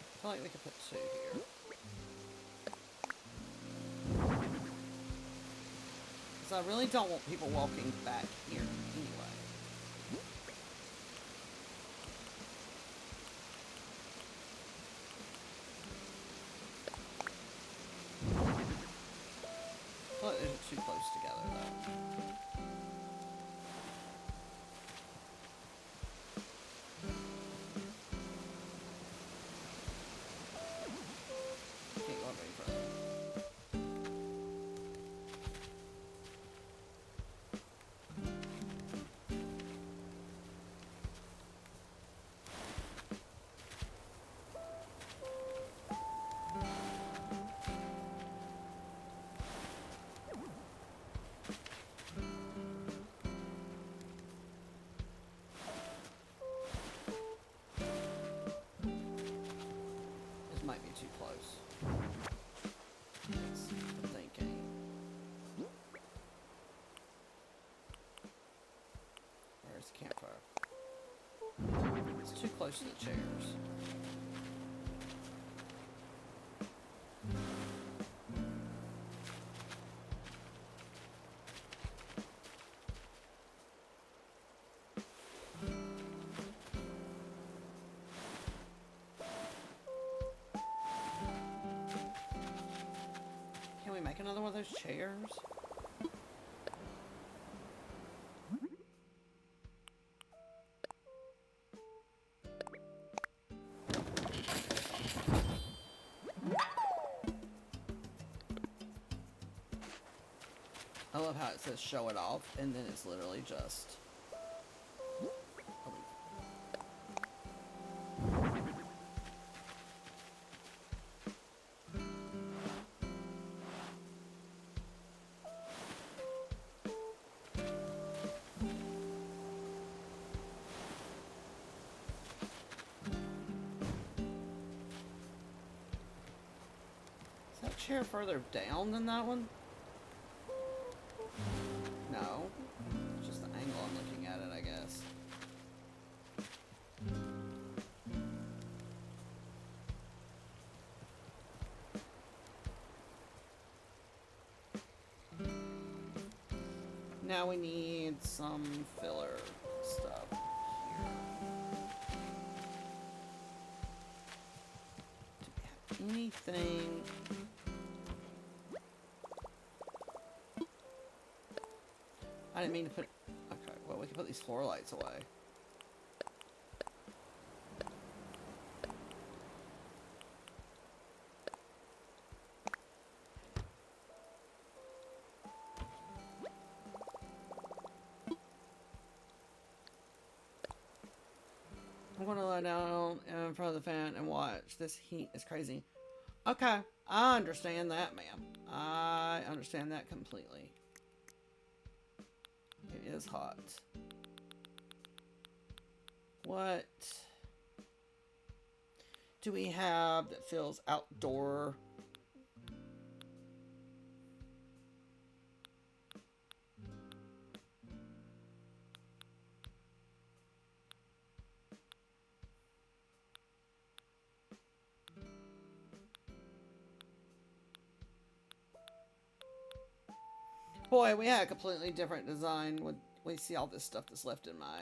I feel like we could put two here. Because I really don't want people walking back here anyway. I feel like they're too close together though. Can't go any further. This might be too close. Yes, I'm thinking. Where's the campfire? It's too close to the chairs. Can we make another one of those chairs? I love how it says show it off, and then it's literally just a leaf. chair further down than that one? No. It's just the angle I'm looking at it, I guess. Now we need some filler stuff here. Do we have anything? I didn't mean to put... Okay, well, we can put these floor lights away. I'm going to lie down in front of the fan and watch. This heat is crazy. Okay, I understand that, ma'am. I understand that completely. It is hot. What do we have that feels outdoor? Boy, we had a completely different design when we see all this stuff that's left in my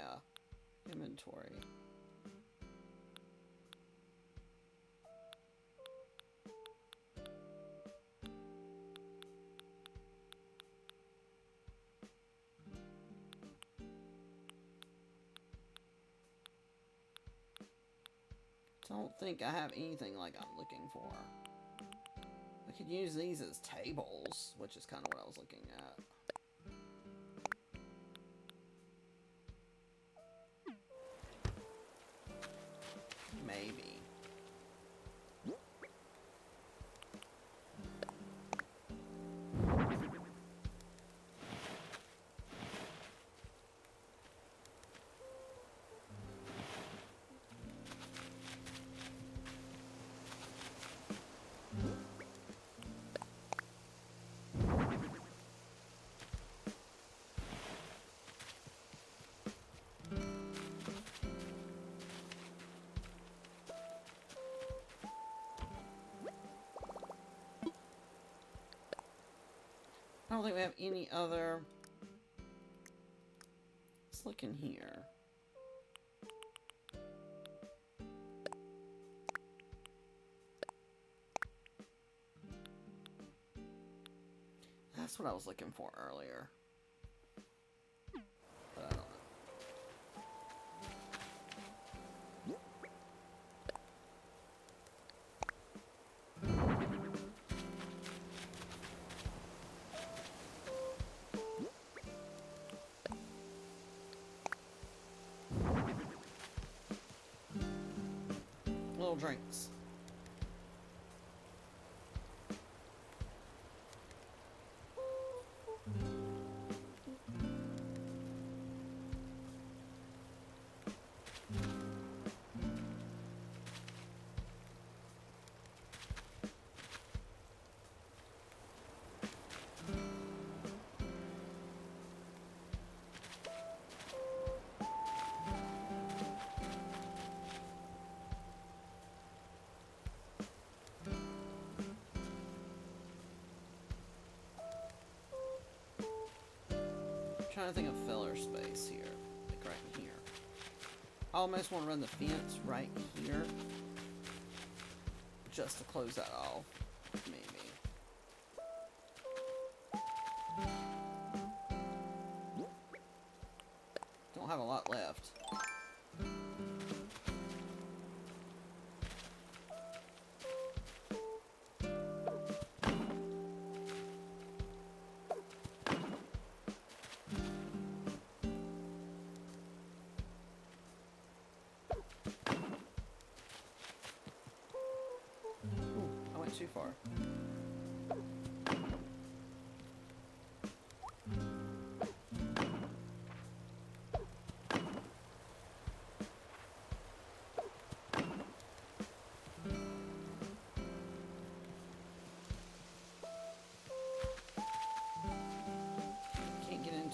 inventory. Don't think I have anything like I'm looking for. I could use these as tables, which is kind of what I was looking at. Maybe. I don't think we have any other. Let's look in here. That's what I was looking for earlier. But I don't know. Little drinks. Trying to think of filler space here, like right here. I almost want to run the fence right here, just to close that off, maybe. Don't have a lot left. Too far.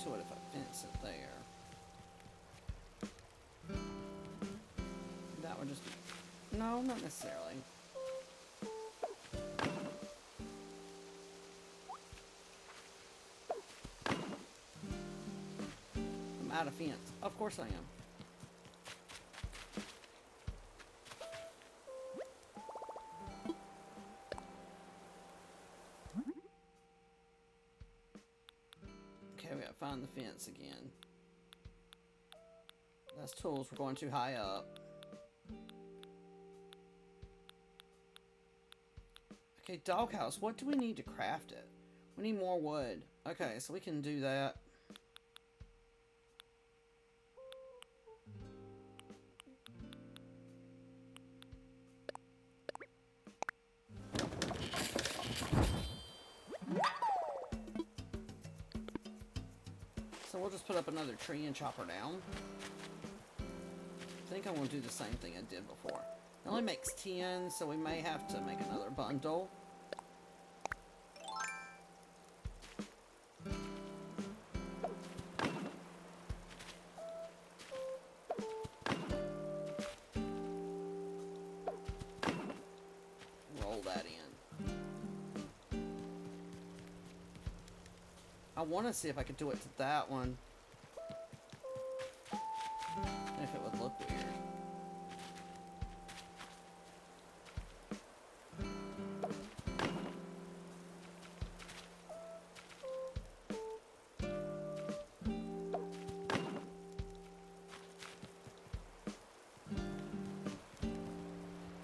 to it if I fence it there. That would just be... No, not necessarily. I'm out of fence. Of course I am. Okay, we gotta find the fence again. That's tools. We're going too high up. Okay, doghouse. What do we need to craft it? We need more wood. Okay, so we can do that. So we'll just put up another tree and chop her down. I think I'm going to do the same thing I did before. It only makes 10, so we may have to make another bundle. Roll that in. I want to see if I could do it to that one. If it would look weird.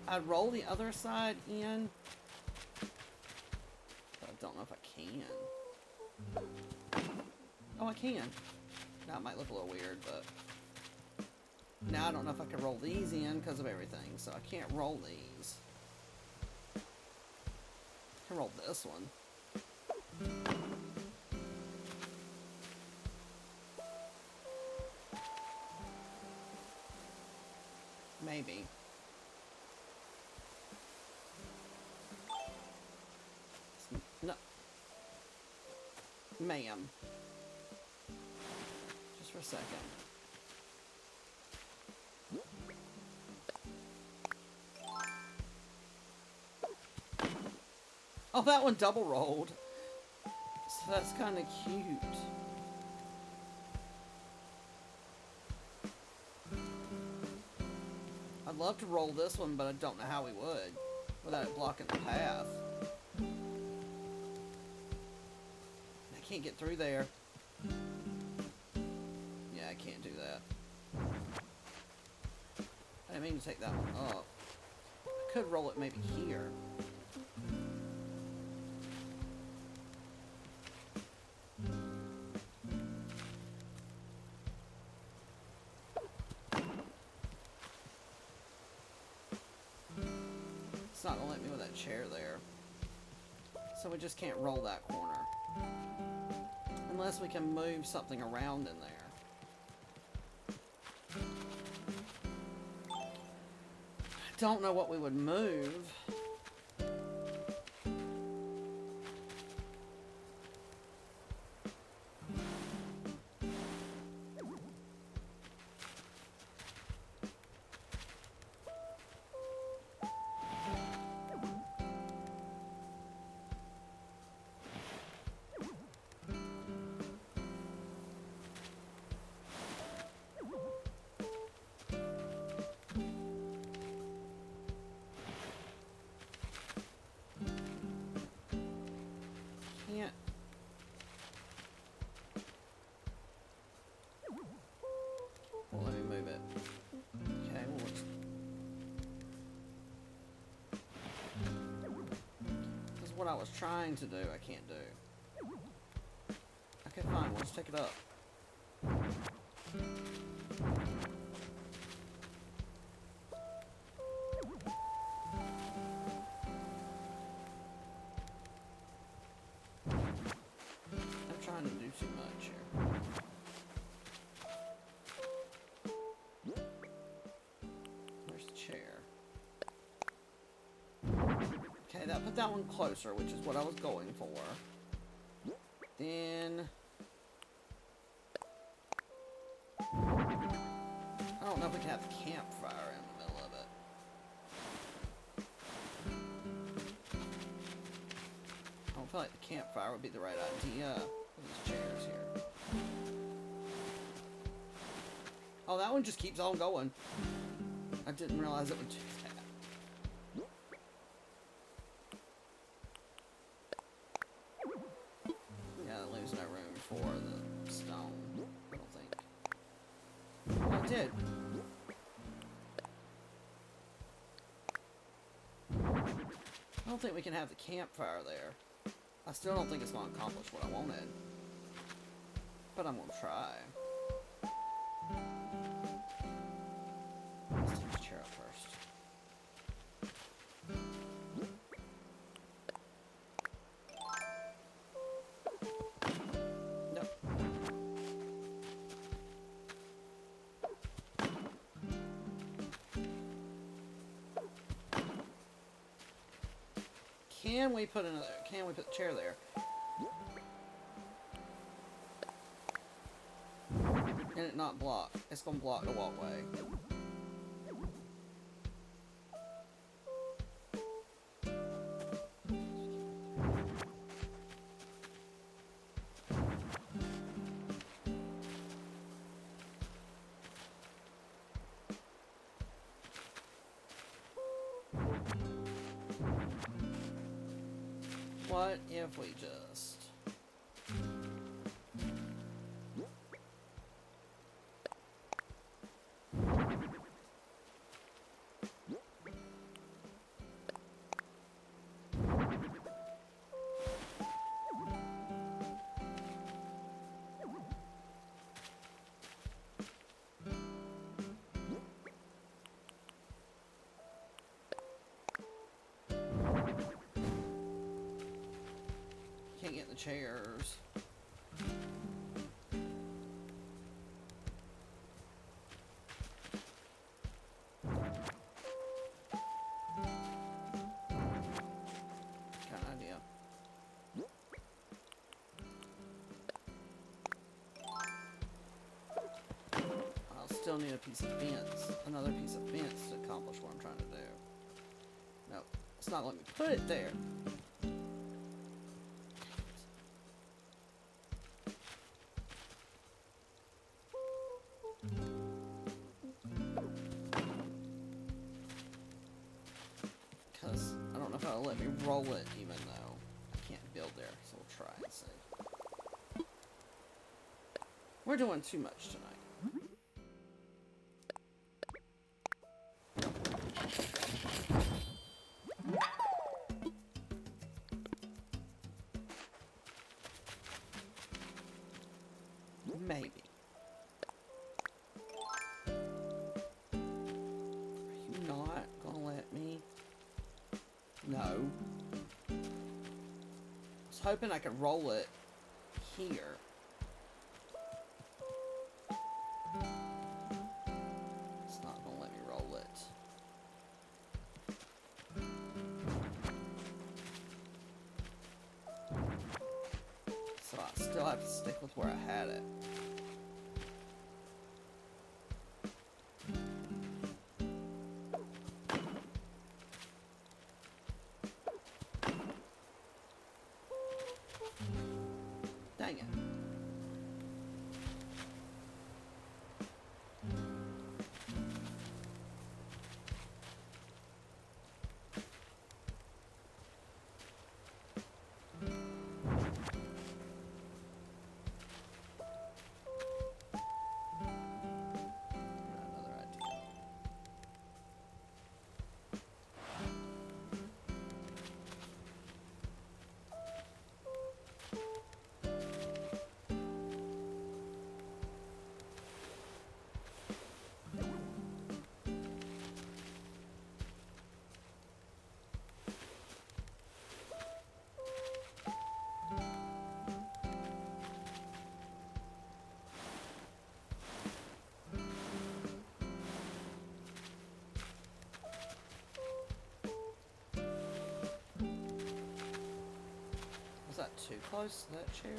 I'd roll the other side in, but I don't know if I can. Oh, I can. That might look a little weird, but now I don't know if I can roll these in because of everything, so I can't roll these. I can roll this one. Maybe. No. Ma'am. Just for a second. Oh, that one double rolled. So that's kind of cute. I'd love to roll this one, but I don't know how we would without it blocking the path. I can't get through there. Yeah, I can't do that. I didn't mean to take that one up. I could roll it maybe here. It's not gonna let me with that chair there. So we just can't roll that corner. Unless we can move something around in there. I don't know what we would move. Can't. Well, let me move it. Okay, well, this is what I was trying to do. I can't do. Okay, fine. We'll just take it up. I'm trying to do too much here. Where's the chair? Okay, that put that one closer, which is what I was going for. Then know if we can have the campfire in the middle of it. I don't feel like the campfire would be the right idea for these chairs here. Oh, that one just keeps on going. I didn't realize it would do that. Yeah, that leaves no room for the stone, I don't think. Oh, it did. I don't think we can have the campfire there. I still don't think it's going to accomplish what I wanted. But I'm going to try. Let's take this chair up first. Nope. Can we put the chair there? And it not block. It's gonna block the walkway. What if we just... Can't get the chairs. Got an idea. I'll still need a piece of fence. Another piece of fence to accomplish what I'm trying to do. Nope. It's not letting me put it there. Because I don't know if it'll let me roll it even though I can't build there. So we'll try and see. We're doing too much tonight. Maybe. Are you not gonna let me? No. I was hoping I could roll it here. It's not gonna let me roll it. So I still have to stick with where I had it. Dang it. Another idea. Was that too close to that chair?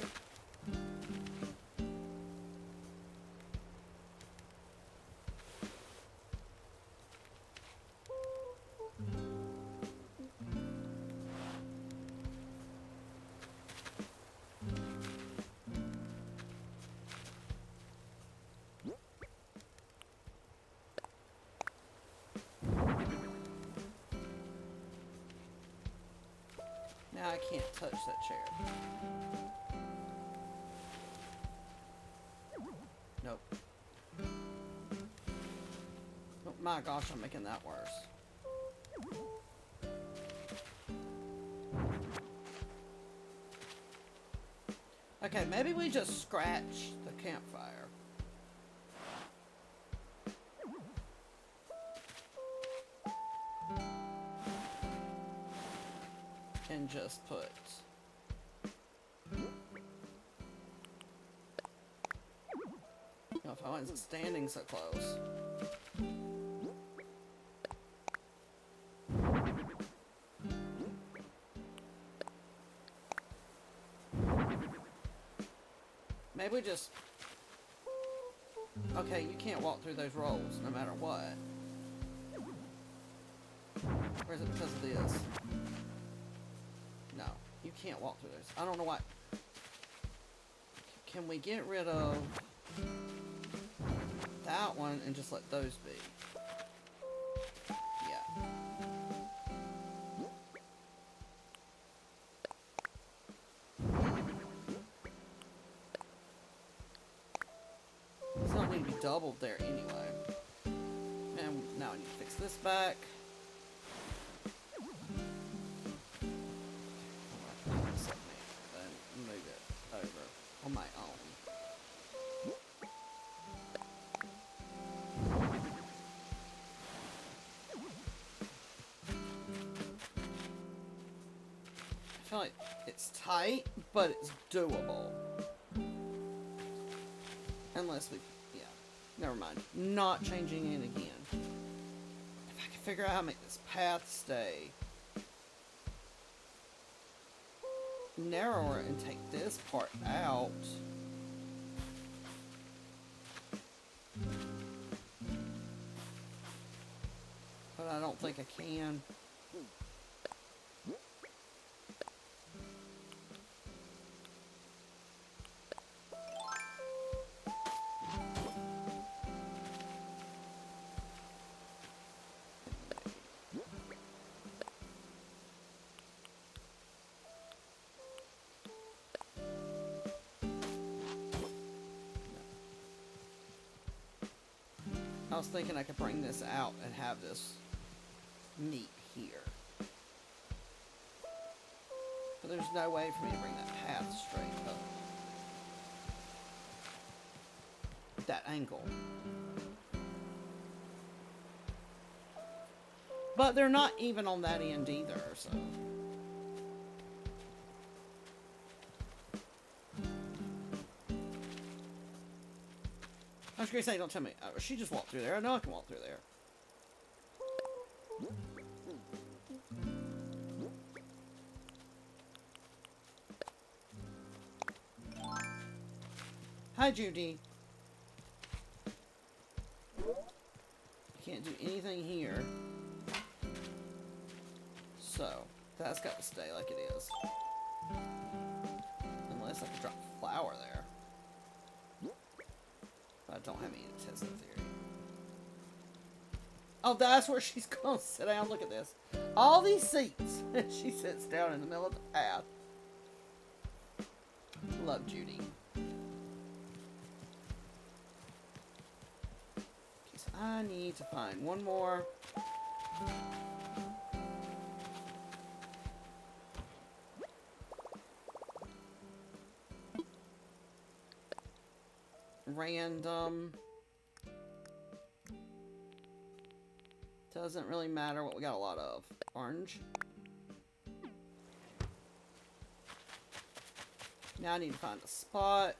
can't touch that chair. Nope. Oh my gosh, I'm making that worse. Okay, maybe we just scratch the campfire. And just put... Oh, if I wasn't standing so close. Maybe we just... Okay, you can't walk through those rolls no matter what. Or is it because of this? No, you can't walk through those. I don't know why. Can we get rid of that one and just let those be? Yeah. It's not need to be doubled there anyway. And now I need to fix this back. On my own. I feel like it's tight, but it's doable. Unless we, yeah, never mind. Not changing it again. If I can figure out how to make this path stay narrower and take this part out. But I don't think I can. I was thinking I could bring this out and have this meet here. But there's no way for me to bring that path straight up. That angle. But they're not even on that end either, so... I was gonna say, don't tell me. She just walked through there. I know I can walk through there. Hi, Judy. Can't do anything here. So, that's got to stay like it is. Unless I can drop a flower there. But I don't have any to test the theory. Oh, that's where she's gonna sit down. Look at this. All these seats. And she sits down in the middle of the path. Love Judy. Okay, so I need to find one more. Random. Doesn't really matter what we got a lot of. Orange. Now I need to find a spot.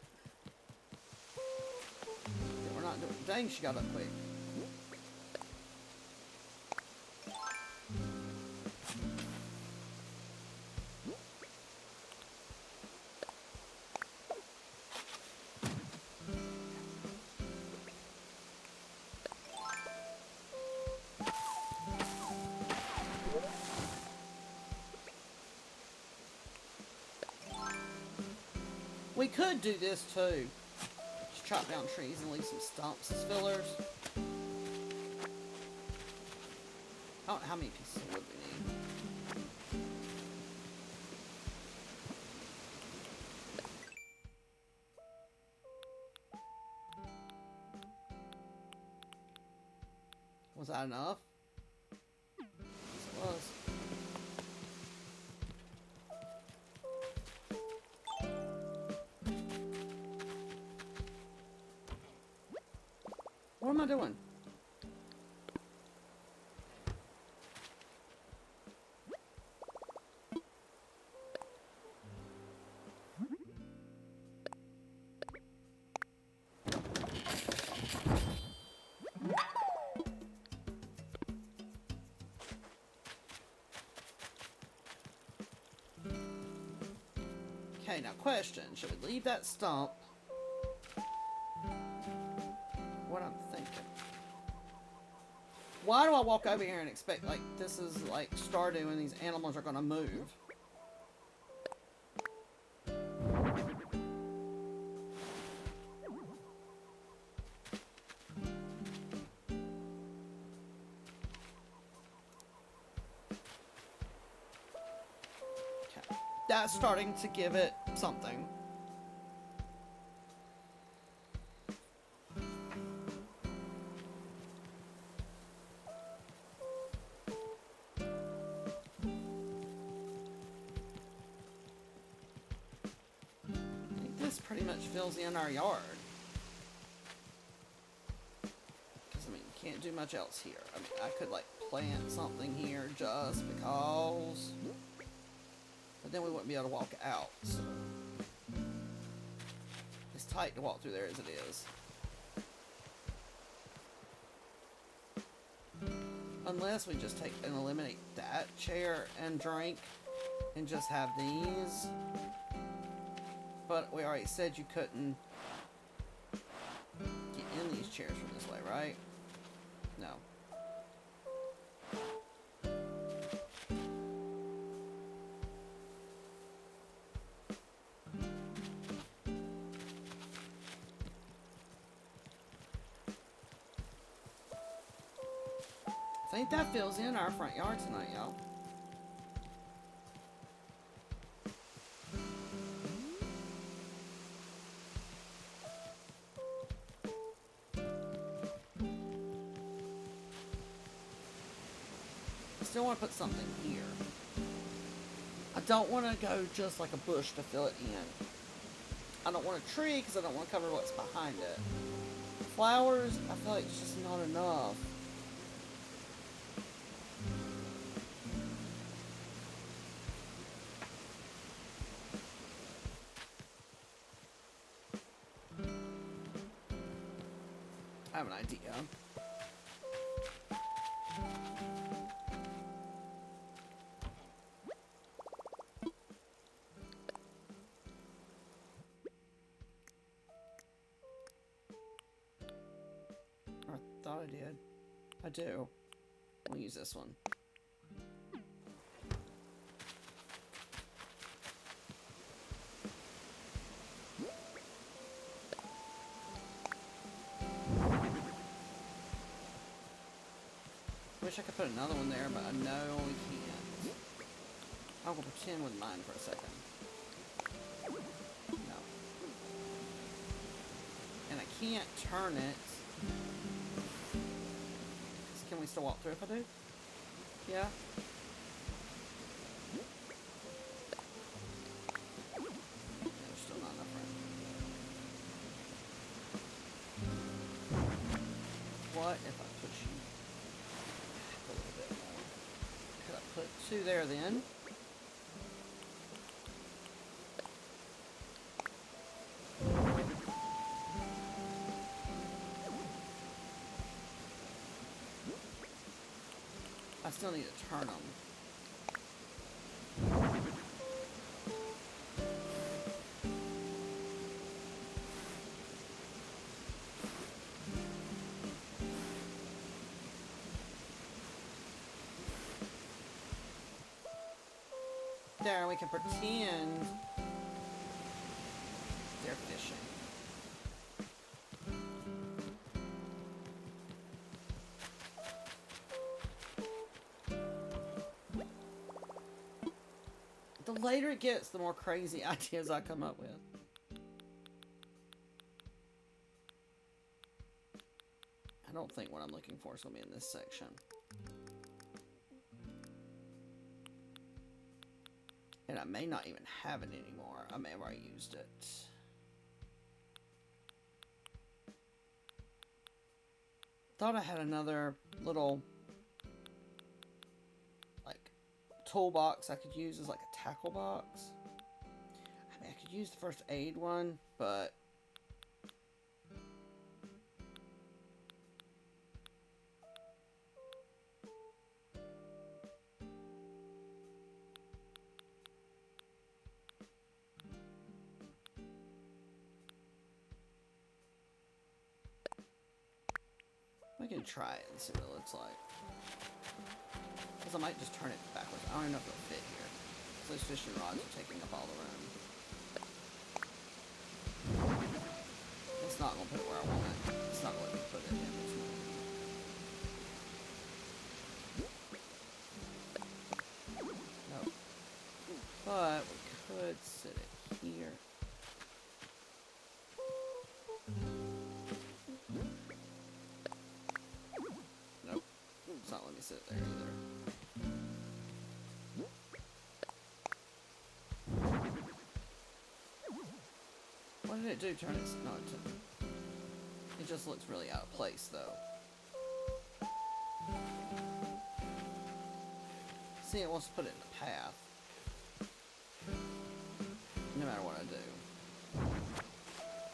Yeah, we're not doing. Dang, she got up quick. We could do this too. Just chop down trees and leave some stumps as fillers. I don't know how many pieces of wood we need. Was that enough? Yes, it was. What am I doing? Okay, now question. Should we leave that stump? What I'm thinking. Why do I walk over here and expect, like, this is, like, Stardew and these animals are gonna move? Okay. That's starting to give it something. This pretty much fills in our yard. Because, I mean, you can't do much else here. I mean, I could, like, plant something here just because. But then we wouldn't be able to walk out, so. It's tight to walk through there as it is. Unless we just take and eliminate that chair and drink and just have these. But we already said you couldn't get in these chairs from this way, right? No. I think that fills in our front yard tonight, y'all. Still want to put something here. I don't want to go just like a bush to fill it in. I don't want a tree because I don't want to cover what's behind it. Flowers, I feel like it's just not enough. I have an idea. Or I thought I did. I do. We'll use this one. Wish I could put another one there, but I know we can't. I'll go pretend with mine for a second. No. And I can't turn it. Can we still walk through if I do? Yeah? There's still not enough room. What if I push you back a little bit more? Could I put two there then? I still need to turn them. There, we can pretend they're fishing. The later it gets, the more crazy ideas I come up with. I don't think what I'm looking for is going to be in this section. And I may not even have it anymore. I may have already used it. Thought I had another little, like, toolbox I could use as like a tackle box. I mean, I could use the first aid one, but we can try it and see what it looks like. Because I might just turn it backwards. I don't even know if it'll fit here. Those fishing rods are taking up all the room. It's not going to put it where I want it. It's not going to let me put it in this one. Nope. But we could sit it here. Nope. It's not letting me sit it there either. What did it do? Turn it? No, it didn't. It just looks really out of place, though. See, it wants to put it in the path. No matter what I do.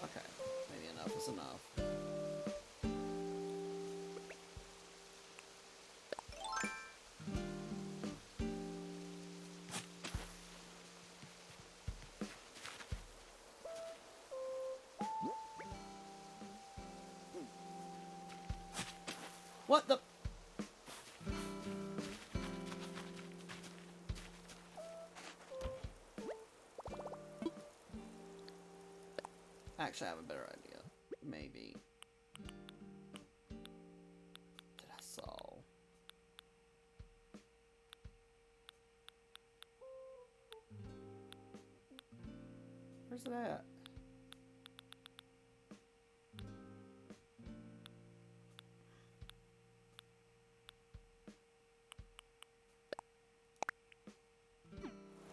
Okay. Maybe enough is enough. What the? Actually, I have a better idea. Maybe. Did I solve? Where's it at?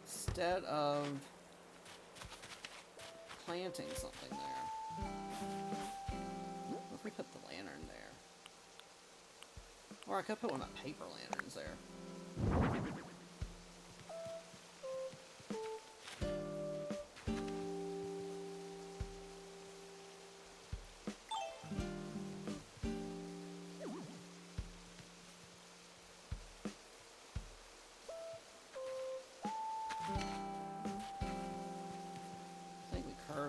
Instead of planting something there, what if we put the lantern there? Or I could put one of my paper lanterns there.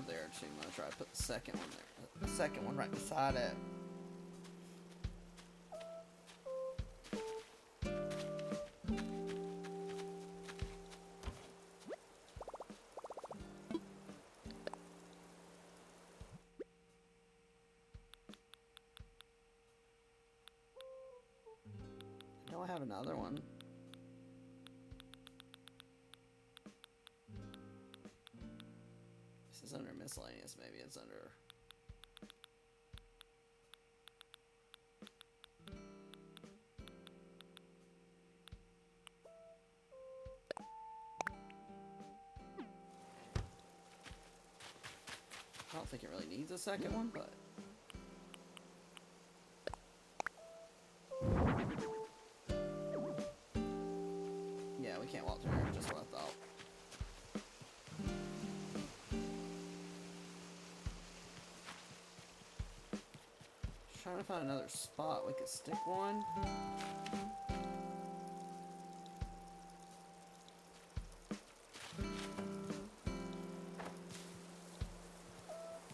There too much. Right, put the second one there. The second one right beside it. Do I have another one? This is under miscellaneous. Maybe it's under. I don't think it really needs a second one, but. Yeah, we can't walk through here, just what I thought. Trying to find another spot we could stick one.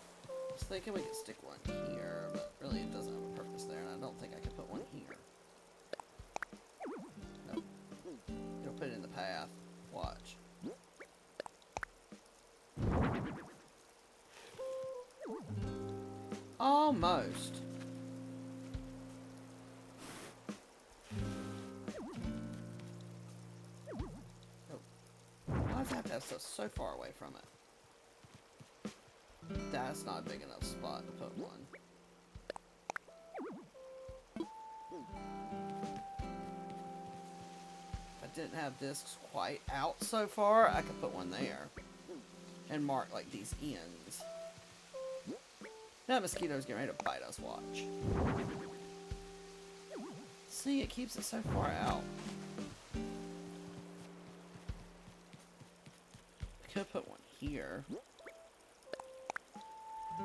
I was thinking we could stick one here, but really it doesn't have a purpose there, and I don't think I could put one here. Nope. It'll put it in the path. Watch. Almost. Why does it have to have stuff so far away from it? That's not a big enough spot to put one. didn't have this quite out so far, I could put one there and mark like these ends. That mosquito's getting ready to bite us, watch. See, it keeps it so far out. I could put one here.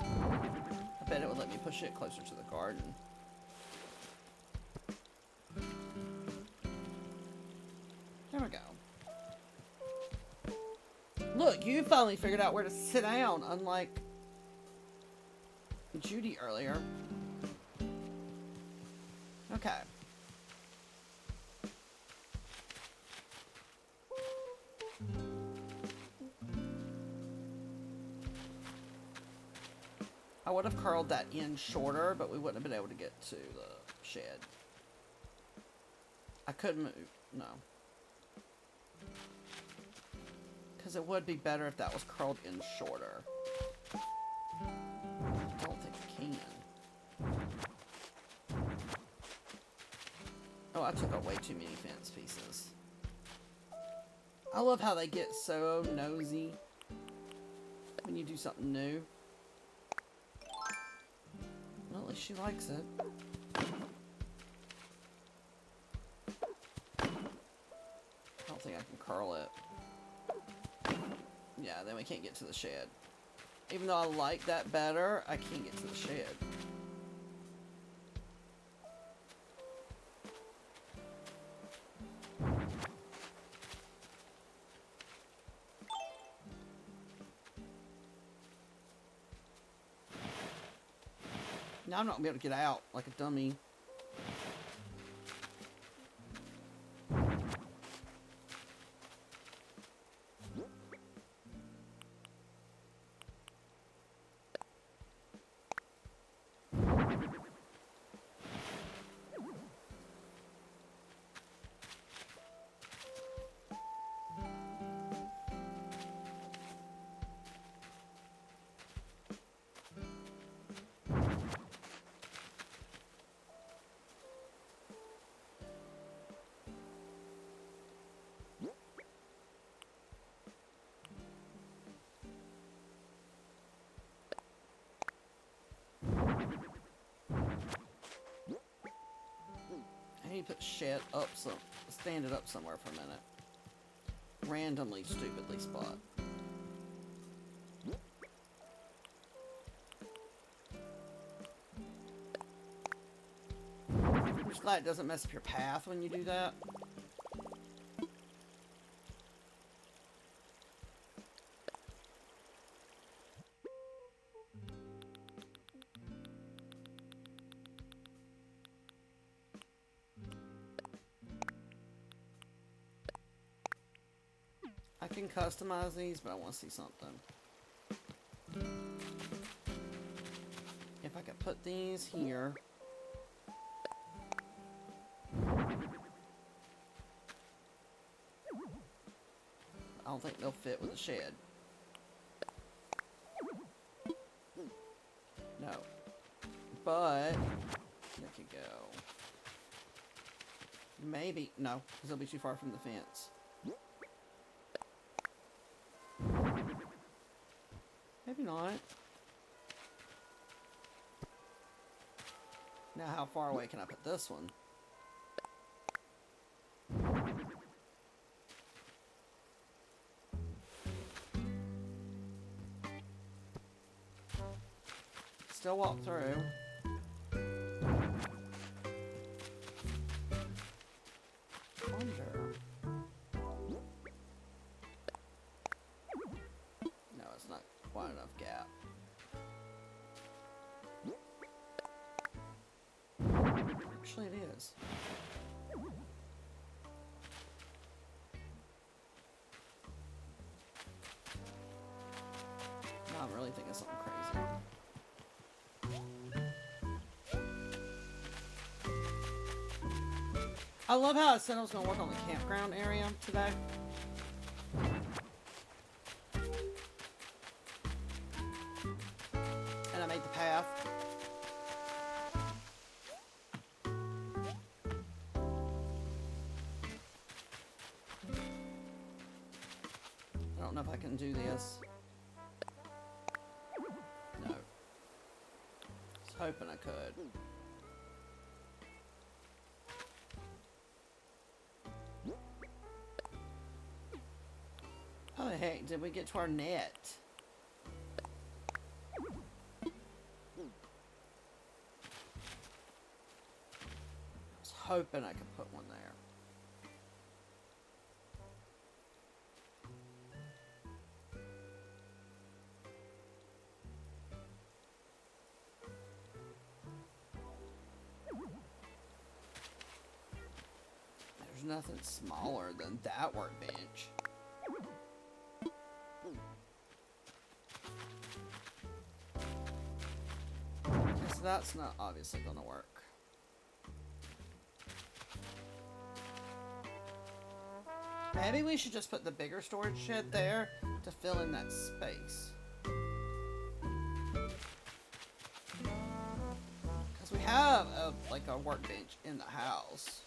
I bet it would let me push it closer to the garden. There we go. Look, you finally figured out where to sit down, unlike Judy earlier. Okay. I would have curled that in shorter, but we wouldn't have been able to get to the shed. I could move. No. Because it would be better if that was curled in shorter. I don't think I can. Oh, I took out way too many fence pieces. I love how they get so nosy when you do something new. Well, at least she likes it. I don't think I can curl it. Yeah, then we can't get to the shed. Even though I like that better, I can't get to the shed. Now I'm not gonna be able to get out like a dummy. I need to put shed up stand it up somewhere for a minute. Randomly, stupidly spot. I'm just glad it doesn't mess up your path when you do that. I can customize these, but I want to see something. If I could put these here. I don't think they'll fit with the shed. No. But, there you go. Maybe, no, because they'll be too far from the fence. Maybe not. Now how far away can I put this one? Still walk through. Wonder. No, it's not quite enough gap. Actually, it is. Now I'm really thinking something crazy. I love how I said I was going to work on the campground area today. And I made the path. don't know if I can do this. No. I was hoping I could. How the heck did we get to our net? I was hoping I could put one there. There's nothing smaller than that workbench. So that's not obviously going to work. Maybe we should just put the bigger storage shed there to fill in that space. Because we have like a workbench in the house.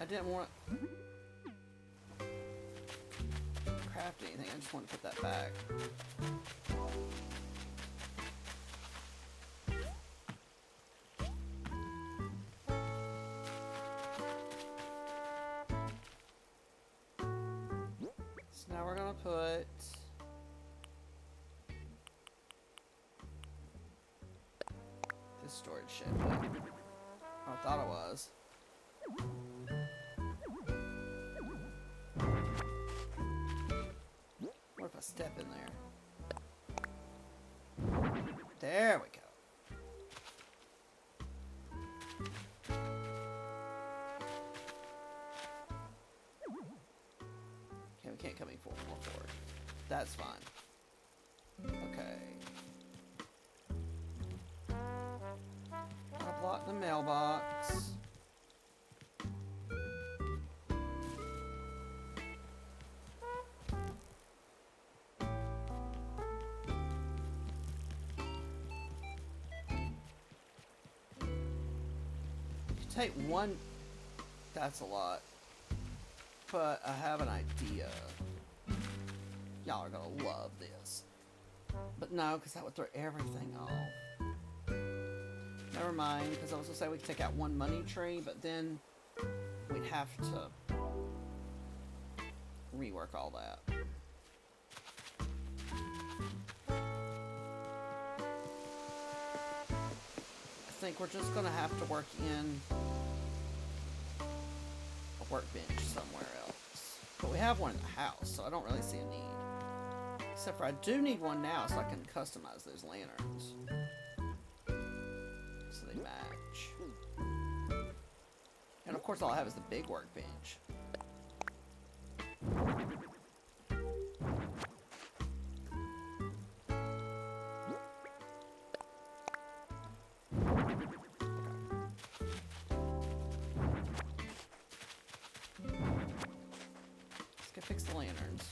I didn't want to craft anything, I just want to put that back. So now we're going to put this storage shed back. Oh, I thought it was. What if I step in there? There we go. Okay, we can't come any more forward. That's fine. Okay. I'll block the mailbox. Take one. That's a lot. But I have an idea. Y'all are gonna love this. But no, because that would throw everything off. Never mind, because I was gonna say we could take out one money tree, but then we'd have to rework all that. I think we're just gonna have to work in a workbench somewhere else. But we have one in the house, so I don't really see a need. Except for I do need one now so I can customize those lanterns. So they match. And of course all I have is the big workbench. Fix the lanterns.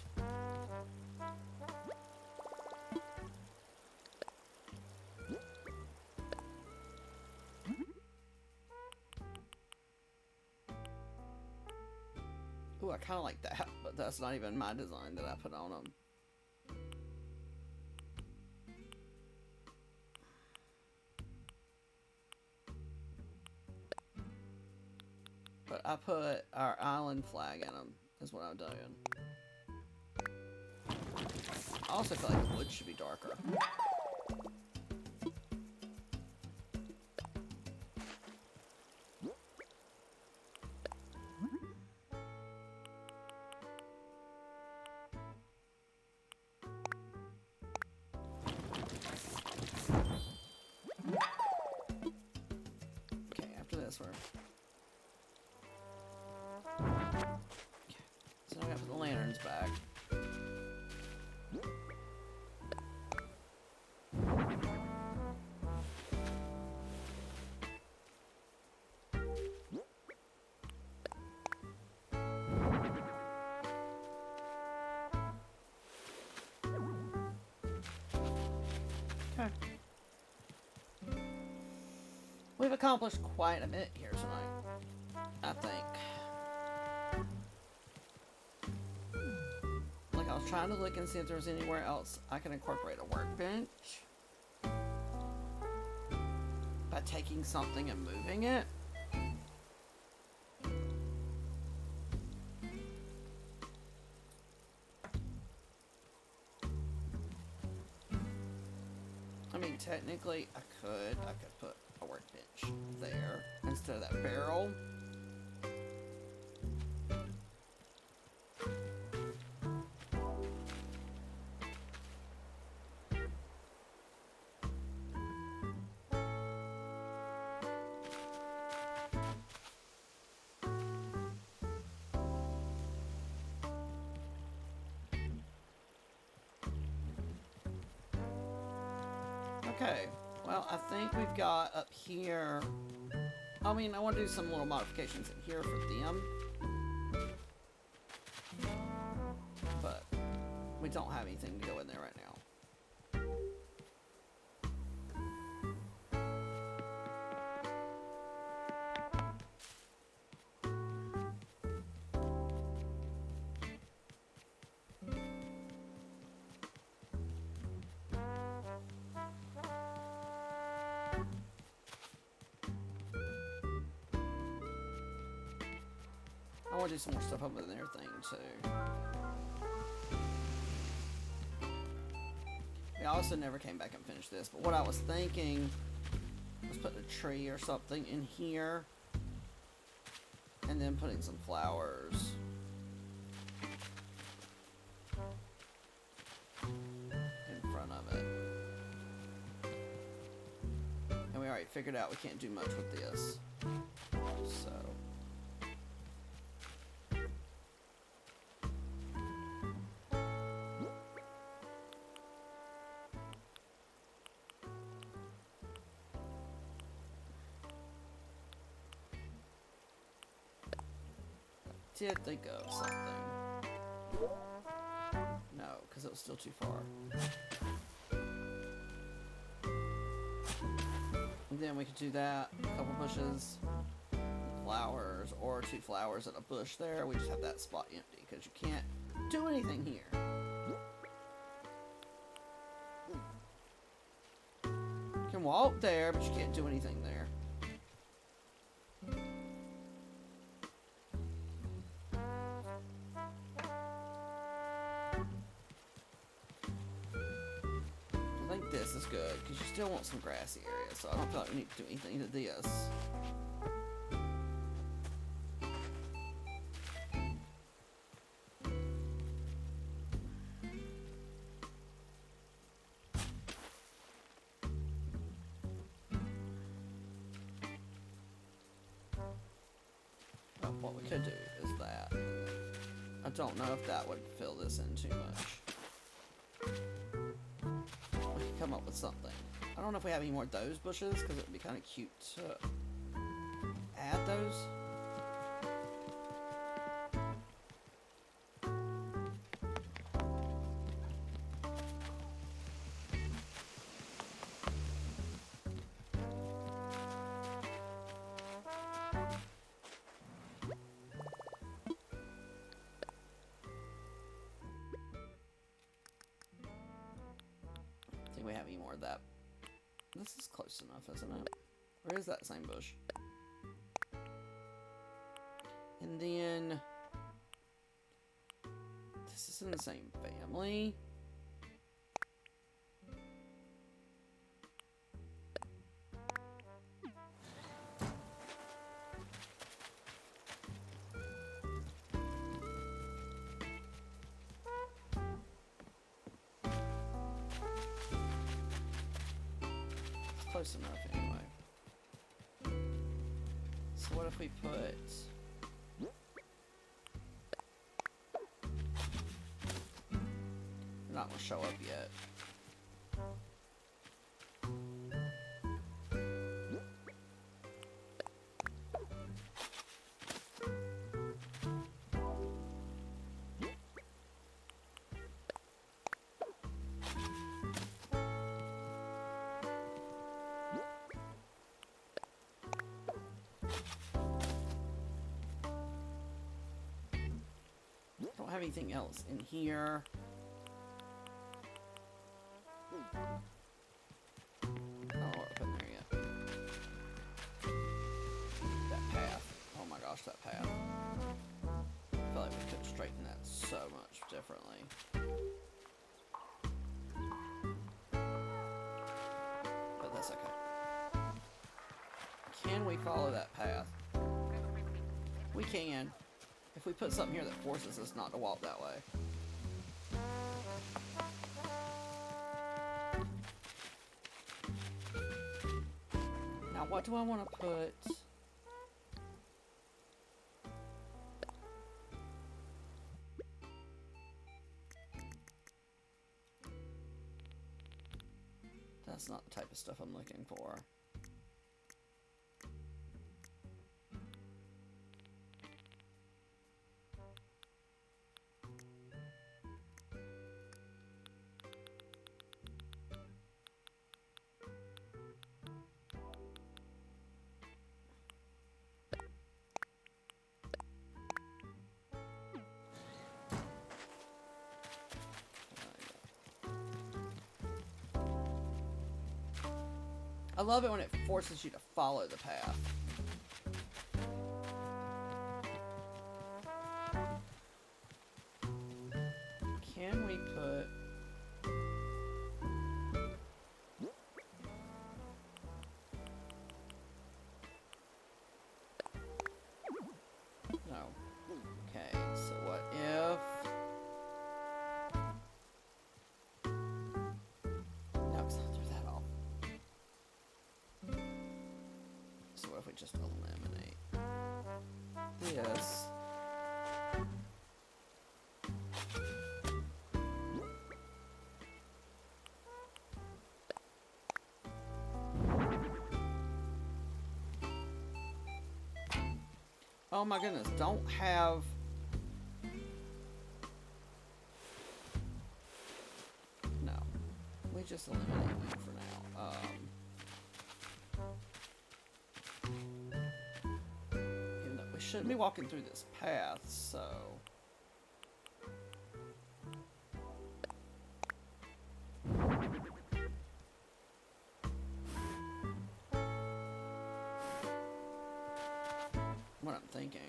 Ooh, I kind of like that, but that's not even my design that I put on them. But I put our island flag in them, is what I'm doing. I also feel like the wood should be darker. transfer. So now we have the lanterns back. Okay. We've accomplished quite a bit here tonight, I think. Like, I was trying to look and see if there was anywhere else I can incorporate a workbench by taking something and moving it. I mean, technically, I could put a workbench there instead of that barrel. Okay, well, I think we've got up here. I mean, I want to do some little modifications in here for them. But we don't have anything to go in there right now. I want to do some more stuff over in their thing too. I also never came back and finished this, but what I was thinking was putting a tree or something in here and then putting some flowers in front of it. And we already figured out we can't do much with this. So did think of something. No, because it was still too far. And then we could do that. A couple bushes, flowers, or 2 flowers and a bush there. We just have that spot empty because you can't do anything here. You can walk there, but you can't do anything there. This is good because you still want some grassy area, so I don't feel like we need to do anything to this. But what we could do is that. I don't know if that would fill this in too much. Come up with something. I don't know if we have any more of those bushes because it would be kind of cute to add those. We have any more of that. This is close enough, isn't it? Or is that same bush? And then this is in the same family. Close enough anyway. So what if we put... Not gonna show up yet. Don't have anything else in here. That path. I feel like we could straighten that so much differently. But that's okay. Can we follow that path? We can. If we put something here that forces us not to walk that way. Now what do I want to put? That's not the type of stuff I'm looking for. I love it when it forces you to follow the path. Can we put... No. Okay, so what if... No, because I'll throw that off. So what if we just eliminate this? Oh my goodness, don't have... No. We just eliminate you for now. Even though we shouldn't be walking through this path, so... What I'm thinking.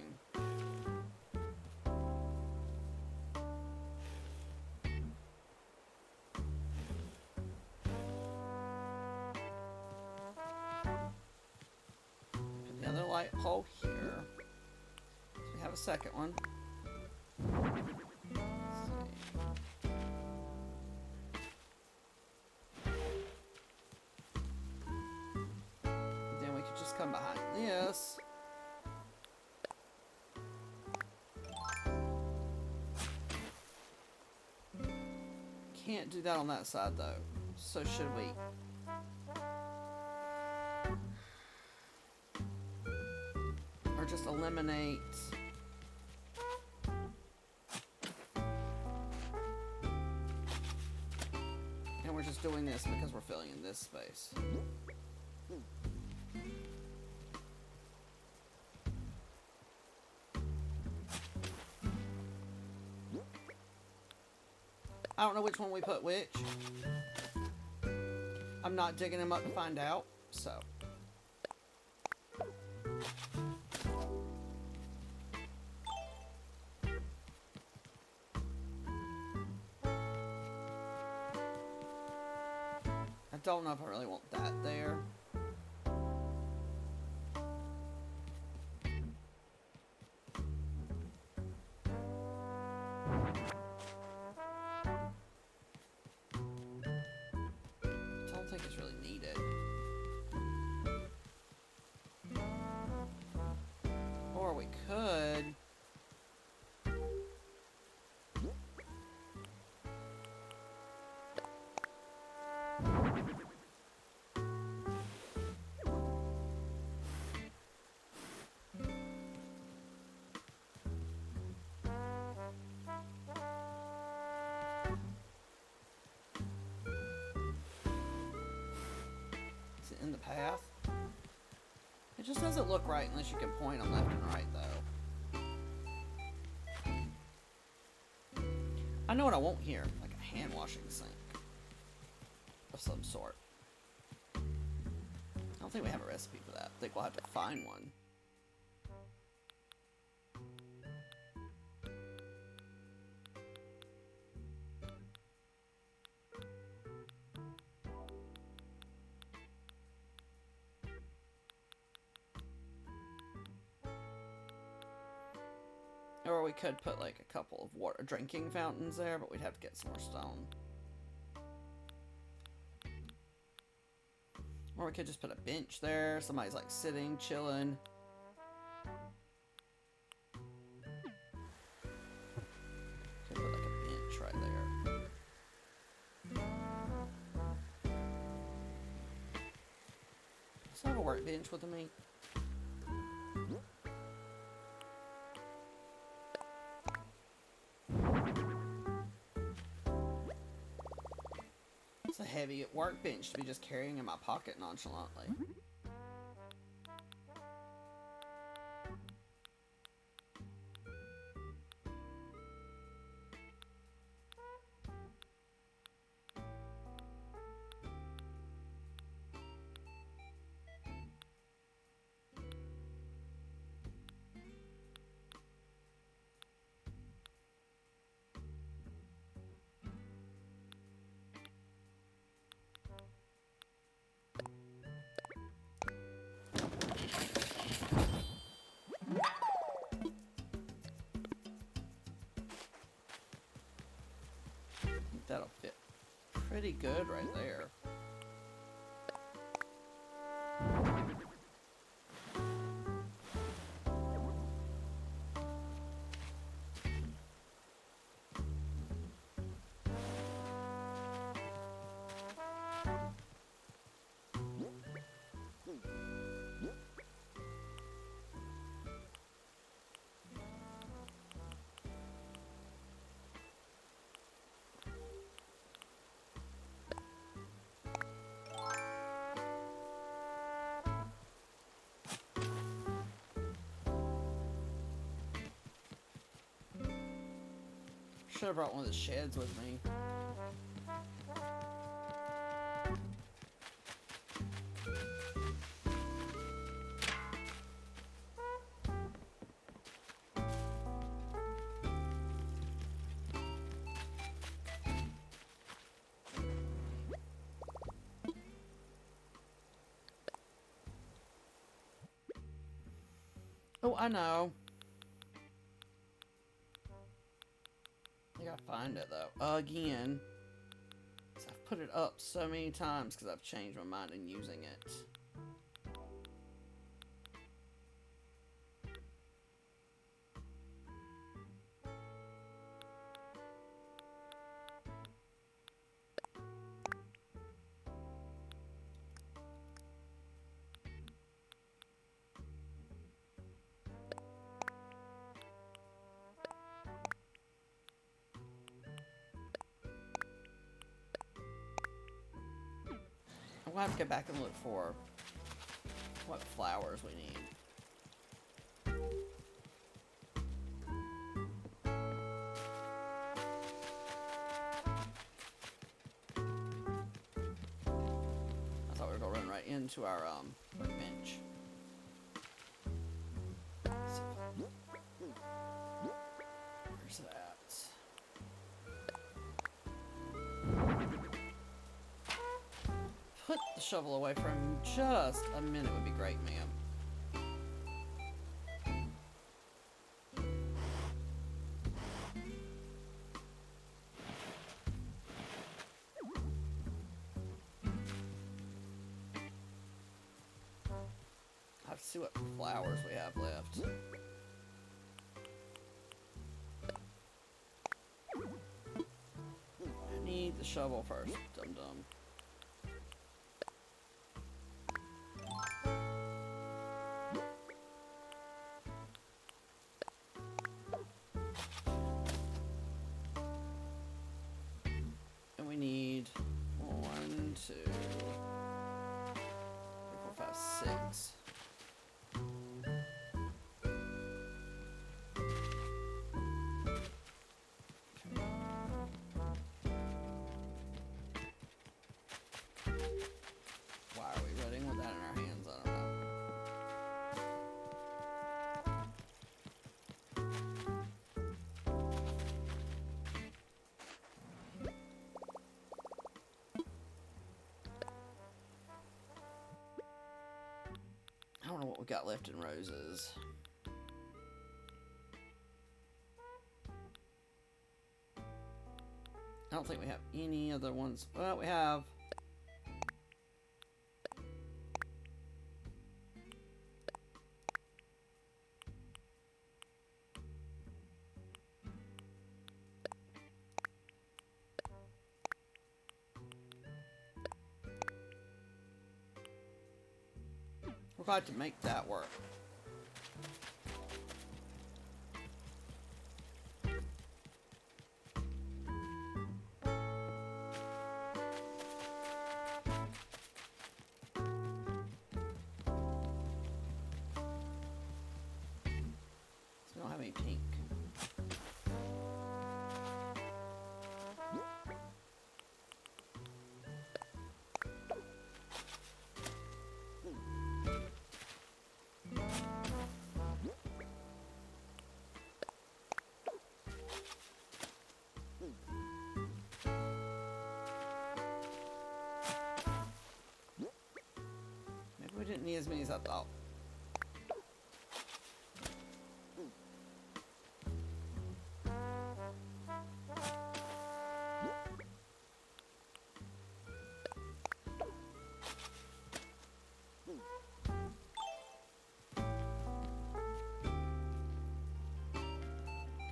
Put the other light pole here. So we have a second one. Let's see. Then we could just come behind this. Can't do that on that side though. So should we? Or just eliminate. And we're just doing this because we're filling in this space. I don't know which one we put which. I'm not digging them up to find out, so. I don't know if I really want that there. I don't think it's really needed. we could... Is it in the path? It just doesn't look right unless you can point them left and right, though. I know what I want here, like a hand washing sink of some sort. I don't think we have a recipe for that. I think we'll have to find one. Or we could put like a couple of water drinking fountains there, but we'd have to get some more stone. Or we could just put a bench there. Somebody's like sitting, chilling. Could put like a bench right there. Let's have a workbench with me. It's a heavy workbench to be just carrying in my pocket nonchalantly. That'll fit pretty good right there. Should have brought one of the sheds with me. Oh, I know. I gotta find it though. Again. 'Cause I've put it up so many times because I've changed my mind in using it. We'll have to get back and look for what flowers we need. I thought we were gonna run right into our bench. Where's that? Put the shovel away from just a minute would be great, ma'am. I have to see what flowers we have left. shovel first, dum dum. And we need 1, 2, 3, 4, 5, 6. Why are we running with that in our hands? I don't know. I don't know what we got left in roses. I don't think we have any other ones. Well, we have... We're glad to make that work. So we don't have any pink. Maybe we didn't need as many as I thought.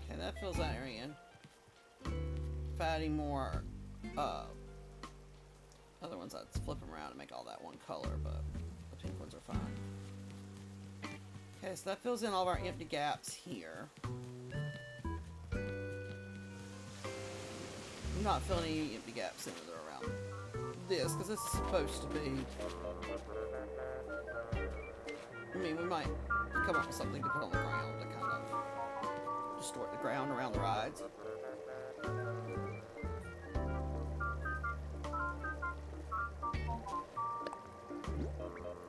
Okay, that fills that area in. If adding more other ones, I'd flip them around and make all that one color, but the pink ones are fine. Okay, so that fills in all of our empty gaps here. I'm not filling any empty gaps in or around this, because this is supposed to be... I mean, we might come up with something to put on the ground to kind of distort the ground around the rides.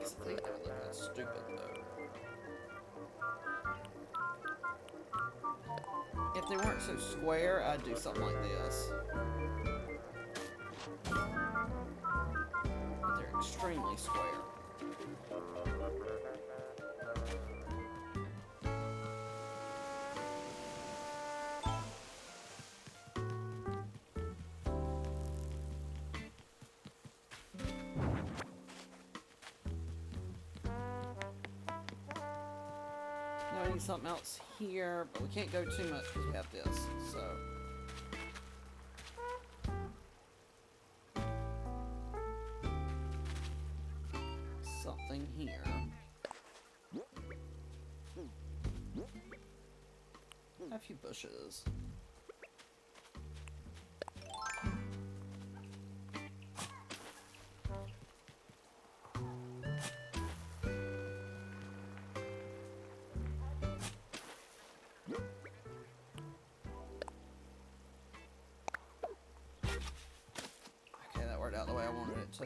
I think that would look stupid, though. If they weren't so square, I'd do something like this. But they're extremely square. Now I need something else here, but we can't go too much because we have this, so... something here. A few bushes. Okay, that worked out the way I wanted it to.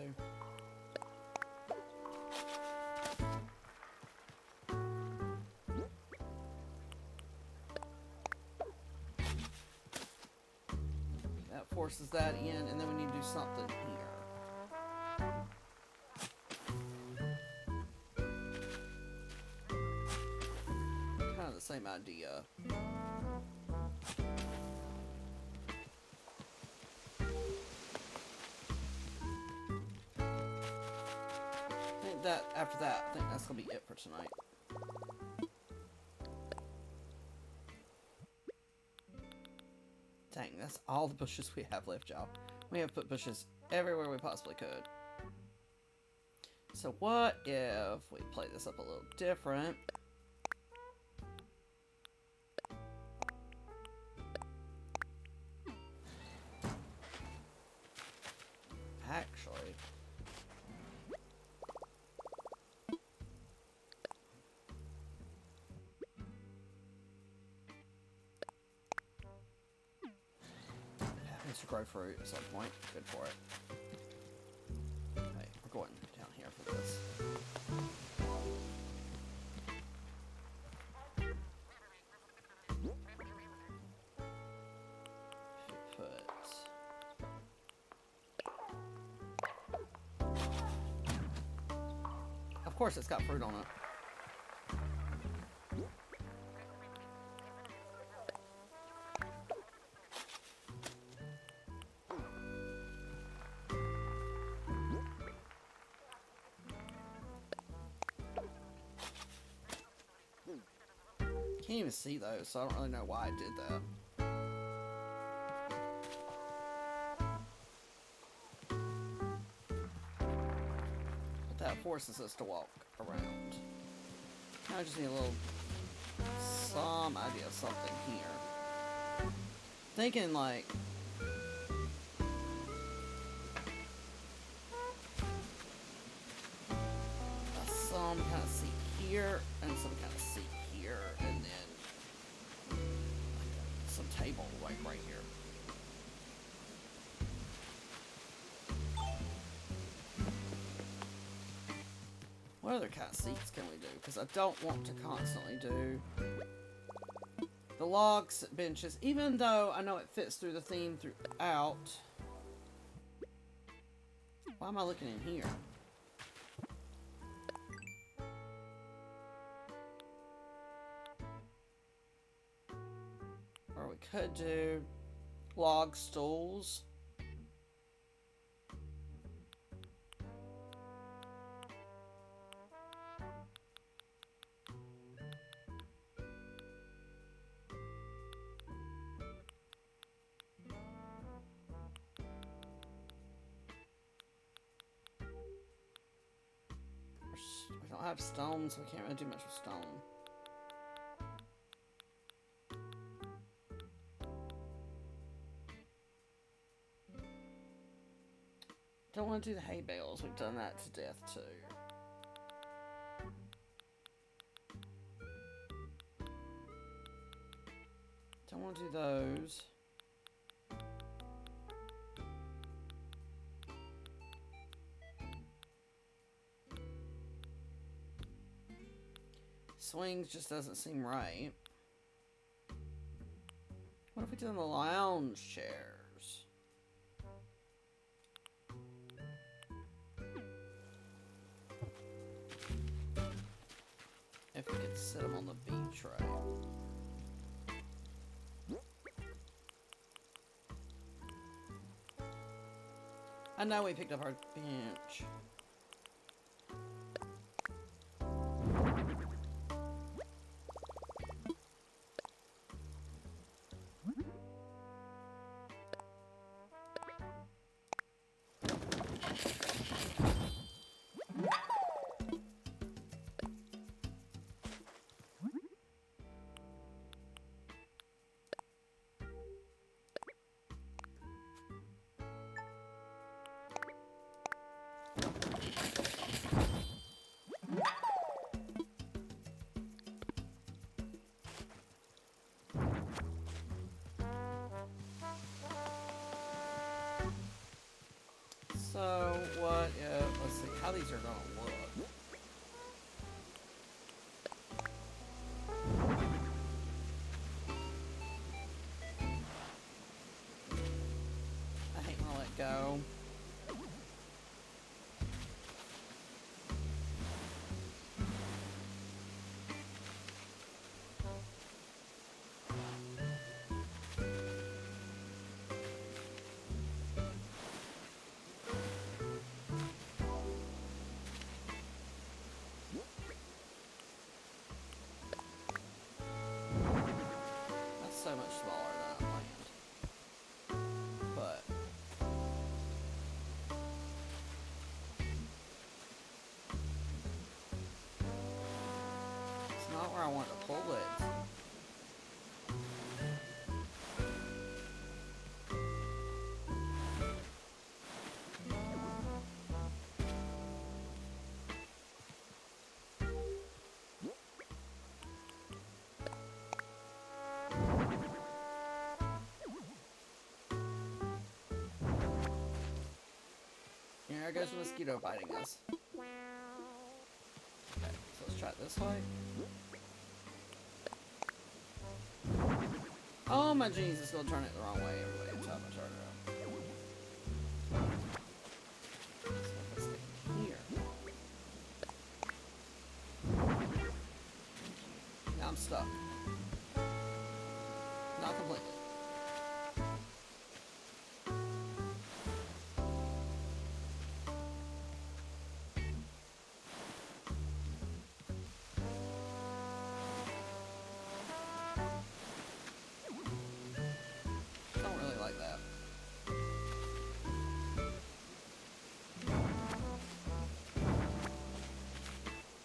That forces that in, and then we need to do something here. Kind of the same idea. I think that, after that, I think that's going to be it for tonight. Dang, that's all the bushes we have left, y'all. We have put bushes everywhere we possibly could. So what if we play this up a little different? Actually, it happens to grow fruit at some point. Good for it. Okay, we're going down here for this. Put. Of course, it's got fruit on it. Can't even see those, so I don't really know why I did that. But that forces us to walk around. Now I just need a little, some idea of something here. Thinking like, some kind of seat here and some kind of seat here, and then some table like right here. What other kind of seats can we do? Because I don't want to constantly do the logs benches, even though I know it fits through the theme throughout. Why am I looking in here? Or we could do log stools. We don't have stone, so we can't really do much with stone. Don't want to do the hay bales. We've done that to death too. Don't want to do those. Swings just doesn't seem right. What if we did the lounge chairs? If we could sit them on the beach, right? I know we picked up our bench. So, what if, let's see how these are gonna look. I hate when I let go. So much smaller than I planned. But where I want to pull it. There goes the mosquito biting us. Okay, so let's try it this way. Oh my jeez, it's gonna turn it the wrong way every time I turn it around. So if I stick here. Now I'm stuck. Not completely. Don't really like that.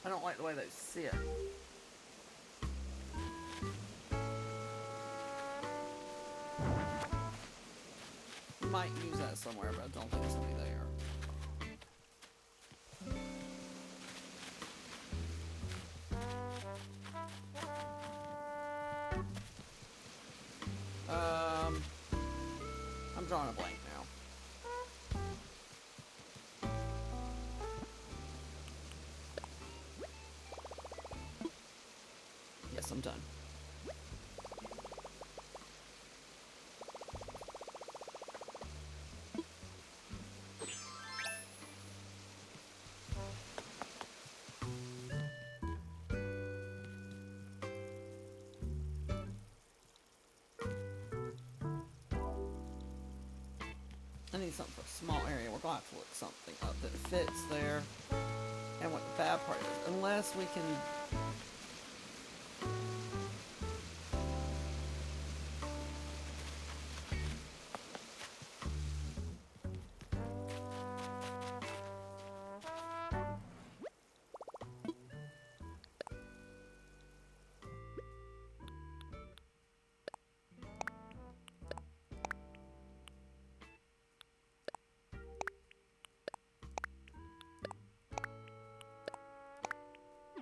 I don't like the way they sit. Might use that somewhere, but I don't think it's gonna be there. I'm drawing a blank now. Yes, I'm done. I need something for a small area. We're gonna have to look something up that fits there. And what the bad part is, unless we can.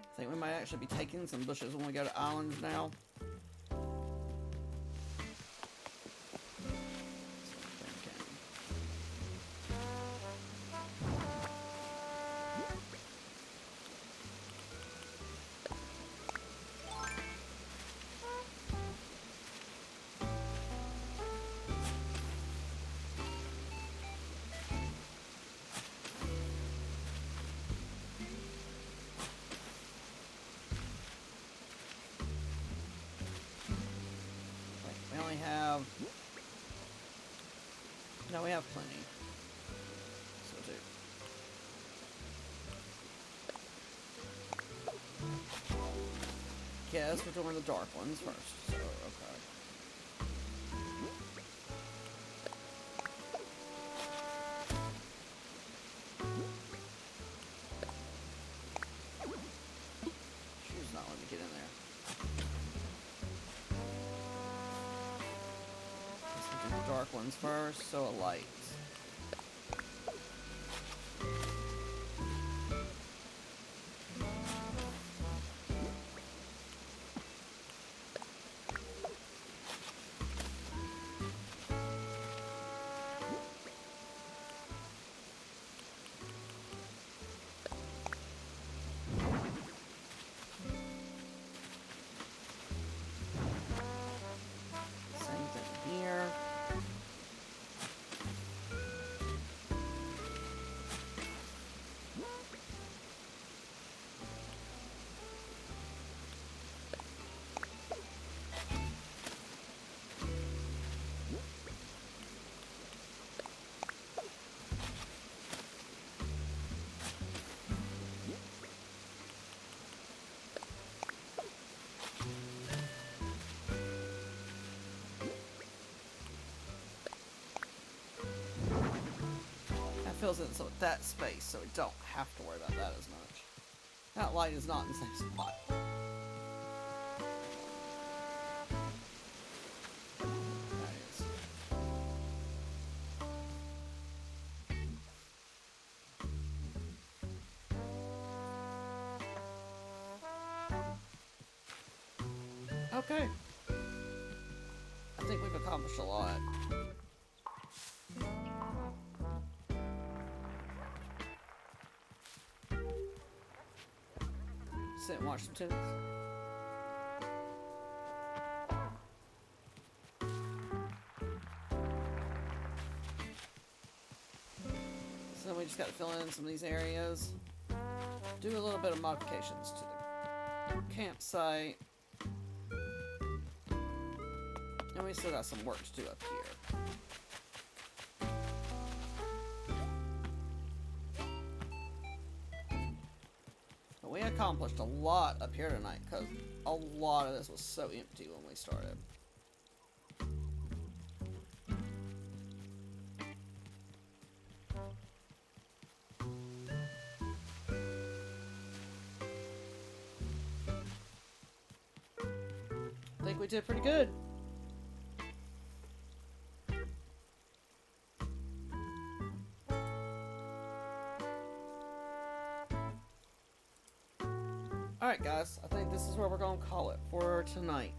I think we might actually be taking some bushes when we go to islands now. We only have... No, we have plenty. So do. Guess we're doing the dark ones first. So, okay. Shoe's not letting me get in there. The dark ones first, so a light. Same thing here. Fills in so that space, so we don't have to worry about that as much. That light is not in the same spot. Okay. I think we've accomplished a lot. Sit and watch some tunes. So we just got to fill in some of these areas. Do a little bit of modifications to the campsite. And we still got some work to do up here. But we accomplished a lot up here tonight because a lot of this was so empty when we started. I think we did pretty good. Alright guys, I think this is where we're going to call it for tonight.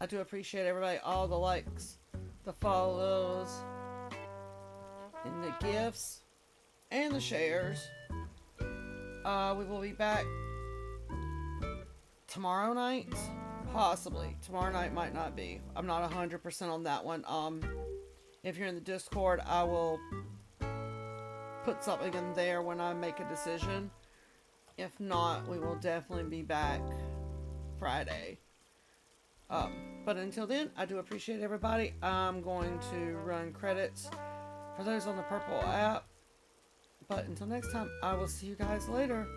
I do appreciate everybody, all the likes, the follows, and the gifts, and the shares. We will be back tomorrow night. Possibly. Tomorrow night might not be. I'm not 100% on that one. If you're in the Discord, I will put something in there when I make a decision. If not, we will definitely be back Friday. But until then, I do appreciate everybody. I'm going to run credits for those on the Purple app. But until next time, I will see you guys later.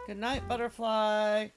Good night, Butterfly.